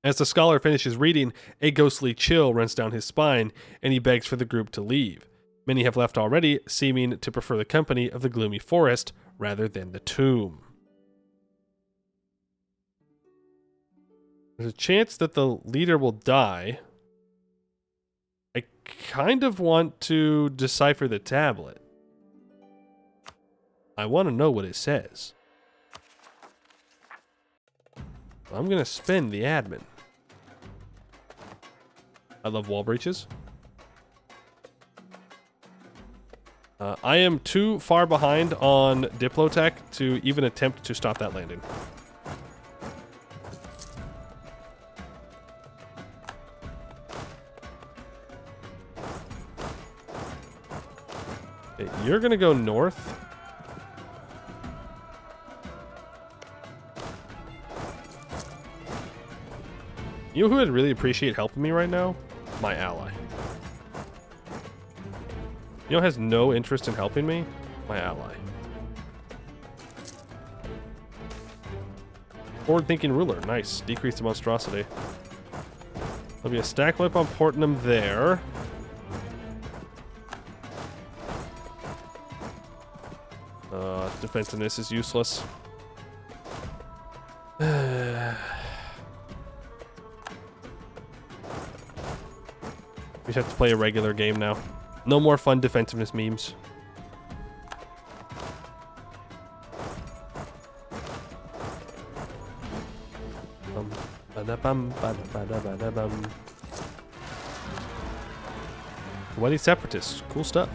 As the scholar finishes reading, a ghostly chill runs down his spine, and he begs for the group to leave. Many have left already, seeming to prefer the company of the gloomy forest rather than the tomb. There's a chance that the leader will die. I kind of want to decipher the tablet. I want to know what it says. I'm going to spend the admin. I love wall breaches. I am too far behind on Diplotech to even attempt to stop that landing. Okay, you're gonna go north. You know who would really appreciate helping me right now? My ally. You know who has no interest in helping me? My ally. Forward-thinking ruler. Nice. Decrease the monstrosity. There'll be a stack whip on Portnum there. Defensiveness is useless. We just have to play a regular game now. No more fun defensiveness memes. Wedding separatists. Cool stuff.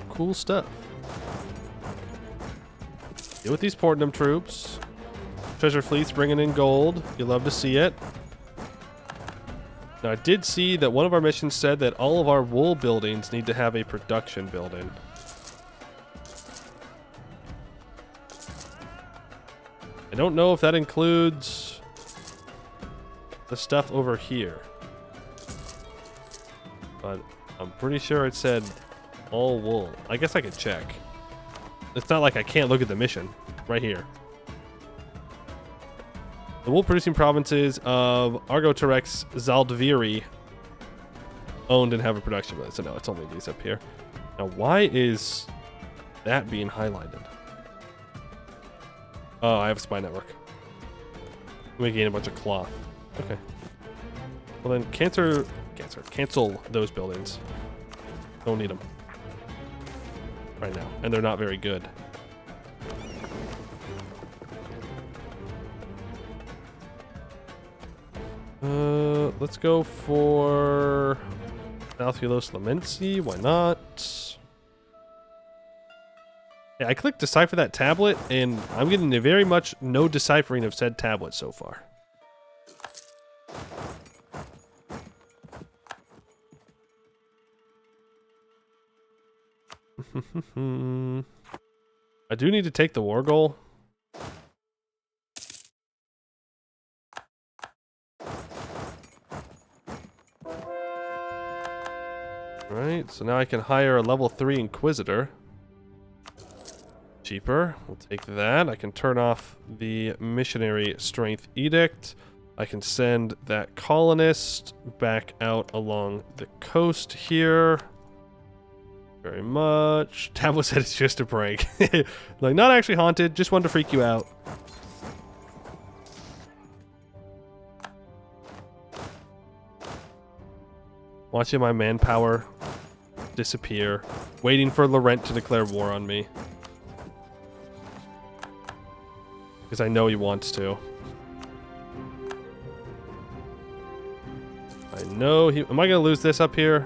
Cool stuff. Deal with these Portnum troops. Treasure fleet's bringing in gold. You love to see it. Now, I did see that one of our missions said that all of our wool buildings need to have a production building. I don't know if that includes the stuff over here, but I'm pretty sure it said all wool. I guess I could check. It's not like I can't look at the mission right here. The wool producing provinces of Argoterex Zaldviri owned and have a production building. So no, it's only these up here. Now, why is that being highlighted? Oh, I have a spy network. We gain a bunch of cloth. Okay. Well then, cancel those buildings. Don't need them right now, and they're not very good. Let's go for Althulus Lamensi. Why not? Yeah, I clicked decipher that tablet, and I'm getting a very much no deciphering of said tablet so far. I do need to take the war goal. Right, so now I can hire a level 3 Inquisitor. Cheaper. We'll take that. I can turn off the Missionary Strength Edict. I can send that colonist back out along the coast here. Very much. Tablet said it's just a prank. Like, not actually haunted, just wanted to freak you out. Watching my manpower disappear. Waiting for Laurent to declare war on me. Because I know he wants to. I know he... Am I going to lose this up here?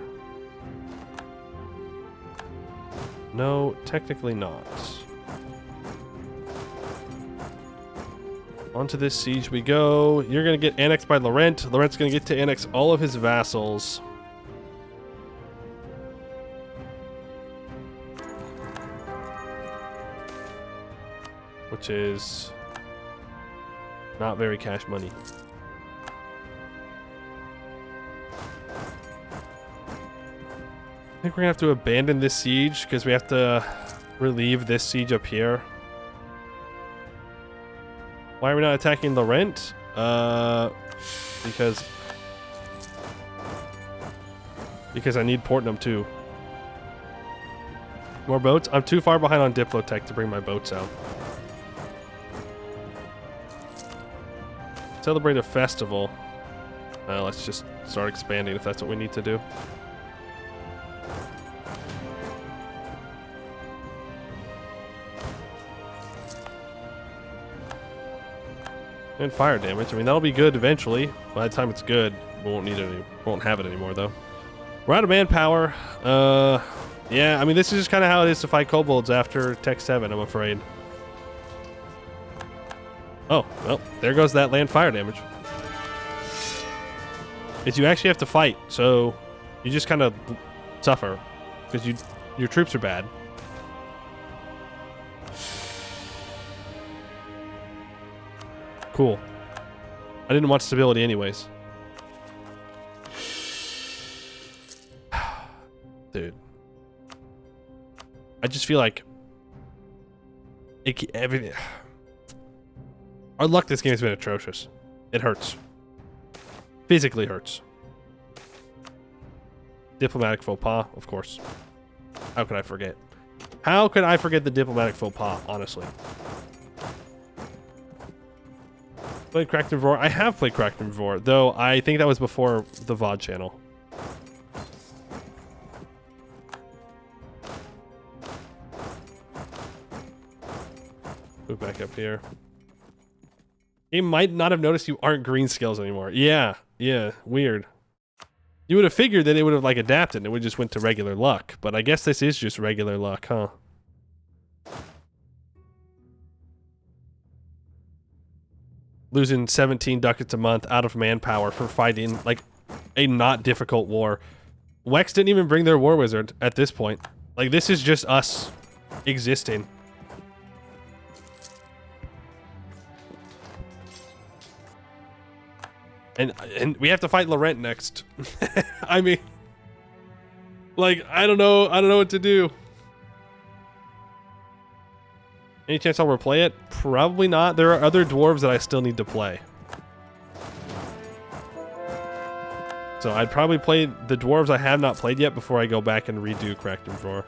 No, technically not. Onto this siege we go. You're going to get annexed by Laurent. Laurent's going to get to annex all of his vassals. Which is not very cash money. I think we're gonna have to abandon this siege because we have to relieve this siege up here. Why are we not attacking Laurent? Because I need Portnum too. More boats? I'm too far behind on Diplotech to bring my boats out. Celebrate a festival. Let's just start expanding if that's what we need to do. And fire damage. I mean, that'll be good eventually. By the time it's good, we won't need it. Won't have it anymore though. We're out of manpower. Yeah. I mean, this is just kind of how it is to fight kobolds after Tech 7. I'm afraid. Oh, well, there goes that land fire damage. Is you actually have to fight, so you just kind of suffer because your troops are bad. Cool. I didn't want stability anyways. Dude. I just feel like everything. Our luck this game has been atrocious. It hurts. Physically hurts. Diplomatic faux pas, of course. How could I forget? How could I forget the diplomatic faux pas, honestly? Played Cracked and Roar. I have played Cracked and Roar, though I think that was before the VOD channel. Move back up here. He might not have noticed you aren't Greenscales anymore. Yeah, weird. You would have figured that it would have like adapted and it would just went to regular luck, but I guess this is just regular luck, huh? Losing 17 ducats a month out of manpower for fighting like a not difficult war. Wex didn't even bring their war wizard at this point. Like, this is just us existing. And we have to fight Laurent next. I mean, like, I don't know what to do. Any chance I'll replay it? Probably not. There are other dwarves that I still need to play. So I'd probably play the dwarves I have not played yet before I go back and redo Cracked and Roar.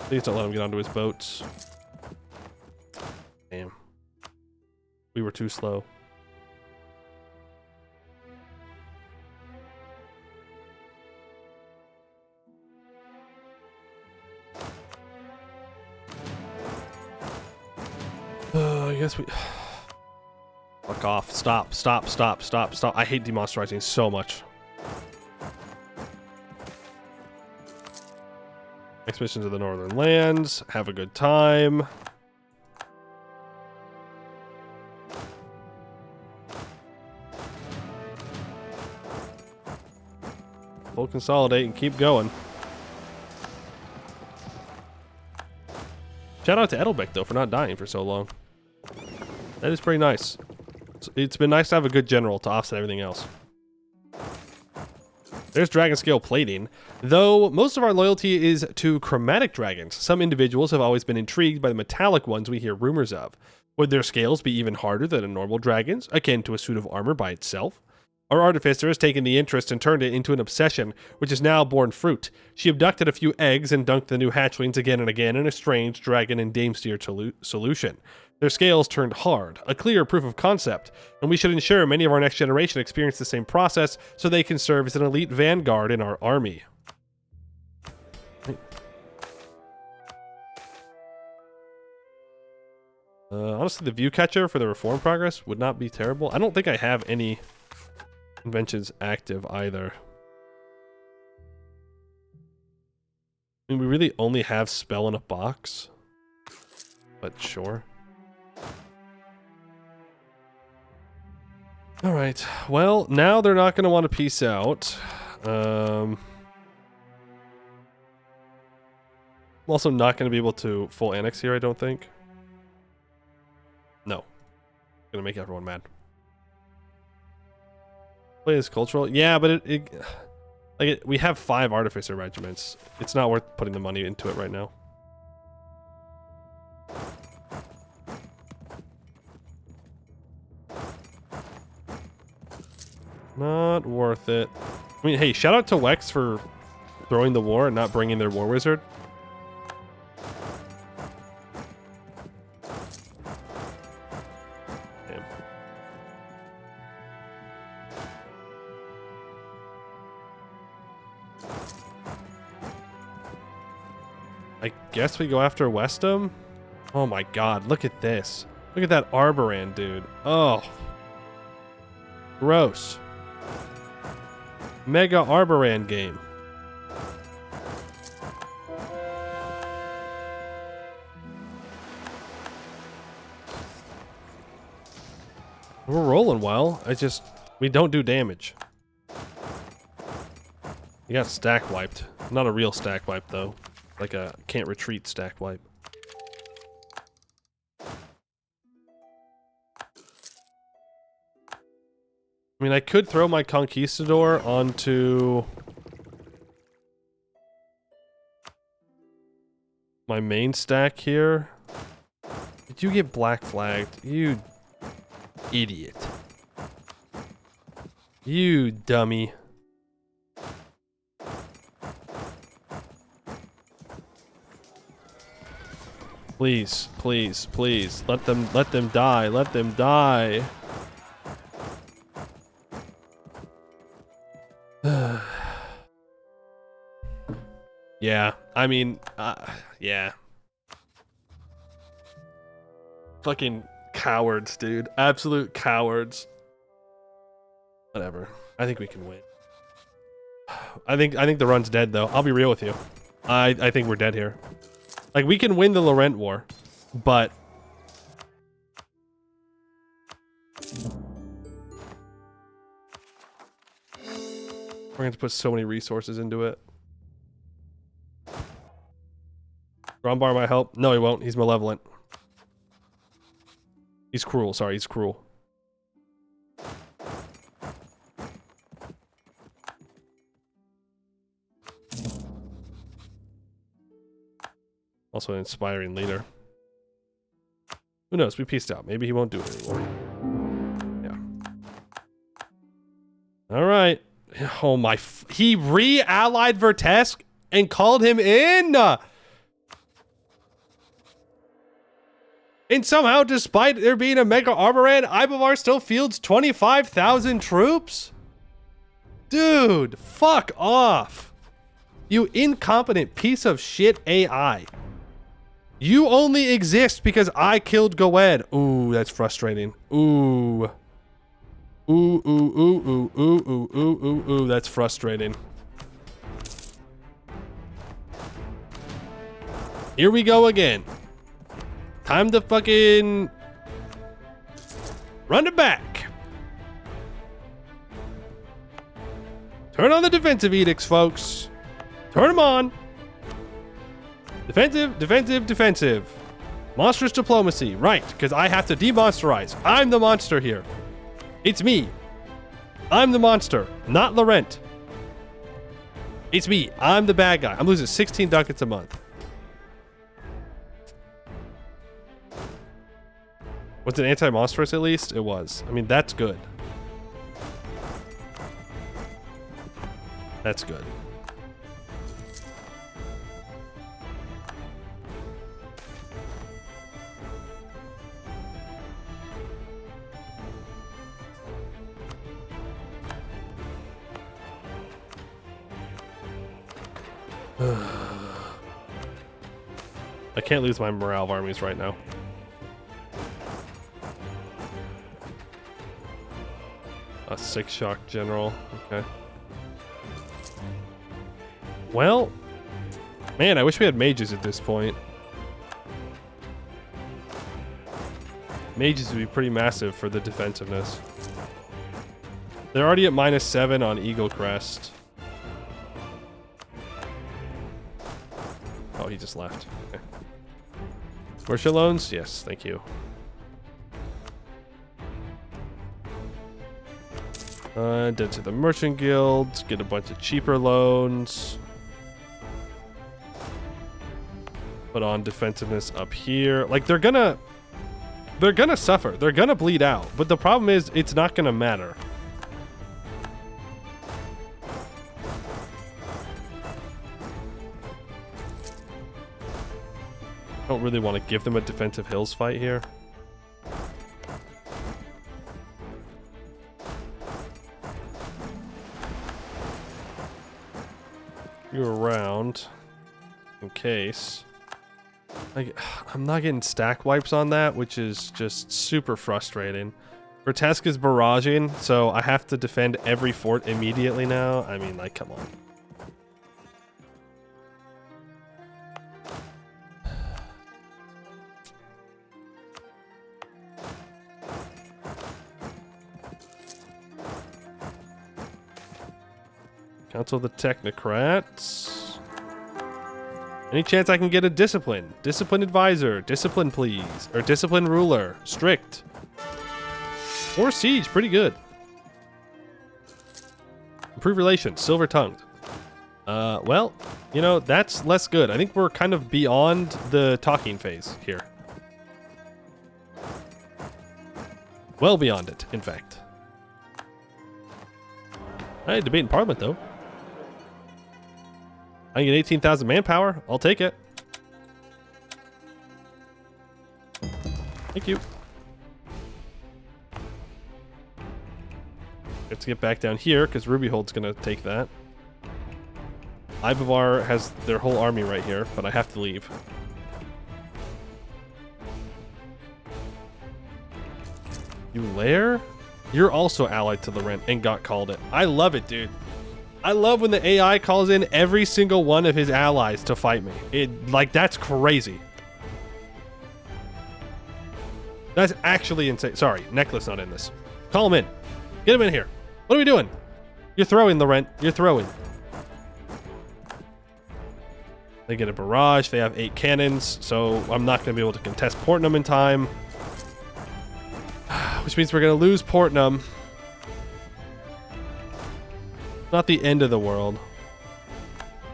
Please don't let him get onto his boats. Damn. We were too slow. I guess we... Fuck off. Stop. I hate demonsterizing so much. Expedition to the Northern Lands. Have a good time. We'll consolidate and keep going. Shout out to Edelbeck, though, for not dying for so long. That is pretty nice. It's been nice to have a good general to offset everything else. There's dragon scale plating. Though most of our loyalty is to chromatic dragons, some individuals have always been intrigued by the metallic ones we hear rumors of. Would their scales be even harder than a normal dragon's, akin to a suit of armor by itself? Our artificer has taken the interest and turned it into an obsession, which has now borne fruit. She abducted a few eggs and dunked the new hatchlings again and again in a strange dragon and damesteer solution. Their scales turned hard, a clear proof of concept, and we should ensure many of our next generation experience the same process so they can serve as an elite vanguard in our army. Honestly, the view catcher for the reform progress would not be terrible. I don't think I have any conventions active either. I mean, we really only have spell in a box, but sure. All right. Well, now they're not going to want to peace out. I'm also not going to be able to full annex here, I don't think. No. Gonna make everyone mad. Play is cultural. Yeah, but we have 5 artificer regiments. It's not worth putting the money into it right now. Not worth it. I mean, hey, shout out to Wex for throwing the war and not bringing their war wizard. Damn. I guess we go after Westham? Oh my god, look at this. Look at that Arboran, dude. Oh. Gross. Mega Arboran game. We're rolling well. We don't do damage. You got stack wiped. Not a real stack wipe though. Like a can't retreat stack wipe. I mean, I could throw my Conquistador onto my main stack here. Did you get black flagged? You idiot. You dummy. Please, please, please. Let them die. Let them die. Yeah, I mean, yeah. Fucking cowards, dude. Absolute cowards. Whatever. I think we can win. I think the run's dead, though. I'll be real with you. I think we're dead here. Like, we can win the Laurent War, but... we're going to put so many resources into it. Grombar might help. No, he won't. He's malevolent. He's cruel. Sorry, he's cruel. Also an inspiring leader. Who knows? We pieced out. Maybe he won't do it anymore. Yeah. All right. Oh my... he re-allied Vertesk and called him in! And somehow, despite there being a Mega Arboran, Ibovar still fields 25,000 troops? Dude, fuck off. You incompetent piece of shit AI. You only exist because I killed Goed. Ooh, that's frustrating. Ooh. Ooh, ooh, ooh, ooh, ooh, ooh, ooh, ooh, ooh, that's frustrating. Here we go again. Time to fucking run it back. Turn on the defensive edicts, folks. Turn them on. Defensive, defensive, defensive. Monstrous diplomacy. Right, because I have to demonsterize. I'm the monster here. It's me. I'm the monster, not Laurent. It's me. I'm the bad guy. I'm losing 16 ducats a month. Was it anti-monstrous at least? It was. I mean, that's good. That's good. I can't lose my morale of armies right now. A 6 shock general. Okay. Well, man, I wish we had mages at this point. Mages would be pretty massive for the defensiveness. They're already at -7 on Eagle Crest. Oh, he just left. Okay. Commercial loans? Yes, thank you. Dead to the Merchant Guild. Get a bunch of cheaper loans. Put on defensiveness up here. Like, they're gonna suffer. They're gonna bleed out. But the problem is, it's not gonna matter. I don't really want to give them a defensive hills fight here. You're around in case. I'm not getting stack wipes on that, which is just super frustrating. Grotesque is barraging, so I have to defend every fort immediately now. I mean, like, come on. Council of the Technocrats. Any chance I can get a discipline? Discipline advisor. Discipline, please. Or discipline ruler. Strict. Or siege. Pretty good. Improve relations. Silver tongued. Well, you know, that's less good. I think we're kind of beyond the talking phase here. Well beyond it, in fact. Hey, debate in Parliament, though. I can get 18,000 manpower. I'll take it. Thank you. Have to get back down here because Rubyhold's gonna take that. Ibavar has their whole army right here, but I have to leave. You lair? You're also allied to Laurent and got called it. I love it, dude. I love when the AI calls in every single one of his allies to fight me. Like, that's crazy. That's actually insane. Sorry, Necklace not in this. Call him in. Get him in here. What are we doing? You're throwing, Laurent. You're throwing. They get a barrage. They have 8 cannons, so I'm not going to be able to contest Portnum in time. Which means we're going to lose Portnum. Not the end of the world.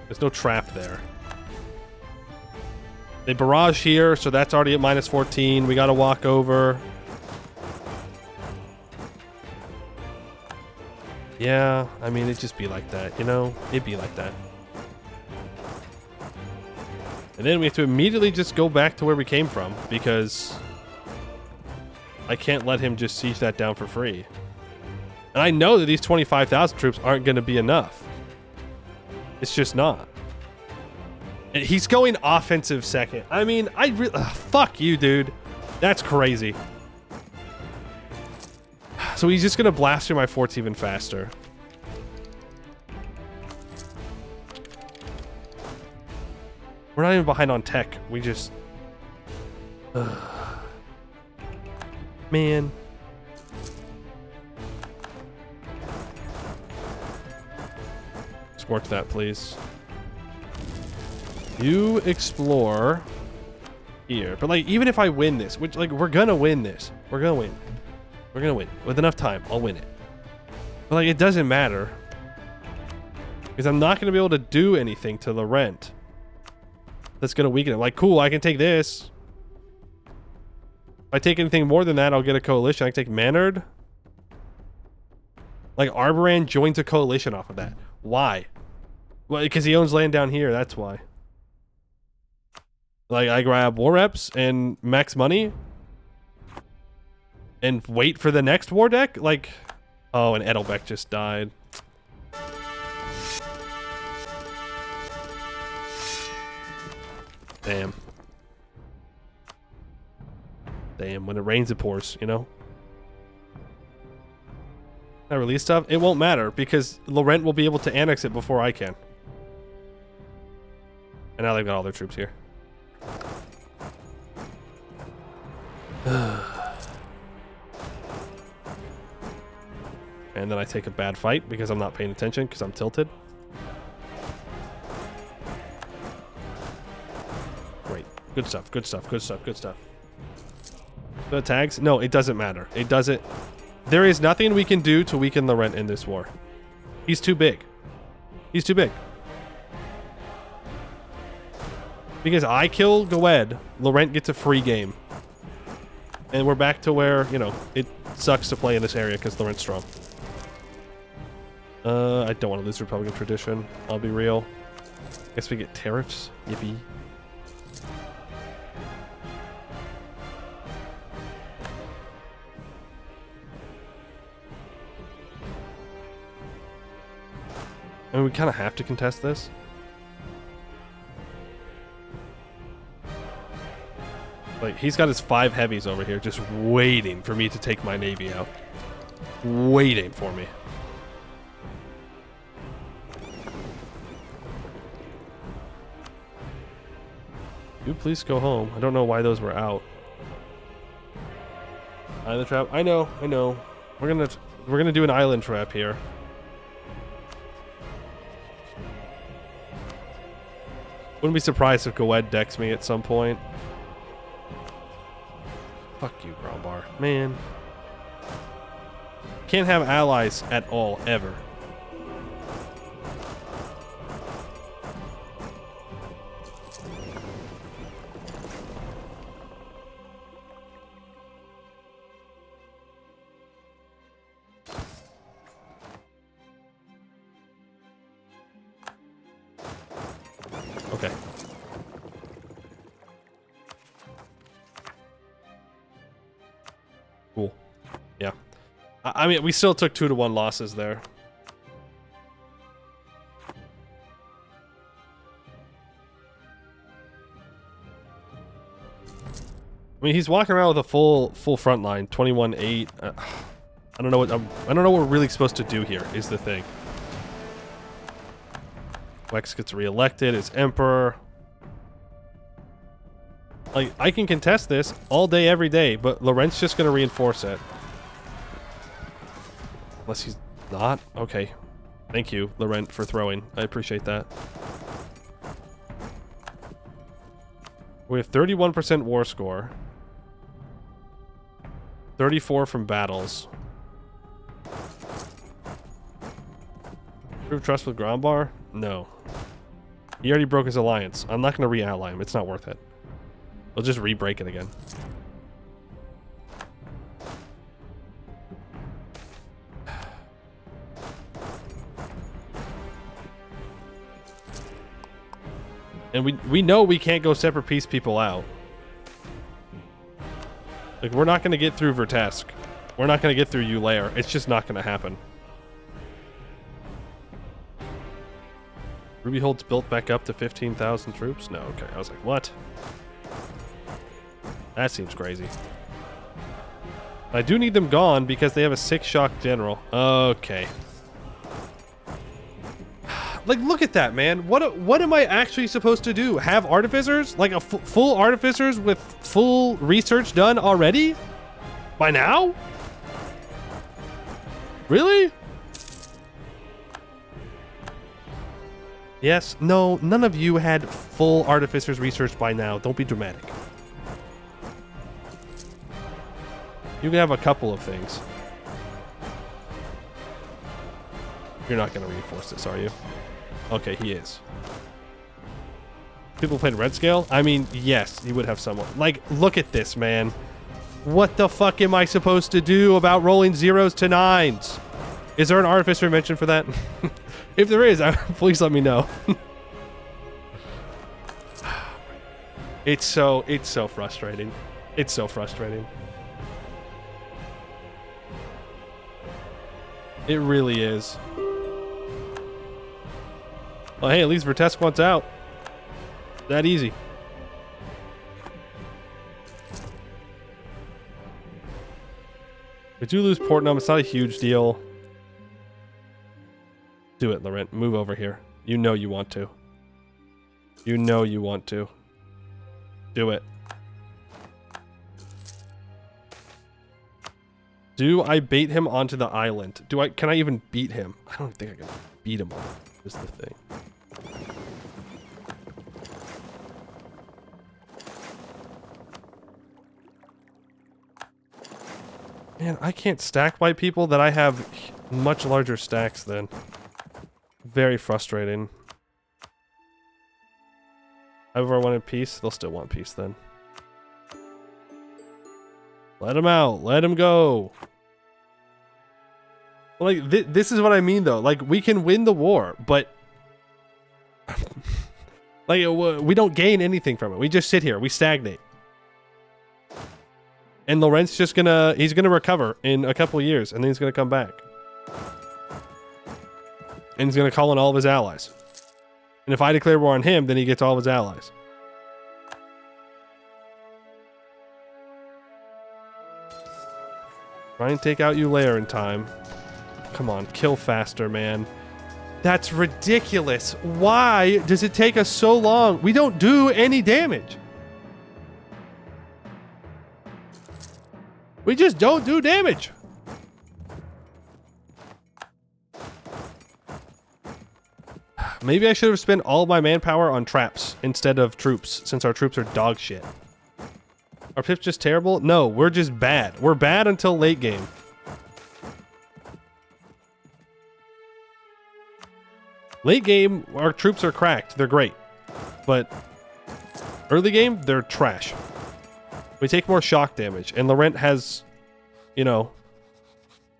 There's no trap there. They barrage here, so that's already at -14. We got to walk over. Yeah, I mean, it'd just be like that, you know? It'd be like that. And then we have to immediately just go back to where we came from, because I can't let him just siege that down for free. And I know that these 25,000 troops aren't going to be enough. It's just not. And he's going offensive second. I mean, fuck you, dude. That's crazy. So he's just going to blast through my forts even faster. We're not even behind on tech. We just... Man. Work that, please. You explore here. But like, even if I win this, which like we're gonna win this, we're gonna win. We're gonna win with enough time. I'll win it. But like, it doesn't matter because I'm not gonna be able to do anything to the rent. That's gonna weaken it. Like, cool, I can take this. If I take anything more than that, I'll get a coalition. I can take Manard. Like, Arboran joins a coalition off of that. Why? Well, because he owns land down here. That's why. Like, I grab war reps and max money and wait for the next war deck. Like, oh, and Edelbeck just died. Damn. Damn, when it rains, it pours, you know? I release stuff? It won't matter because Laurent will be able to annex it before I can. And now they've got all their troops here. And then I take a bad fight because I'm not paying attention because I'm tilted. Great. Good stuff, good stuff, good stuff, good stuff. The tags? No, it doesn't matter. It doesn't... There is nothing we can do to weaken Laurent in this war. He's too big. He's too big. Because I kill Goed, Laurent gets a free game. And we're back to where, you know, it sucks to play in this area because Laurent's strong. I don't want to lose Republican tradition. I'll be real. Guess we get tariffs. Yippee. I mean, we kind of have to contest this. Like, he's got his 5 heavies over here just waiting for me to take my navy out. Waiting for me. You please go home. I don't know why those were out. Island trap. I know. We're gonna do an island trap here. Wouldn't be surprised if Goed decks me at some point. Fuck you, Grombar. Man. Can't have allies at all, ever. Okay. Cool. Yeah. I mean, we still took 2-1 losses there. I mean, he's walking around with a full front line, 21-8. I don't know what we're really supposed to do here. Is the thing. Wex gets reelected as emperor. Like, I can contest this all day, every day, but Laurent's just going to reinforce it. Unless he's not. Okay. Thank you, Laurent, for throwing. I appreciate that. We have 31% war score. 34 from battles. Prove trust with Grombar? No. He already broke his alliance. I'm not going to re-ally him. It's not worth it. We'll just re-break it again. And we know we can't go separate piece people out. Like, we're not going to get through Vertesk. We're not going to get through Ulair. It's just not going to happen. Ruby holds built back up to 15,000 troops? No, okay. I was like, what? That seems crazy. I do need them gone because they have a 6-shock general. Okay. Like, look at that, man. What am I actually supposed to do? Have artificers? Like a full artificers with full research done already? By now? Really? Yes. No, none of you had full artificers research by now. Don't be dramatic. You can have a couple of things. You're not going to reinforce this, are you? Okay, he is. People played red scale? I mean, yes, he would have someone. Like, look at this, man. What the fuck am I supposed to do about rolling 0s to 9s? Is there an artificer mention for that? If there is, please let me know. It's so frustrating. It's so frustrating. It really is. Well, hey, at least Vertesk wants out. That easy. We do lose Portnum. It's not a huge deal. Do it, Laurent. Move over here. You know you want to. You know you want to. Do it. Do I bait him onto the island? Can I even beat him? I don't think I can beat him on it, is the thing. Man, I can't stack by people that I have much larger stacks than. Very frustrating. However, I wanted peace, they'll still want peace then. Let him out. Let him go. Like, this is what I mean, though. Like, we can win the war, but... like, we don't gain anything from it. We just sit here. We stagnate. And Laurent's just gonna... He's gonna recover in a couple years, and then he's gonna come back. And he's gonna call in all of his allies. And if I declare war on him, then he gets all of his allies. Try and take out Ulair in time. Come on, kill faster, man. That's ridiculous. Why does it take us so long? We don't do any damage. We just don't do damage. Maybe I should have spent all my manpower on traps instead of troops, since our troops are dog shit. Are pips just terrible? No, we're just bad. We're bad until late game. Late game, our troops are cracked. They're great. But early game, they're trash. We take more shock damage. And Laurent has, you know,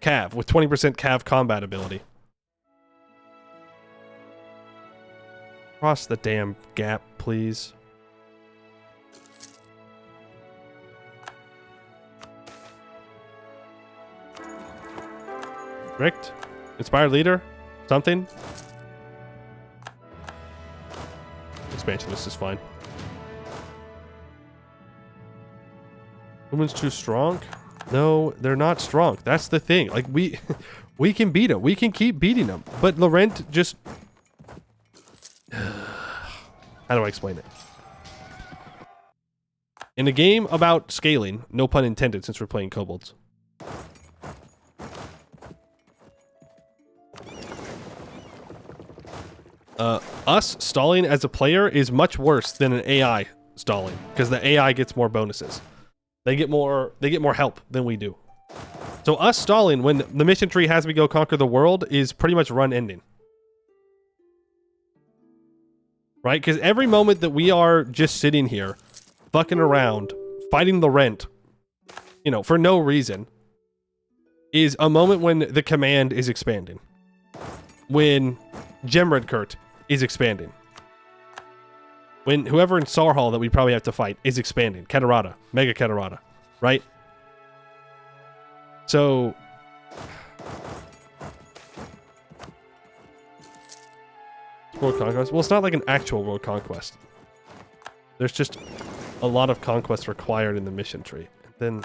Cav with 20% Cav combat ability. Cross the damn gap, please. Richt? Inspired leader? Something? Expansionist is fine. Woman's too strong? No, they're not strong. That's the thing. Like, we can beat them. We can keep beating them. But Laurent just... How do I explain it? In a game about scaling, no pun intended since we're playing kobolds. Us stalling as a player is much worse than an AI stalling because the AI gets more bonuses. They get more help than we do. So us stalling when the mission tree has me go conquer the world is pretty much run ending. Right? Because every moment that we are just sitting here, fucking around, fighting Laurent, you know, for no reason, is a moment when the command is expanding. When Gemredkurt is expanding. When whoever in Sarhal that we probably have to fight is expanding. Katarata. Mega Katarata. Right? So... World Conquest? Well, it's not like an actual World Conquest. There's just a lot of conquest required in the mission tree. And then...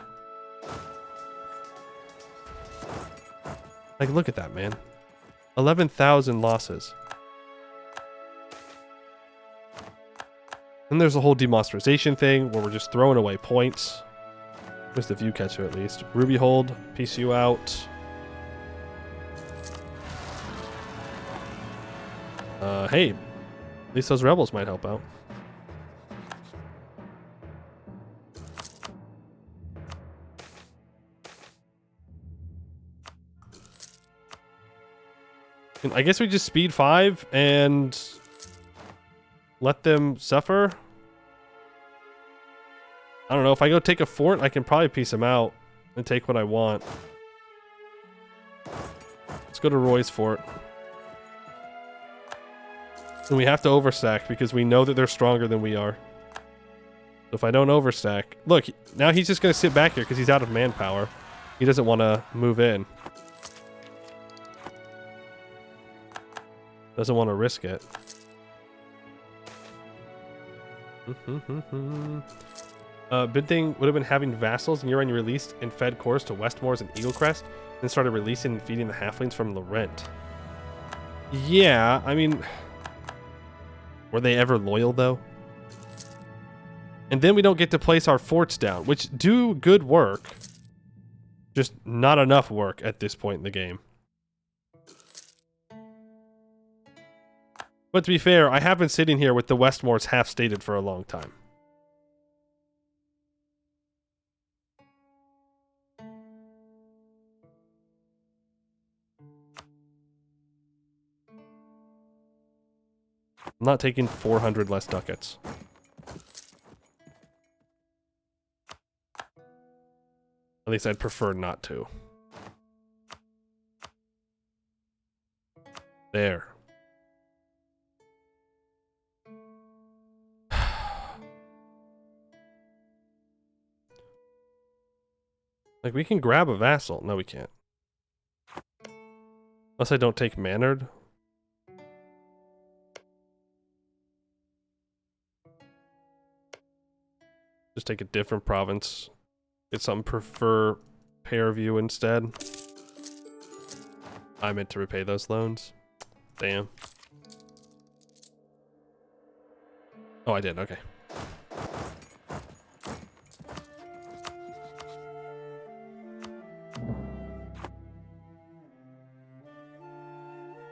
Like, look at that, man. 11,000 losses. And there's a whole demonstration thing where we're just throwing away points. There's the view catcher at least. Ruby hold, PCU out. Hey, at least those rebels might help out. And I guess we just speed 5 and let them suffer. I don't know. If I go take a fort, I can probably piece them out and take what I want. Let's go to Roy's fort. And we have to overstack because we know that they're stronger than we are. So if I don't overstack... Look, now he's just going to sit back here because he's out of manpower. He doesn't want to move in. Doesn't want to risk it. Big thing would have been having vassals, and year on you released and fed cores to Westmoors and Eaglecrest, then started releasing and feeding the halflings from Laurent. Yeah, I mean... Were they ever loyal, though? And then we don't get to place our forts down, which do good work. Just not enough work at this point in the game. But to be fair, I have been sitting here with the Westmoors half-stated for a long time. I'm not taking 400 less ducats. At least I'd prefer not to. There. Like, we can grab a vassal. No, we can't. Unless I don't take Mannered. Just take a different province. Get something prefer pair view instead. I meant to repay those loans. Damn. Oh, I did. Okay.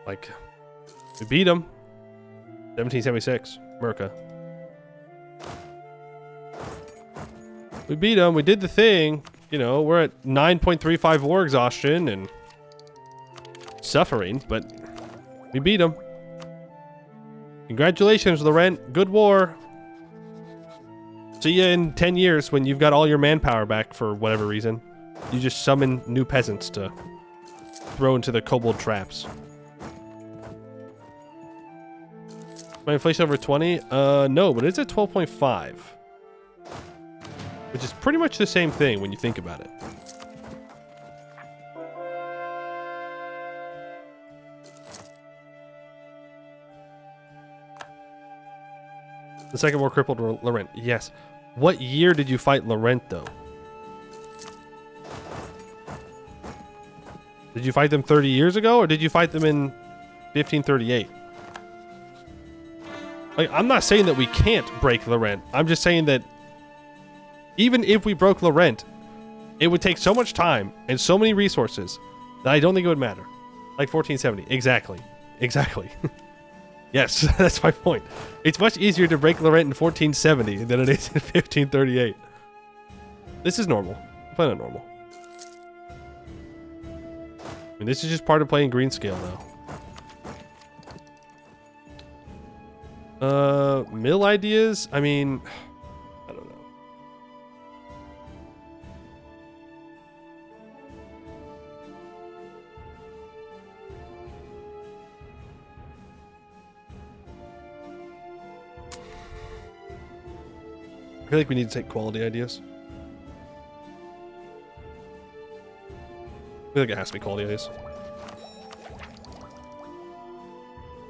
Like, we beat him. 1776, Merca. We beat him. We did the thing. You know, we're at 9.35 war exhaustion and suffering, but we beat him. Congratulations, Laurent. Good war. See ya in 10 years when you've got all your manpower back for whatever reason. You just summon new peasants to throw into the kobold traps. My inflation over 20? No, but it's at 12.5. Which is pretty much the same thing when you think about it. The second war crippled Laurent. Yes. What year did you fight Laurent, though? Did you fight them 30 years ago, or did you fight them in 1538? Like, I'm not saying that we can't break Laurent. I'm just saying that even if we broke Laurent, it would take so much time and so many resources that I don't think it would matter. Like 1470. Exactly. Exactly. Yes, that's my point. It's much easier to break Laurent in 1470 than it is in 1538. This is normal. I'm playing on normal. I mean, this is just part of playing Greenscale now. Mill ideas? I mean, I don't know. I feel like we need to take quality ideas. I feel like it has to be quality ideas.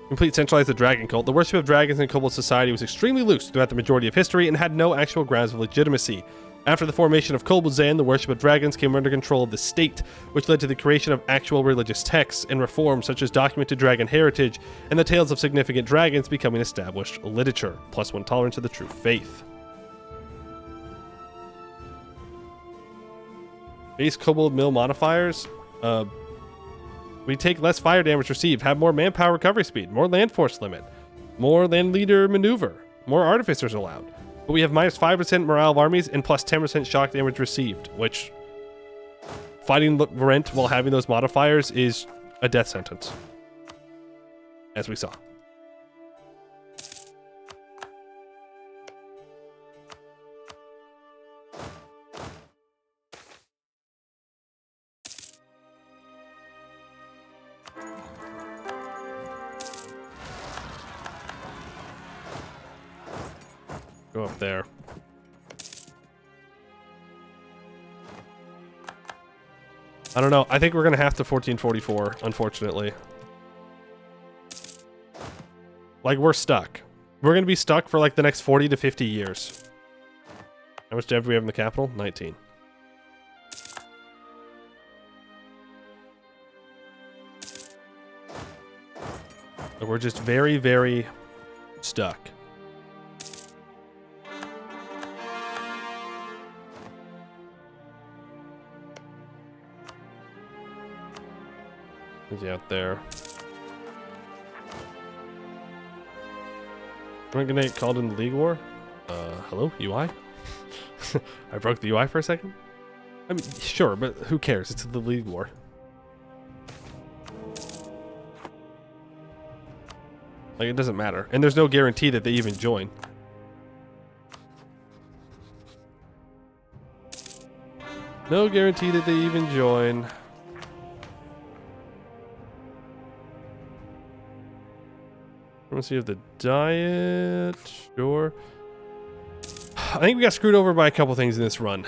Complete centralized the dragon cult. The worship of dragons in kobold society was extremely loose throughout the majority of history and had no actual grounds of legitimacy. After the formation of Kobildzan, the worship of dragons came under control of the state, which led to the creation of actual religious texts and reforms such as documented dragon heritage and the tales of significant dragons becoming established literature, +1 tolerance of the true faith. Base kobold mill modifiers. We take less fire damage received, have more manpower recovery speed, more land force limit, more land leader maneuver, more artificers allowed. But we have -5% morale of armies and +10% shock damage received, which fighting Laurent while having those modifiers is a death sentence. as we saw. Go up there. I don't know. I think we're going to have to 1444, unfortunately. Like, we're stuck. We're going to be stuck for, like, the next 40 to 50 years. How much debt do we have in the capital? 19. We're just very, very stuck. Is he out there? Am I gonna get called in the League War? Hello, UI? I broke the UI for a second? I mean, sure, but who cares? It's the League War. Like, it doesn't matter. And there's no guarantee that they even join. No guarantee that they even join. Let's see if the diet, sure. I think we got screwed over by a couple things in this run.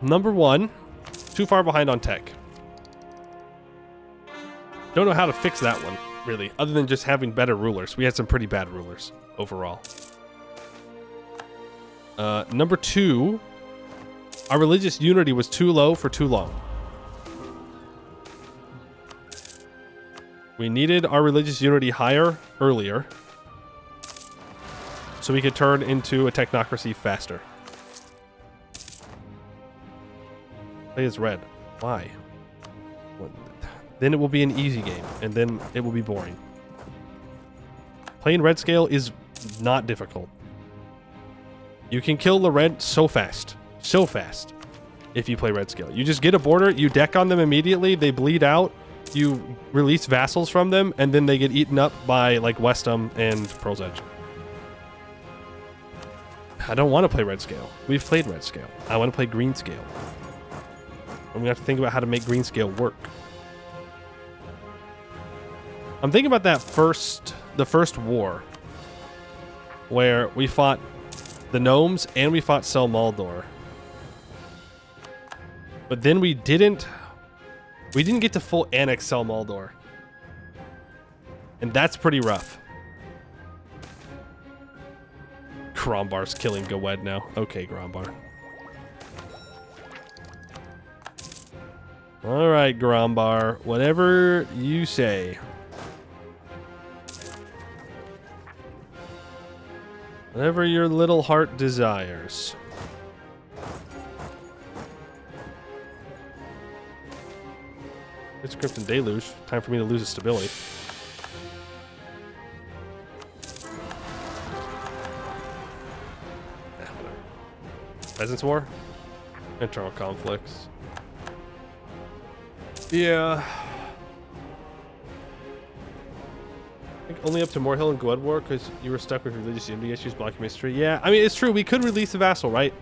Number one, too far behind on tech. Don't know how to fix that one, really, other than just having better rulers. We had some pretty bad rulers overall. Number two, our religious unity was too low for too long. We needed our religious unity higher earlier so we could turn into a technocracy faster. Play as red. Why? What? Then it will be an easy game, and then it will be boring. Playing red scale is not difficult. You can kill the red so fast if you play red scale. You just get a border, you deck on them immediately, they bleed out, you release vassals from them, and then they get eaten up by, like, Westham and Pearl's Edge. I don't want to play red scale. We've played red scale. I want to play green scale. I'm gonna have to think about how to make green scale work. I'm thinking about the first war, where we fought the gnomes and we fought Sel Maldor. But then we didn't get to full annex Sel Maldor. And that's pretty rough. Grombar's killing Gowed now. Okay, Grombar. Alright, Grombar. Whatever you say. Whatever your little heart desires. It's Crypton Deluge. Time for me to lose its stability. Peasants' War? Internal conflicts. Yeah. I think only up to Moorhill and Gowed War because you were stuck with religious unity issues blocking mystery. Yeah, I mean, it's true. We could release a vassal, right?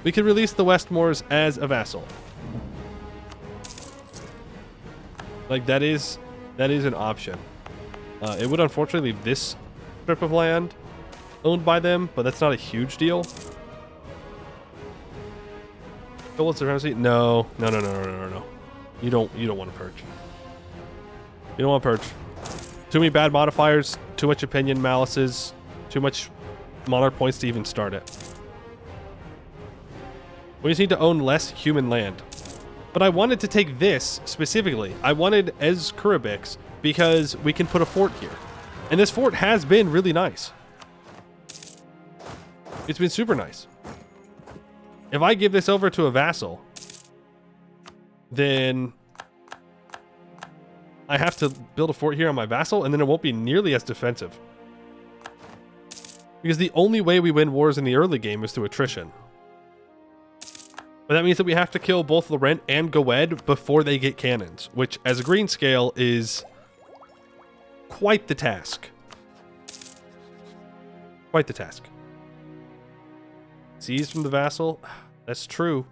We could release the Westmoors as a vassal. Like, that is an option. It would unfortunately leave this strip of land owned by them, but that's not a huge deal. Bullets supremacy? No. You don't want to purge. You don't want to purge. Too many bad modifiers, too much opinion malices, too much monarch points to even start it. We just need to own less human land. But I wanted to take this specifically. I wanted Ez Kurabix because we can put a fort here. And this fort has been really nice. It's been super nice. If I give this over to a vassal, then I have to build a fort here on my vassal, and then it won't be nearly as defensive. Because the only way we win wars in the early game is through attrition. But that means that we have to kill both Laurent and Gowed before they get cannons, which as a green scale is quite the task. Quite the task. Seize from the vassal. That's true.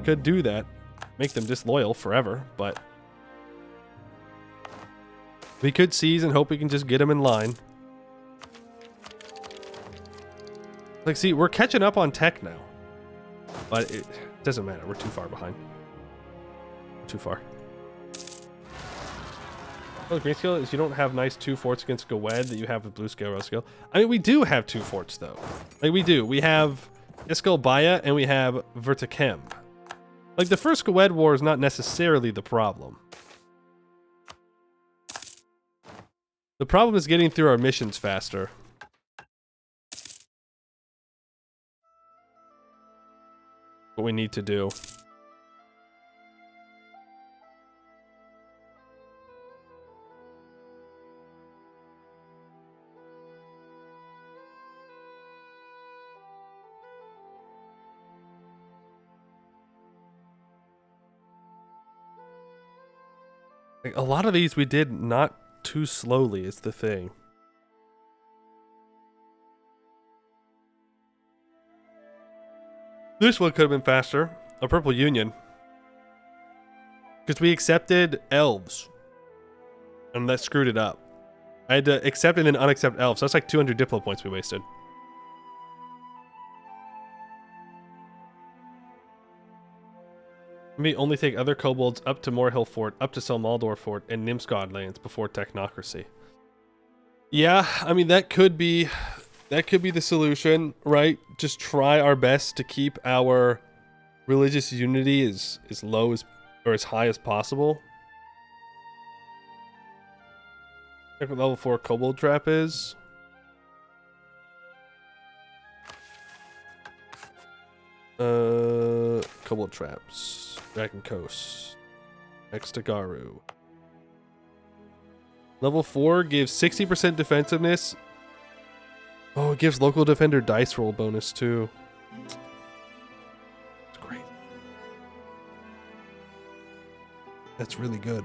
Could do that. Make them disloyal forever, but we could seize and hope we can just get them in line. Like, see, we're catching up on tech now. But it doesn't matter. We're too far behind. Too far. Well, the Greenscale is you don't have nice 2 forts against Gowed that you have with Blue Scale, Red Scale. I mean, we do have 2 forts, though. Like, we do. We have Iskal Baya and we have Vertikem. Like, the first Gowed war is not necessarily the problem. The problem is getting through our missions faster. What we need to do. Like, a lot of these we did not too slowly is the thing. This one could have been faster. A Purple Union. Because we accepted elves. And that screwed it up. I had to accept and then unaccept elves. So that's like 200 Diplo points we wasted. We only take other kobolds up to Moorhill Fort, up to Selmaldor Fort, and Nimsgard lands before technocracy. Yeah, I mean, that could be the solution, right? Just try our best to keep our religious unity as low as, or as high as possible. Check what level 4 Kobold Trap is. Kobold Traps. Dragon Coast. Next to Garu. Level 4 gives 60% defensiveness. Oh, it gives local defender dice roll bonus too. It's great. That's really good.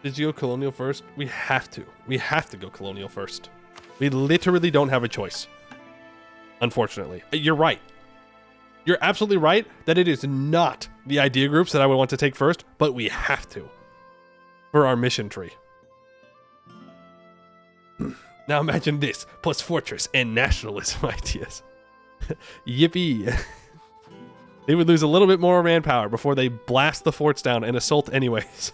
Did you go colonial first? We have to. We have to go colonial first. We literally don't have a choice. Unfortunately. You're right. You're absolutely right that it is not the idea groups that I would want to take first, but we have to. For our mission tree. Now imagine this, plus fortress and nationalism ideas. Yippee. They would lose a little bit more manpower before they blast the forts down and assault anyways.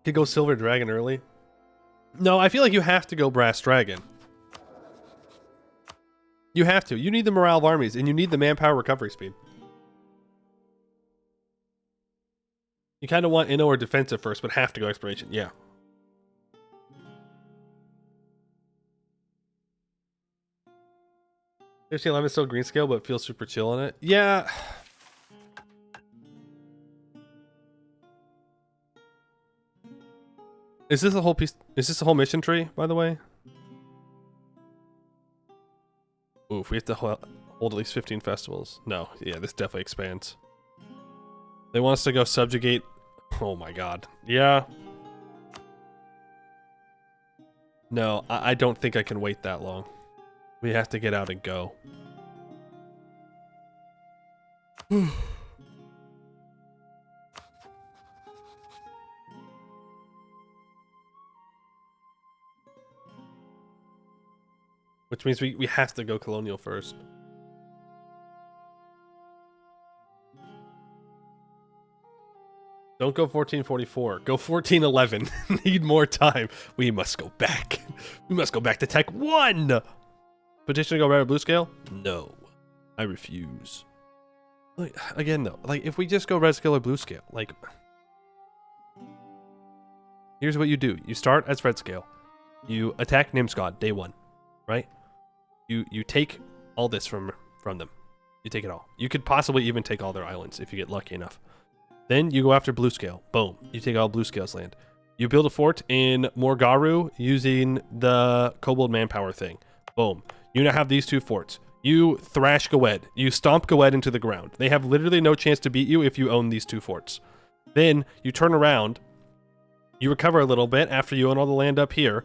Could go Silver Dragon early. No, I feel like you have to go Brass Dragon. You have to. You need the morale of armies, and you need the manpower recovery speed. You kind of want inno or defensive first, but have to go exploration. Yeah. There's 11 still Greenscale, but feels super chill on it. Yeah. Is this a whole piece? Is this a whole mission tree, by the way? Oof, we have to hold at least 15 festivals. No, yeah, this definitely expands. They want us to go subjugate. Oh my god. Yeah. No, I don't think I can wait that long. We have to get out and go. Which means we have to go colonial first. Don't go 1444. Go 1411. Need more time. We must go back. We must go back to Tech 1. Petition to go red or blue scale? No. I refuse. Like, again, though, like, if we just go red scale or blue scale, like, here's what you do. You start as red scale. You attack Nimsgard day 1, right? You take all this from them. You take it all. You could possibly even take all their islands if you get lucky enough. Then you go after blue scale. Boom. You take all blue scale's land. You build a fort in Morgaru using the kobold manpower thing. Boom. You now have these 2 forts. You thrash Goed. You stomp Goed into the ground. They have literally no chance to beat you if you own these 2 forts. Then you turn around, you recover a little bit after you own all the land up here,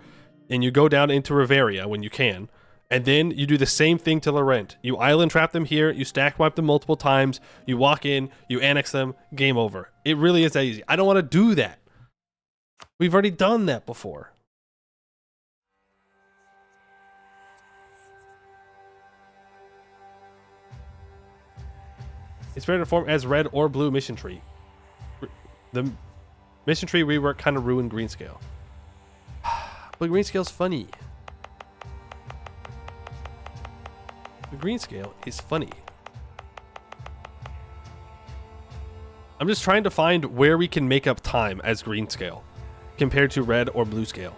and you go down into Riveria when you can, and then you do the same thing to Laurent. You island trap them here, you stack wipe them multiple times, you walk in, you annex them, game over. It really is that easy. I don't want to do that. We've already done that before. It's better to form as red or blue mission tree. The mission tree rework kind of ruined Greenscale. But Greenscale's funny. The Greenscale is funny. I'm just trying to find where we can make up time as Greenscale compared to red or blue scale.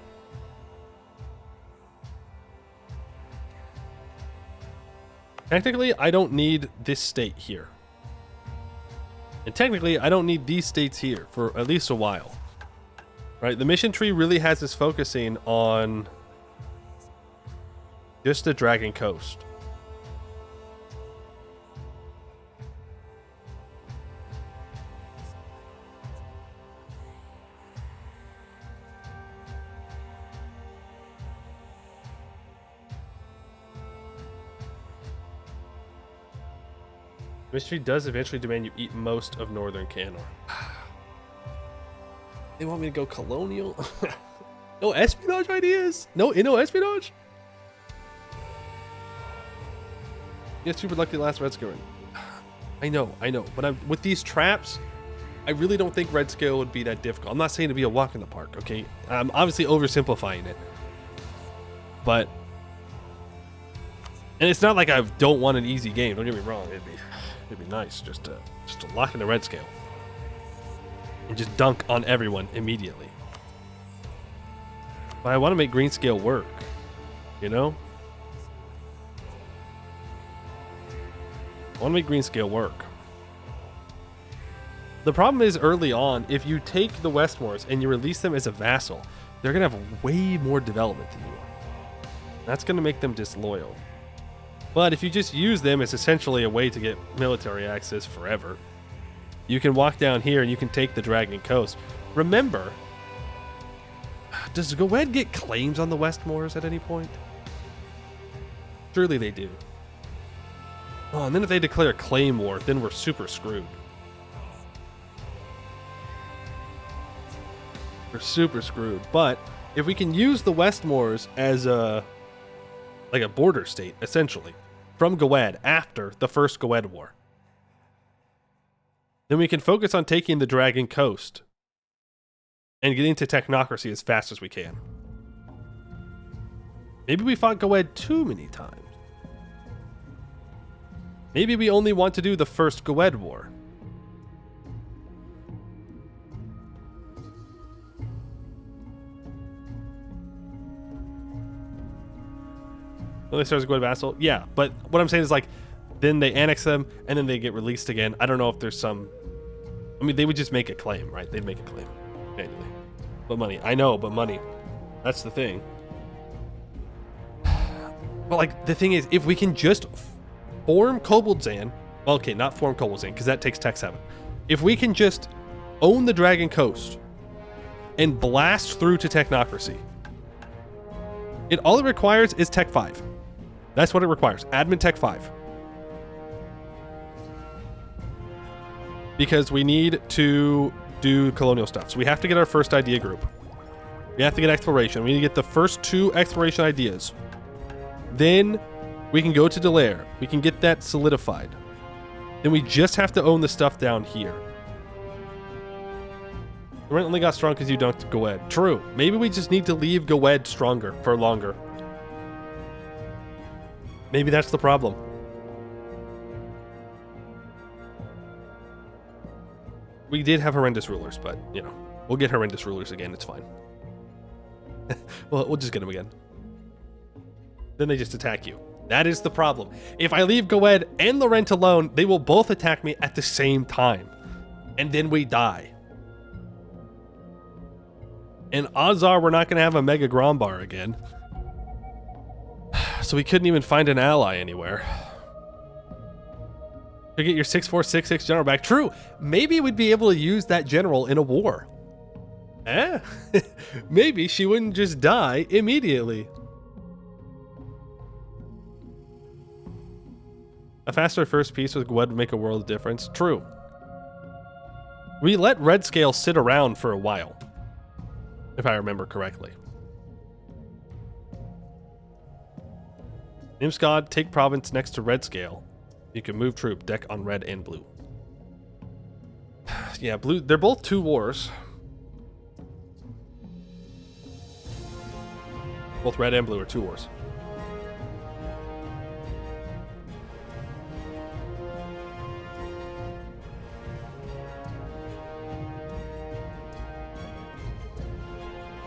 Technically, I don't need this state here. And technically, I don't need these states here for at least a while. Right? The mission tree really has us focusing on just the Dragon Coast. Mystery does eventually demand you eat most of northern Canor. They want me to go colonial? No espionage ideas? No espionage? Yeah, super lucky last Red Scale. I know. But with these traps, I really don't think Red Scale would be that difficult. I'm not saying to be a walk in the park, okay? I'm obviously oversimplifying it. But... And it's not like I don't want an easy game. Don't get me wrong. It'd be nice just to lock in the Red Scale and just dunk on everyone immediately. But I want to make Greenscale work, you know? I want to make Greenscale work. The problem is early on, if you take the Westmoors and you release them as a vassal, they're going to have way more development than you are. That's going to make them disloyal. But if you just use them as essentially a way to get military access forever, you can walk down here and you can take the Dragon Coast. Remember, does Goed get claims on the Westmoors at any point? Surely they do. Oh, and then if they declare a claim war, then we're super screwed. We're super screwed. But if we can use the Westmoors as a border state, essentially, from Goed after the first Goed War, then we can focus on taking the Dragon Coast and getting to technocracy as fast as we can. Maybe we fought Goed too many times. Maybe we only want to do the first Goed War. When they start as a Goed vassal? Yeah, but what I'm saying is, like, then they annex them, and then they get released again. I don't know if there's some... I mean, they would just make a claim, right? They'd make a claim manually. But money. I know, but money. That's the thing. But, like, the thing is, if we can just form Kobildzan... Well, okay, not form Kobildzan, because that takes Tech 7. If we can just own the Dragon Coast and blast through to technocracy, all it requires is Tech 5. That's what it requires. Admin Tech 5. Because we need to do colonial stuff. So we have to get our first idea group. We have to get exploration. We need to get the first 2 exploration ideas. Then we can go to Delaire. We can get that solidified. Then we just have to own the stuff down here. Laurent only got strong because you dunked Goed. True. Maybe we just need to leave Goed stronger for longer. Maybe that's the problem. We did have horrendous rulers, but, you know, we'll get horrendous rulers again. It's fine. We'll just get them again. Then they just attack you. That is the problem. If I leave Goed and Laurent alone, they will both attack me at the same time. And then we die. And odds are we're not going to have a Mega Grombar again. So we couldn't even find an ally anywhere. To get your 6-4-6-6 general back. True. Maybe we'd be able to use that general in a war. Maybe she wouldn't just die immediately. A faster first piece with Gwed would make a world of difference. True. We let Red Scale sit around for a while, if I remember correctly. Nimscod, take province next to Red Scale. You can move troop, deck on red and blue. Yeah, blue. They're both 2 wars. Both red and blue are 2 wars.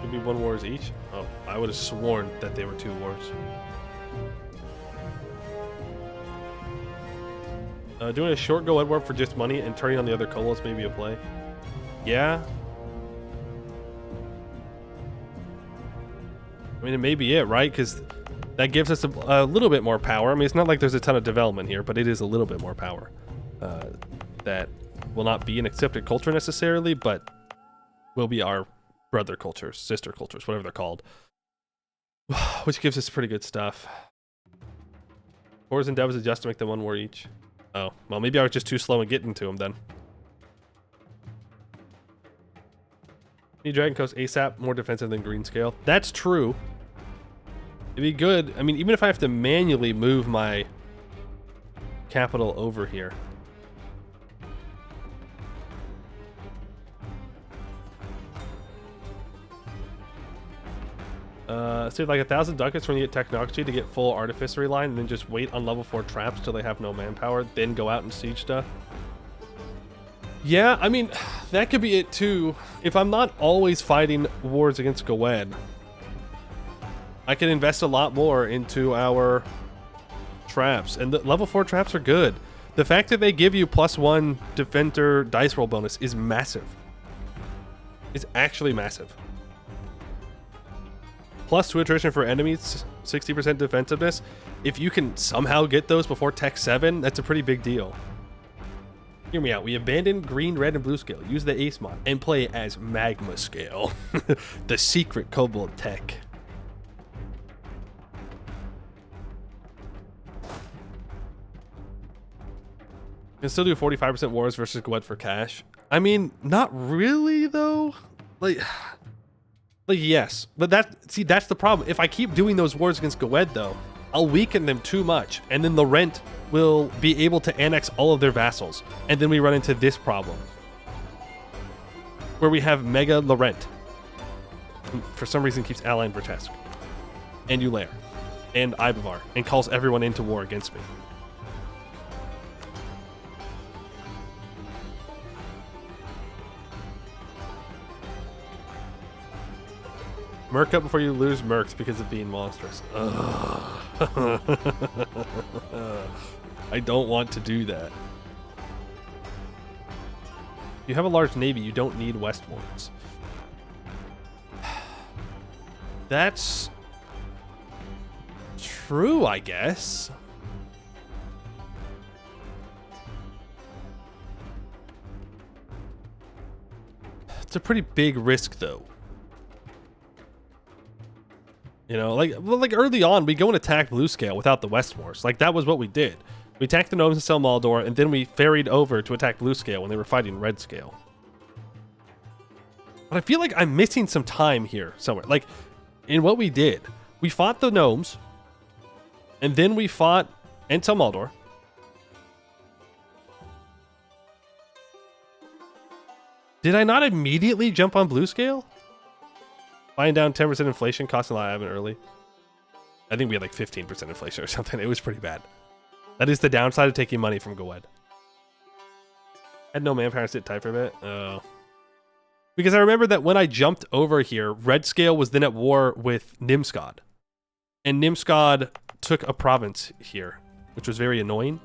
Could be 1 wars each. Oh, I would have sworn that they were 2 wars. Doing a short go Edward for just money and turning on the other colos may be a play. Yeah. I mean, it may be it, right? Because that gives us a little bit more power. I mean, it's not like there's a ton of development here, but it is a little bit more power. That will not be an accepted culture necessarily, but will be our brother cultures, sister cultures, whatever they're called. Which gives us pretty good stuff. Wars and devs adjust to make them 1 war each. Oh, well, maybe I was just too slow in getting to them then. Need Dragon Coast ASAP, more defensive than Greenscale. That's true. It'd be good. I mean, even if I have to manually move my capital over here. Save like 1,000 ducats when you get technology to get full artificery line, and then just wait on level 4 traps till they have no manpower, then go out and siege stuff. Yeah, I mean, that could be it too. If I'm not always fighting wars against Gwed, I can invest a lot more into our traps, and the level 4 traps are good. The fact that they give you +1 defender dice roll bonus is massive. It's actually massive. +2 attrition for enemies, 60% defensiveness. If you can somehow get those before Tech 7, that's a pretty big deal. Hear me out. We abandon green, red, and blue scale, use the ace mod, and play as magma scale. The secret kobold tech. Can still do 45% wars versus Gwed for cash. I mean, not really though. Like yes, but that's the problem. If I keep doing those wars against Gwed though, I'll weaken them too much, and then the rent will be able to annex all of their vassals, and then we run into this problem where we have Mega Laurent, who for some reason keeps allying Vertesk, and Ulair, and Ibavar, and calls everyone into war against me. Merc up before you lose mercs because of being monstrous. I don't want to do that. You have a large navy, you don't need westwards. That's true, I guess. It's a pretty big risk though. You know, like early on, we go and attack Blue Scale without the Westmoors. Like, that was what we did. We attacked the Gnomes in Sel Maldor, and then we ferried over to attack Blue Scale when they were fighting Red Scale. But I feel like I'm missing some time here somewhere. Like, in what we did, we fought the Gnomes, and then we fought Entel Maldor. Did I not immediately jump on Blue Scale? Buying down 10% inflation, costing a lot of admin early. I think we had like 15% inflation or something. It was pretty bad. That is the downside of taking money from Gwed. Had no manpower to sit tight for a bit. Oh. Because I remember that when I jumped over here, Red Scale was then at war with Nimscod. And Nimscod took a province here, which was very annoying.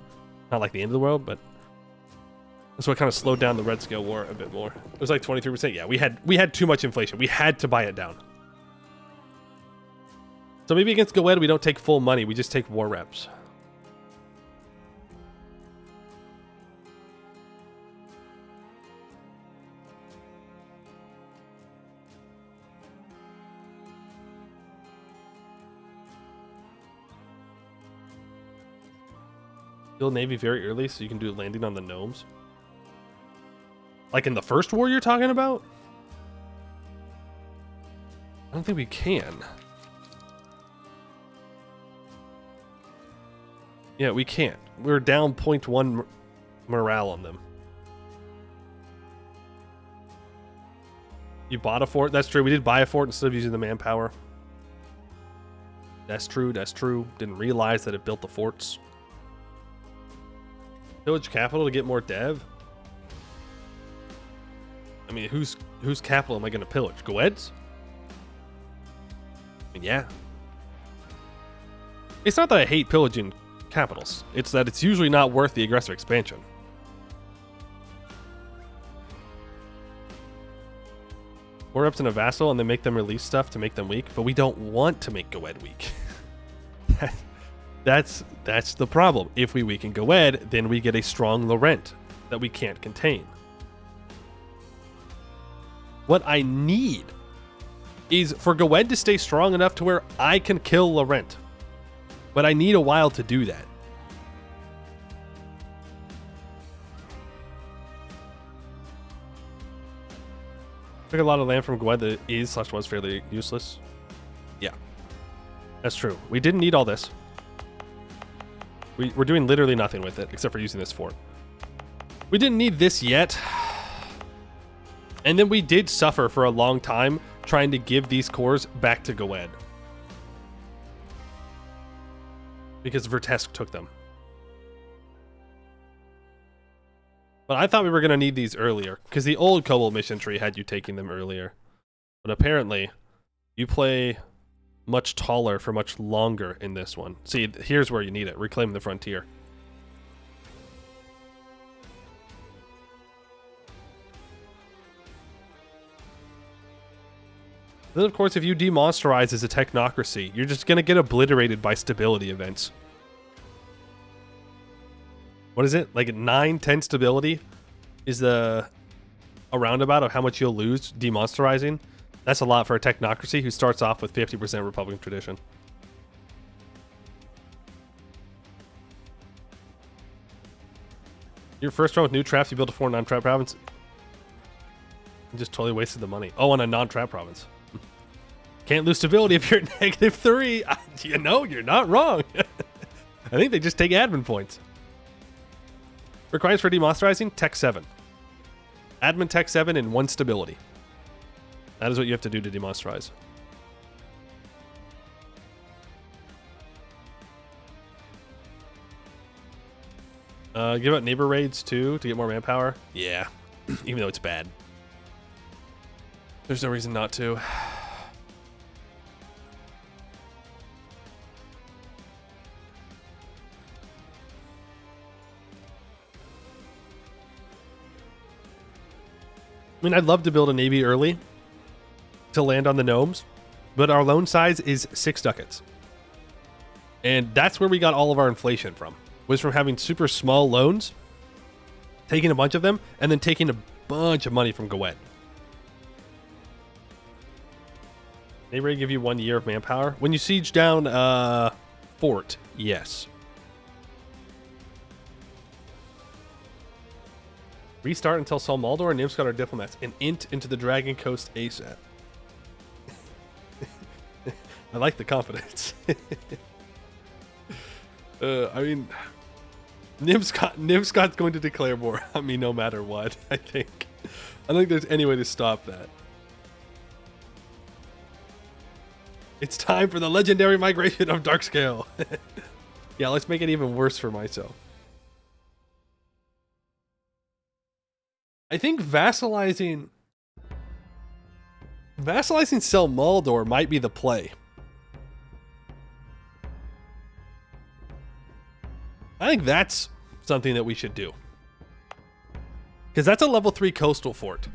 Not like the end of the world, but... So it kind of slowed down the Red Scale war a bit more. It was like 23%. Yeah, we had too much inflation. We had to buy it down. So maybe against Gwed, we don't take full money. We just take war reps. Build Navy very early so you can do landing on the gnomes. Like in the first war you're talking about? I don't think we can. Yeah, we can't. We're down 0.1 morale on them. You bought a fort? That's true. We did buy a fort instead of using the manpower. That's true. That's true. Didn't realize that it built the forts. Village capital to get more dev? I mean, whose capital am I going to pillage? Goed's? I mean, yeah. It's not that I hate pillaging capitals. It's that it's usually not worth the aggressive expansion. We're up to a vassal and then make them release stuff to make them weak, but we don't want to make Goed weak. That's the problem. If we weaken Goed, then we get a strong Laurent that we can't contain. What I need is for Goed to stay strong enough to where I can kill Laurent. But I need a while to do that. Took a lot of land from Goed that is/was fairly useless. Yeah. That's true. We didn't need all this. We're doing literally nothing with it, except for using this fort. We didn't need this yet. And then we did suffer for a long time trying to give these cores back to Goed. Because Vertesk took them. But I thought we were going to need these earlier, because the old Kobold mission tree had you taking them earlier. But apparently, you play much taller for much longer in this one. See, here's where you need it. Reclaim the frontier. Then, of course, if you demonsterize as a technocracy, you're just going to get obliterated by stability events. What is it? Like 9, 10 stability is a roundabout of how much you'll lose demonsterizing. That's a lot for a technocracy who starts off with 50% Republican tradition. Your first run with new traps, you built a 4 non-trap province. You just totally wasted the money. Oh, on a non-trap province. Can't lose stability if you're at -3. You know, you're not wrong. I think they just take admin points. Requirements for demonsterizing, Tech 7. Admin Tech 7 and 1 stability. That is what you have to do to demonsterize. Give out neighbor raids too to get more manpower. Yeah, even though it's bad. There's no reason not to. I mean, I'd love to build a navy early to land on the gnomes, but our loan size is 6 ducats. And that's where we got all of our inflation from, was from having super small loans, taking a bunch of them, and then taking a bunch of money from Goed. They really give you 1 year of manpower. When you siege down fort, yes. Restart until Sol Maldor and Nimscott are diplomats, and int into the Dragon Coast ASAP. I like the confidence. I mean, Nimscott's going to declare war on me no matter what, I think. I don't think there's any way to stop that. It's time for the legendary migration of Darkscale. Yeah, let's make it even worse for myself. I think vassalizing Sel Maldor might be the play. I think that's something that we should do. Because that's a level 3 coastal fort.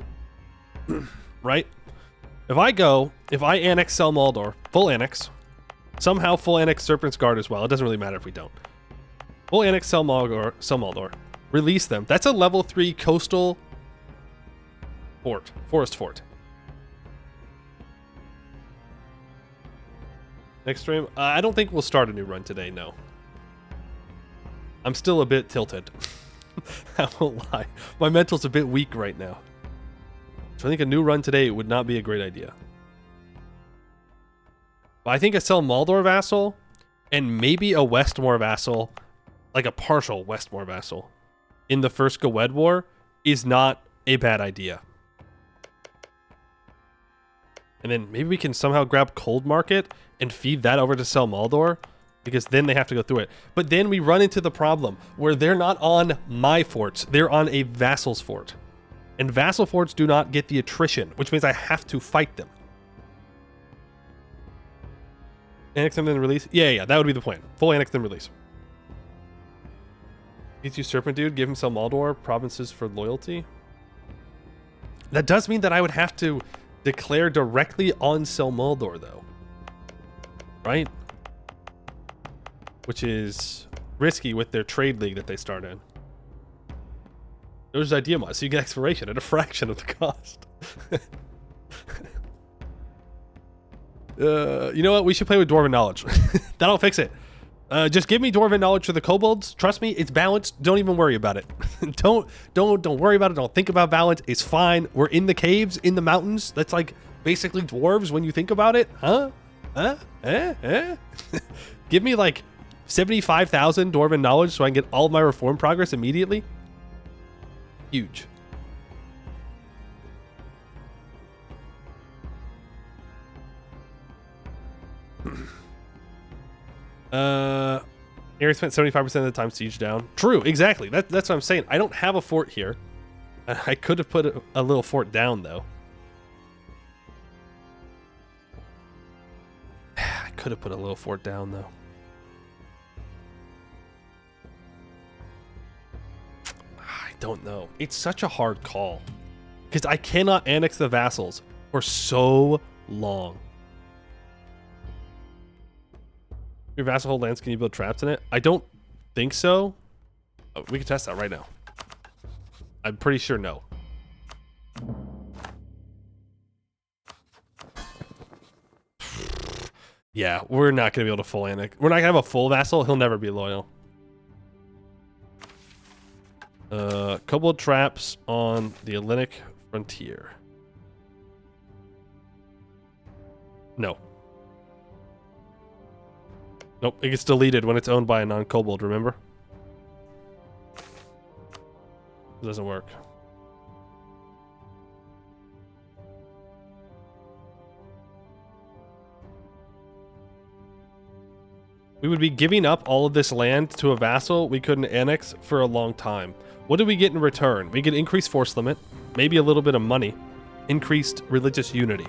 Right? If I annex Sel Maldor, full annex, somehow full annex Serpent's Guard as well, it doesn't really matter if we don't. Full annex Sel Maldor, release them. That's a level 3 coastal forest fort. Next stream, I don't think we'll start a new run today, no. I'm still a bit tilted. I won't lie. My mental's a bit weak right now. So I think a new run today would not be a great idea. But I think a Sel Maldor vassal and maybe a Westmore vassal, like a partial Westmore vassal, in the first Gwed War is not a bad idea. And then maybe we can somehow grab Cold Market and feed that over to Sel Maldor, because then they have to go through it. But then we run into the problem where they're not on my forts, they're on a vassal's fort. And vassal forts do not get the attrition, which means I have to fight them. Annex them then release? Yeah, that would be the plan. Full annex then release. Get you Serpent Dude, give him Sel Maldor provinces for loyalty. That does mean that I would have to declare directly on Sel Maldor, though. Right? Which is risky with their trade league that they start in. There's idea mod, so you get exploration at a fraction of the cost. You know what? We should play with Dwarven Knowledge. That'll fix it. Just give me Dwarven Knowledge for the kobolds. Trust me, it's balanced. Don't even worry about it. Don't worry about it. Don't think about balance. It's fine. We're in the caves, in the mountains. That's like basically dwarves when you think about it. Huh? Give me like 75,000 Dwarven Knowledge so I can get all of my reform progress immediately. Huge. Area spent 75% of the time siege down. True, exactly. That's what I'm saying. I don't have a fort here. I could have put a little fort down, though. I could have put a little fort down, though. I don't know. It's such a hard call. Because I cannot annex the vassals for so long. Your vassal hold lands, can you build traps in it? I don't think so. Oh, we can test that right now. I'm pretty sure no. Yeah, we're not going to be able to full annex. We're not going to have a full vassal. He'll never be loyal. Kobold traps on the Hellenic frontier. No. Nope, it gets deleted when it's owned by a non-kobold, remember? It doesn't work. We would be giving up all of this land to a vassal we couldn't annex for a long time. What do we get in return? We get increased force limit, maybe a little bit of money, increased religious unity.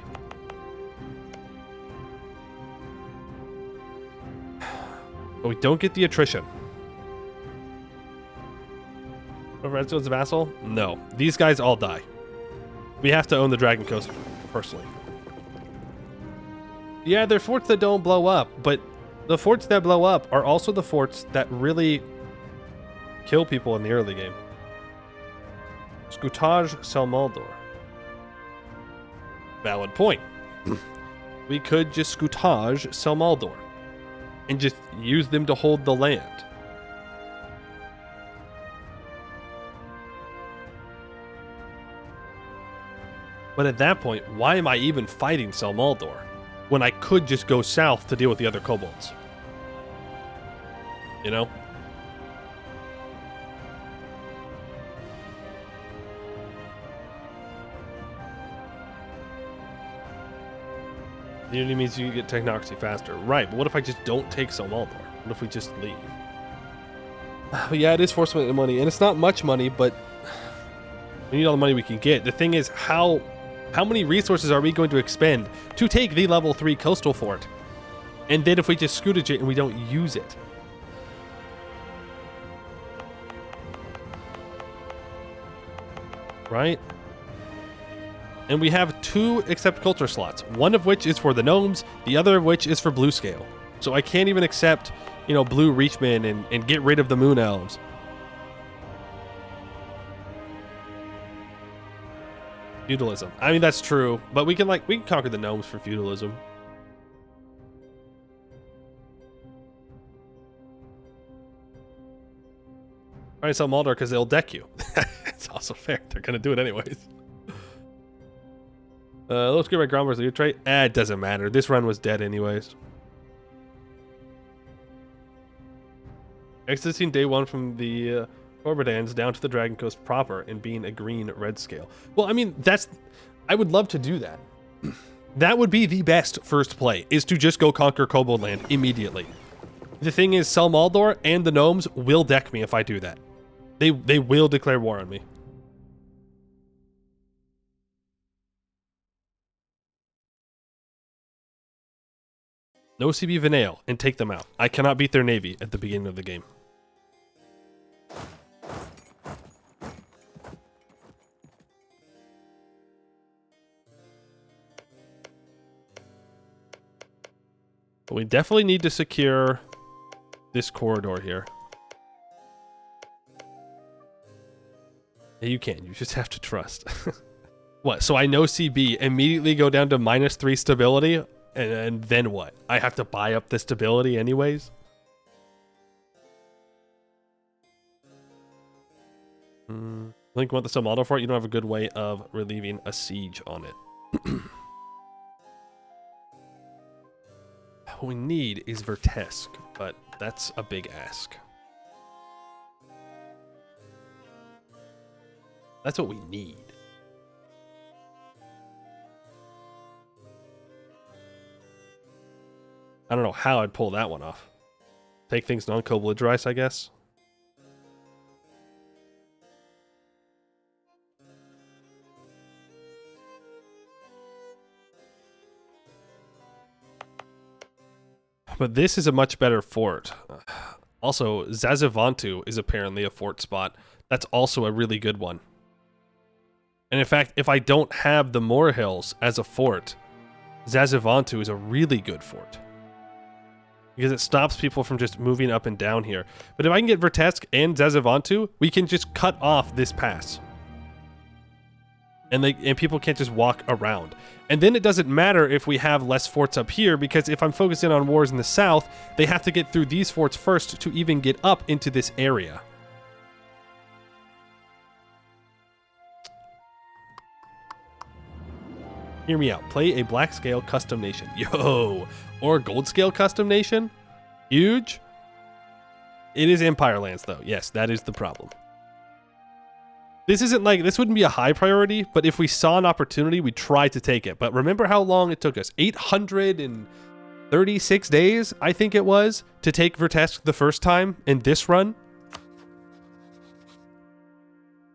But we don't get the attrition. Redstone's a vassal? No. These guys all die. We have to own the Dragon Coast personally. Yeah, they're forts that don't blow up, but the forts that blow up are also the forts that really kill people in the early game. Scoutage Sel Maldor. Valid point. We could just Scoutage Sel Maldor and just use them to hold the land. But at that point, why am I even fighting Sel Maldor when I could just go south to deal with the other kobolds? You know? Unity means you get technocracy faster. Right, but what if I just don't take Sel Maldor? What if we just leave? But yeah, it is force money, and it's not much money, but we need all the money we can get. The thing is, how many resources are we going to expend to take the level 3 coastal fort? And then if we just scootage it and we don't use it? Right? And we have 2 accept culture slots, one of which is for the gnomes, the other of which is for blue scale. So I can't even accept, you know, blue reachmen and get rid of the moon elves. Feudalism. I mean, that's true, but we can conquer the gnomes for feudalism. Try to sell Maldor because they'll deck you. It's also fair. They're going to do it anyways. Let's get my Groundburst leader trait. It doesn't matter. This run was dead anyways. Exiting day 1 from the Kobildzans down to the Dragon Coast proper and being a green red scale. Well, I mean, I would love to do that. That would be the best first play, is to just go conquer Koboldland immediately. The thing is, sell Maldor and the gnomes will deck me if I do that. They will declare war on me. No CB Vinail and take them out. I cannot beat their navy at the beginning of the game. But we definitely need to secure this corridor here. Yeah, you can. You just have to trust. What? So I know CB, immediately go down to -3 stability, and then what? I have to buy up the stability anyways? I think you want the sub model for it. You don't have a good way of relieving a siege on it. What we need is Vertesk, but that's a big ask. That's what we need. I don't know how I'd pull that one off. Take things non-Koboldzan, I guess. But this is a much better fort. Also, Zazivantu is apparently a fort spot. That's also a really good one. And in fact, if I don't have the Moorhills as a fort, Zazivantu is a really good fort. Because it stops people from just moving up and down here. But if I can get Vertesk and Zazivantu, we can just cut off this pass. And people can't just walk around. And then it doesn't matter if we have less forts up here, because if I'm focusing on wars in the south, they have to get through these forts first to even get up into this area. Hear me out. Play a black scale custom nation. Yo! Or gold scale custom nation? Huge? It is Empire lands, though. Yes, that is the problem. This wouldn't be a high priority, but if we saw an opportunity, we'd try to take it. But remember how long it took us? 836 days, I think it was, to take Vertesk the first time in this run?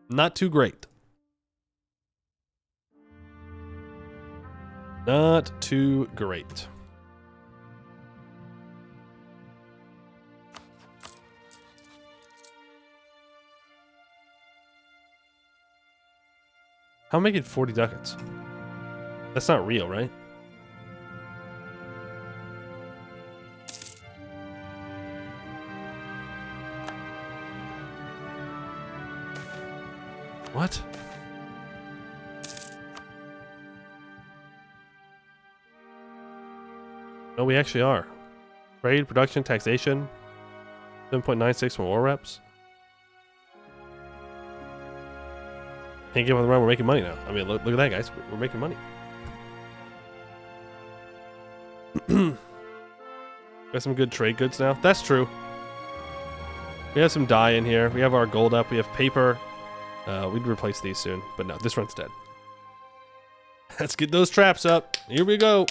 Not too great. Not too great. How am I making 40 ducats? That's not real, right? What? No, we actually are. Trade, production, taxation. 7.96 from war reps. Can't get on the run. We're making money now. I mean, look at that, guys. We're making money. Got some good trade goods now. That's true. We have some dye in here. We have our gold up. We have paper. We'd replace these soon. But no, this run's dead. Let's get those traps up. Here we go.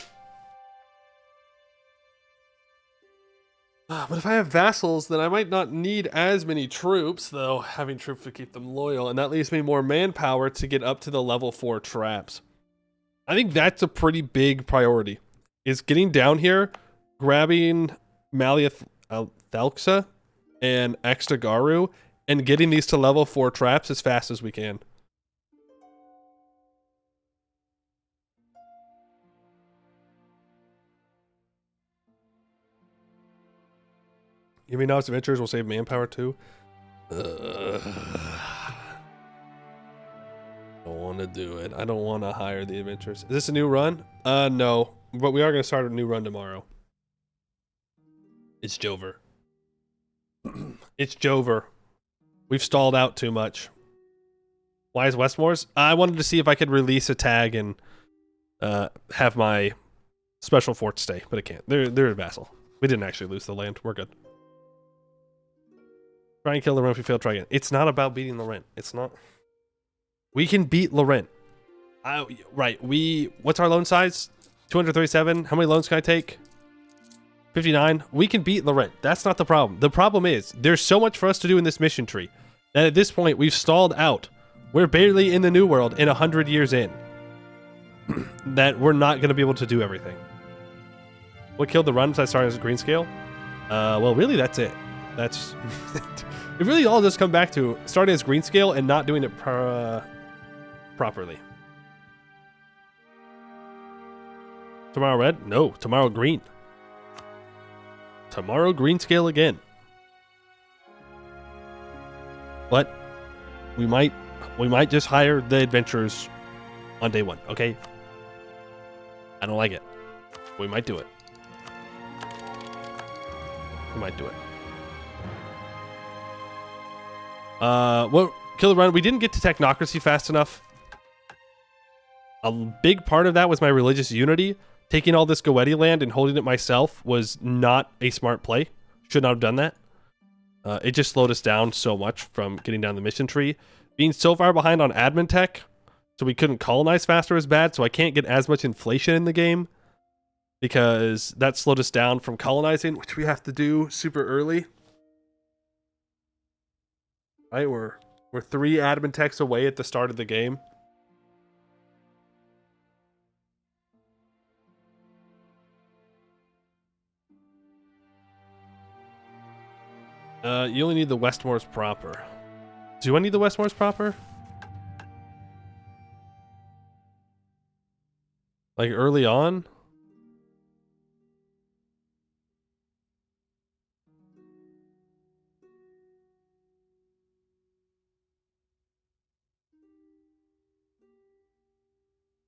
But if I have vassals, then I might not need as many troops, though having troops would keep them loyal, and that leaves me more manpower to get up to the level 4 traps. I think that's a pretty big priority, is getting down here, grabbing Maliath Thalxa and Extagaru, and getting these to level 4 traps as fast as we can. Giving Novice Adventurers will save manpower too. I don't want to do it. I don't want to hire the adventurers. Is this a new run? No. But we are going to start a new run tomorrow. It's Jover. It's Jover. We've stalled out too much. Why is Westmore's? I wanted to see if I could release a tag and have my special fort stay, but it can't. They're a vassal. We didn't actually lose the land. We're good. Try and kill Laurent if you fail, try again. It's not about beating Laurent. It's not. We can beat Laurent. Right. What's our loan size? 237. How many loans can I take? 59. We can beat Laurent. That's not the problem. The problem is there's so much for us to do in this mission tree that at this point we've stalled out. We're barely in the New World in 100 years in. That we're not going to be able to do everything. What killed the run besides starting as Greenscale? Well, really, that's it. That's it. Really all just come back to starting as Greenscale and not doing it properly. Tomorrow red? No, tomorrow green. Tomorrow Greenscale again. But we might just hire the adventurers on day one, okay? I don't like it. We might do it. We might do it. Well, kill the run. We didn't get to technocracy fast enough. A big part of that was my religious unity. Taking all this Goetti land and holding it myself was not a smart play. Should not have done that. It just slowed us down so much from getting down the mission tree. Being so far behind on admin tech, so we couldn't colonize faster was bad, so I can't get as much inflation in the game because that slowed us down from colonizing, which we have to do super early. Right, we're 3 admin techs away at the start of the game. You only need the Westmore's proper. Do I need the Westmore's proper? Like early on?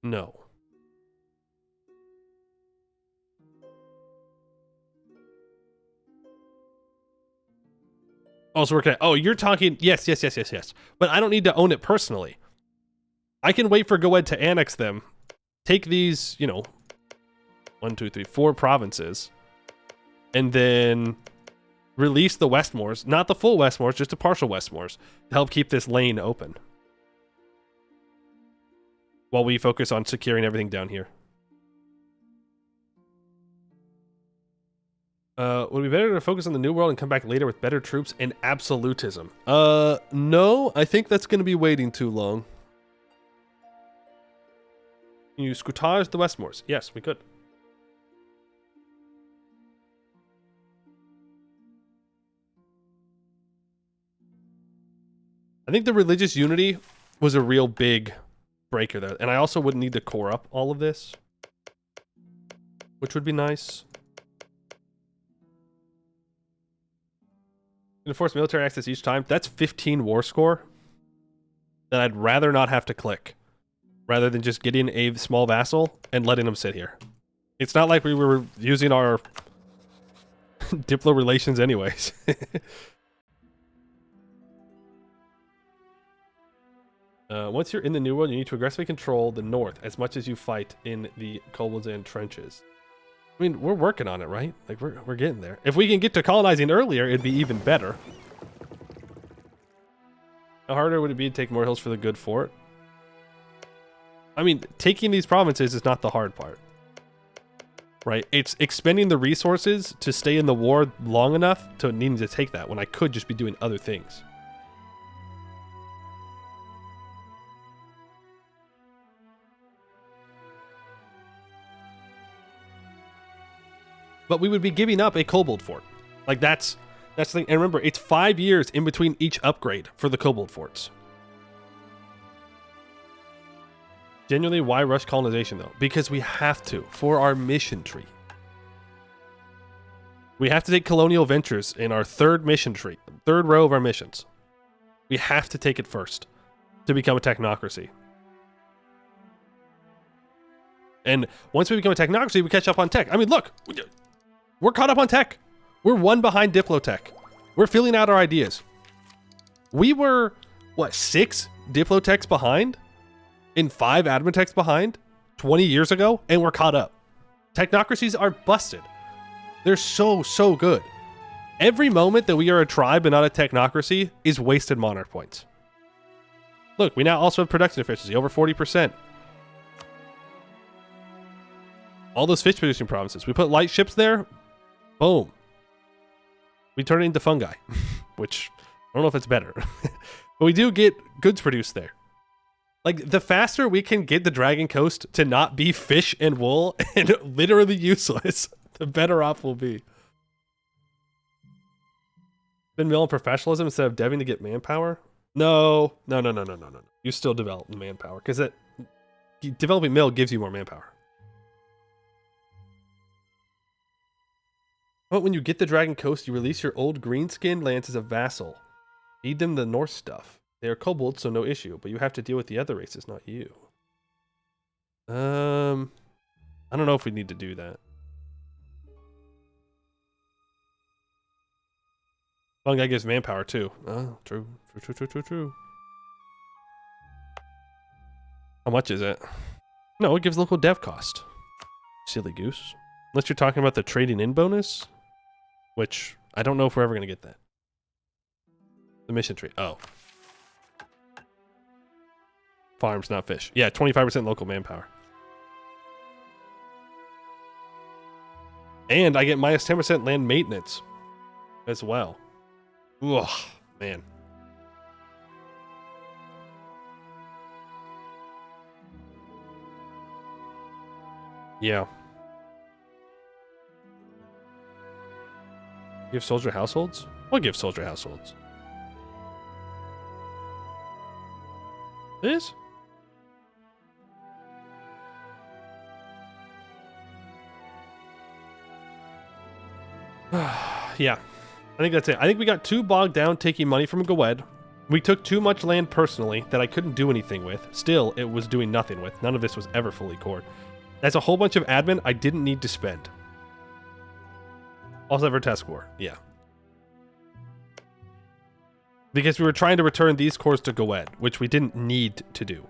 No. Oh, so we're okay. Oh, you're talking. Yes. But I don't need to own it personally. I can wait for Goed to annex them. Take these, 1, 2, 3, 4 provinces. And then release the Westmores. Not the full Westmores, just a partial Westmores. To help keep this lane open. While we focus on securing everything down here. Would it be better to focus on the New World and come back later with better troops and absolutism? No, I think that's going to be waiting too long. Can you scrutage the Westmores? Yes, we could. I think the religious unity was a real big breaker there. And I also wouldn't need to core up all of this, which would be nice. Enforce military access each time. That's 15 war score that I'd rather not have to click, rather than just getting a small vassal and letting them sit here. It's not like we were using our Diplo relations anyways. Once you're in the New World, you need to aggressively control the north as much as you fight in the Kobildzan trenches. I mean, we're working on it, right? Like, we're getting there. If we can get to colonizing earlier, it'd be even better. How harder would it be to take more hills for the good fort? I mean, taking these provinces is not the hard part. Right? It's expending the resources to stay in the war long enough to needing to take that when I could just be doing other things. But we would be giving up a kobold fort. Like, that's the thing. And remember, it's 5 years in between each upgrade for the kobold forts. Genuinely, why rush colonization, though? Because we have to, for our mission tree. We have to take colonial ventures in our 3rd mission tree, 3rd row of our missions. We have to take it first to become a technocracy. And once we become a technocracy, we catch up on tech. I mean, look, we're caught up on tech. We're 1 behind Diplotech. We're filling out our ideas. We were, what, 6 Diplotechs behind? And 5 Admin-Techs behind 20 years ago? And we're caught up. Technocracies are busted. They're so, so good. Every moment that we are a tribe and not a technocracy is wasted monarch points. Look, we now also have production efficiency, over 40%. All those fish producing provinces. We put light ships there. Boom. We turn it into fungi, which I don't know if it's better. But we do get goods produced there. Like, the faster we can get the Dragon Coast to not be fish and wool and literally useless, the better off we'll be. Been milling professionalism instead of deving to get manpower? No. You still develop manpower, because developing mill gives you more manpower. But when you get the Dragon Coast, you release your old green-skinned lands as a vassal. Feed them the Norse stuff. They are kobolds, so no issue, but you have to deal with the other races, not you. I don't know if we need to do that. Fungi gives manpower too. Oh, true. How much is it? No, it gives local dev cost. Silly goose. Unless you're talking about the trading in bonus, which I don't know if we're ever going to get that. The mission tree. Oh. Farms, not fish. Yeah, 25% local manpower. And I get minus 10% land maintenance as well. Ugh, man. Yeah. Give soldier households? What give soldier households? This? Yeah. I think that's it. I think we got too bogged down taking money from Gwed. We took too much land personally that I couldn't do anything with. Still, it was doing nothing with. None of this was ever fully cored. That's a whole bunch of admin I didn't need to spend. Also ever task war. Yeah. Because we were trying to return these cores to Gwed, which we didn't need to do.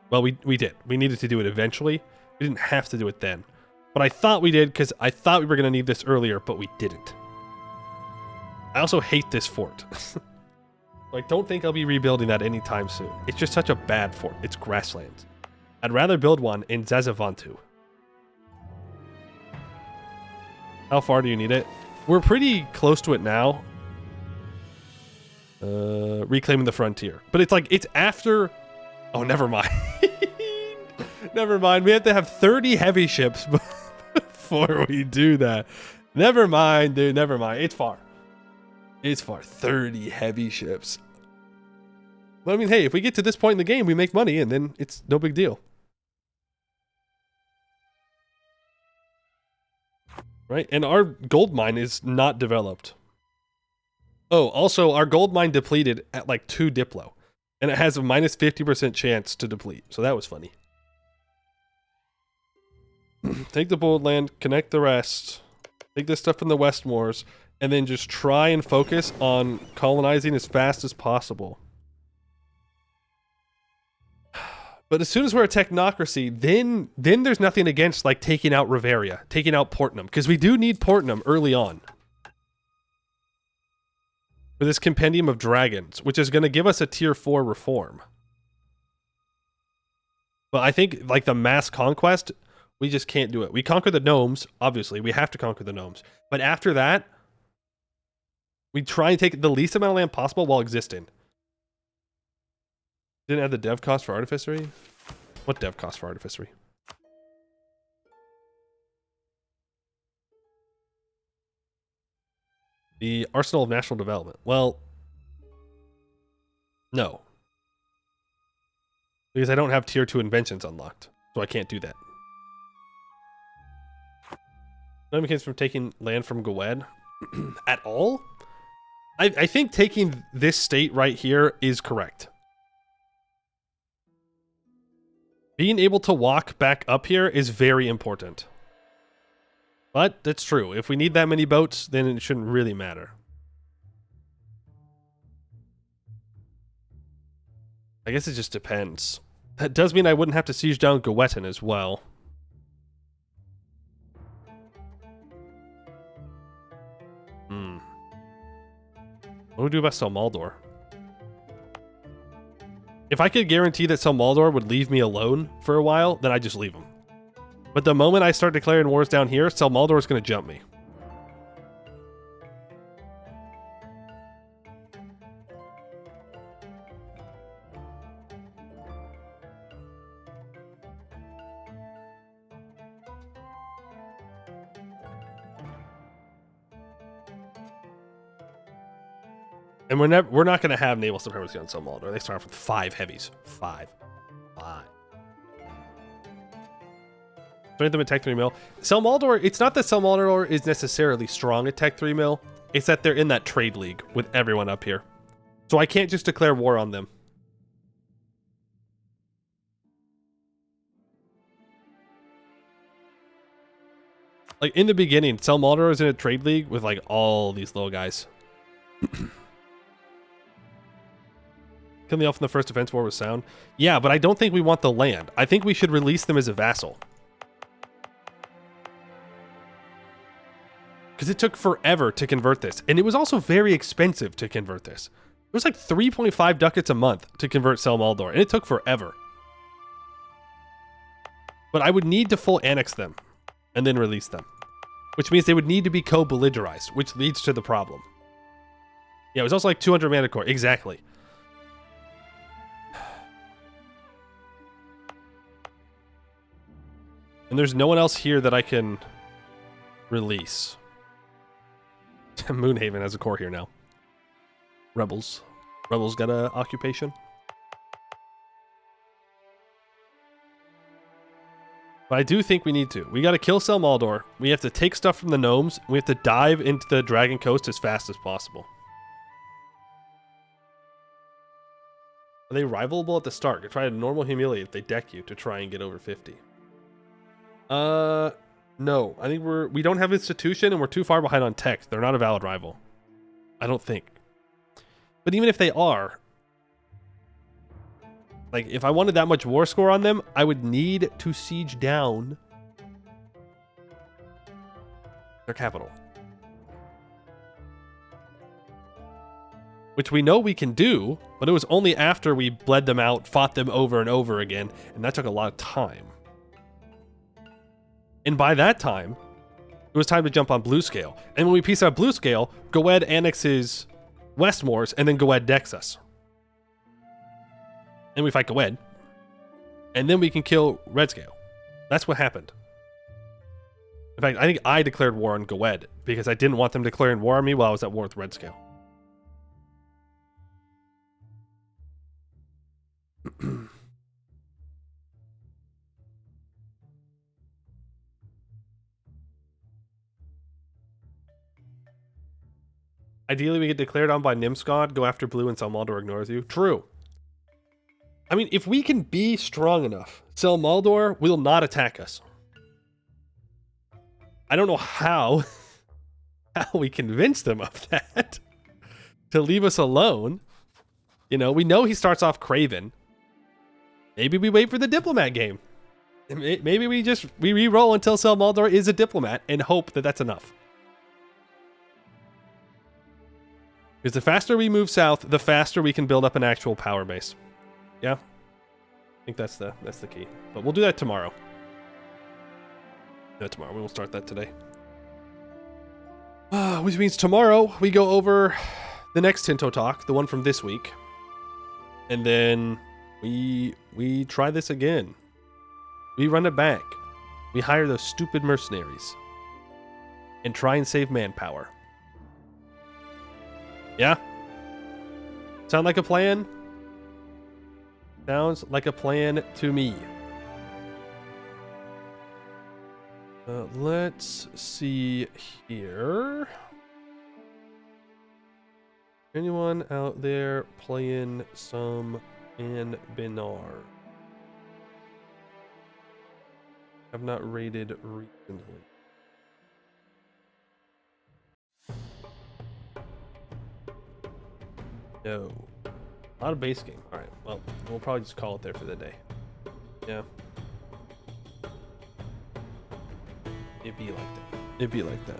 Well, we did. We needed to do it eventually. We didn't have to do it then. But I thought we did because I thought we were going to need this earlier, but we didn't. I also hate this fort. I don't think I'll be rebuilding that anytime soon. It's just such a bad fort. It's grasslands. I'd rather build one in Zazavantu. How far do you need it? We're pretty close to it now. Reclaiming the frontier. But it's like, it's after... Oh, never mind. Never mind. We have to have 30 heavy ships before we do that. Never mind, dude. Never mind. It's far. It's far. 30 heavy ships. But I mean, hey, if we get to this point in the game, we make money, and then it's no big deal. Right? And our gold mine is not developed. Oh, also, our gold mine depleted at like 2 Diplo. And it has a minus 50% chance to deplete. So that was funny. Take the bold land, connect the rest. Take this stuff from the Westmoors. And then just try and focus on colonizing as fast as possible. But as soon as we're a technocracy, then there's nothing against like taking out Riveria, taking out Portnum, because we do need Portnum early on. For this compendium of dragons, which is going to give us a tier 4 reform. But I think like the mass conquest, we just can't do it. We conquer the gnomes, obviously, we have to conquer the gnomes. But after that, we try and take the least amount of land possible while existing. Didn't add the dev cost for artificery? What dev cost for artificery? The Arsenal of National Development. Well, no. Because I don't have tier 2 inventions unlocked. So I can't do that. No implications from taking land from Gwed at all? I think taking this state right here is correct. Being able to walk back up here is very important. But that's true. If we need that many boats, then it shouldn't really matter. I guess it just depends. That does mean I wouldn't have to siege down Gowetin as well. What do we do about Selmaldor? If I could guarantee that Selmaldor would leave me alone for a while, then I just leave him. But the moment I start declaring wars down here, Selmaldor is going to jump me. And we're not going to have naval supremacy on Selmaldor. They start off with 5 heavies. 5. Strength them at Tech 3 mil. Selmaldor, it's not that Selmaldor is necessarily strong at Tech 3 mil. It's that they're in that trade league with everyone up here. So I can't just declare war on them. Like, in the beginning, Selmaldor is in a trade league with, like, all these little guys. Killing the elf in the first defense war was sound. Yeah, but I don't think we want the land. I think we should release them as a vassal. Because it took forever to convert this. And it was also very expensive to convert this. It was like 3.5 ducats a month to convert Selmaldor. And it took forever. But I would need to full annex them. And then release them. Which means they would need to be co-belligerized. Which leads to the problem. Yeah, it was also like 200 mana core. Exactly. And there's no one else here that I can release. Moonhaven has a core here now. Rebels. Rebels got a occupation. But I do think we need to. We got to kill Selmaldor. We have to take stuff from the gnomes. We have to dive into the Dragon Coast as fast as possible. Are they rivalable at the start? You try to normal humiliate if they deck you to try and get over 50. No. I think we don't have institution and we're too far behind on tech. They're not a valid rival. I don't think. But even if they are, like, if I wanted that much war score on them, I would need to siege down their capital. Which we know we can do, but it was only after we bled them out, fought them over and over again, and that took a lot of time. And by that time, it was time to jump on Blue Scale. And when we piece out Blue Scale, Goed annexes Westmoors, and then Goed decks us. And we fight Goed. And then we can kill Red Scale. That's what happened. In fact, I think I declared war on Goed, because I didn't want them declaring war on me while I was at war with Red Scale. Ideally, we get declared on by Nimskod, go after blue, and Selmaldor ignores you. True. I mean, if we can be strong enough, Selmaldor will not attack us. I don't know how we convince them of that. To leave us alone. You know, we know he starts off Craven. Maybe we wait for the Diplomat game. Maybe we re-roll until Selmaldor is a Diplomat and hope that that's enough. Because the faster we move south, the faster we can build up an actual power base. Yeah? I think that's the key. But we'll do that tomorrow. No, tomorrow. We won't start that today. Which means tomorrow we go over the next Tinto Talk, the one from this week. And then we try this again. We run it back. We hire those stupid mercenaries. And try and save manpower. Yeah? Sound like a plan? Sounds like a plan to me. Let's see here. Anyone out there playing some Anbennar? I've not raided recently. No. A lot of base game. All right. Well, we'll probably just call it there for the day. Yeah. It'd be like that. It'd be like that.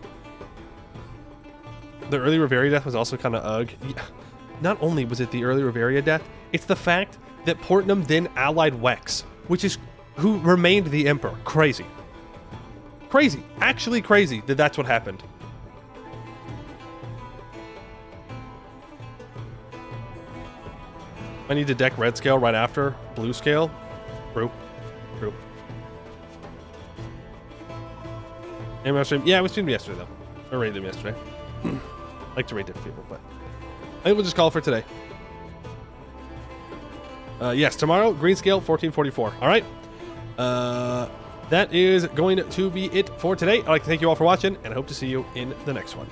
The early Riveria death was also kind of ugh. Yeah. Not only was it the early Riveria death, it's the fact that Portnam then allied Wex, which is who remained the emperor. Crazy. Crazy. Actually crazy that that's what happened. I need to deck red scale right after blue scale. True. True. Yeah, we streamed yesterday though. Or raided them yesterday. I like to raid different people, but I think we'll just call it for today. Yes, tomorrow, Greenscale 1444. All right. That is going to be it for today. I'd like to thank you all for watching, and I hope to see you in the next one.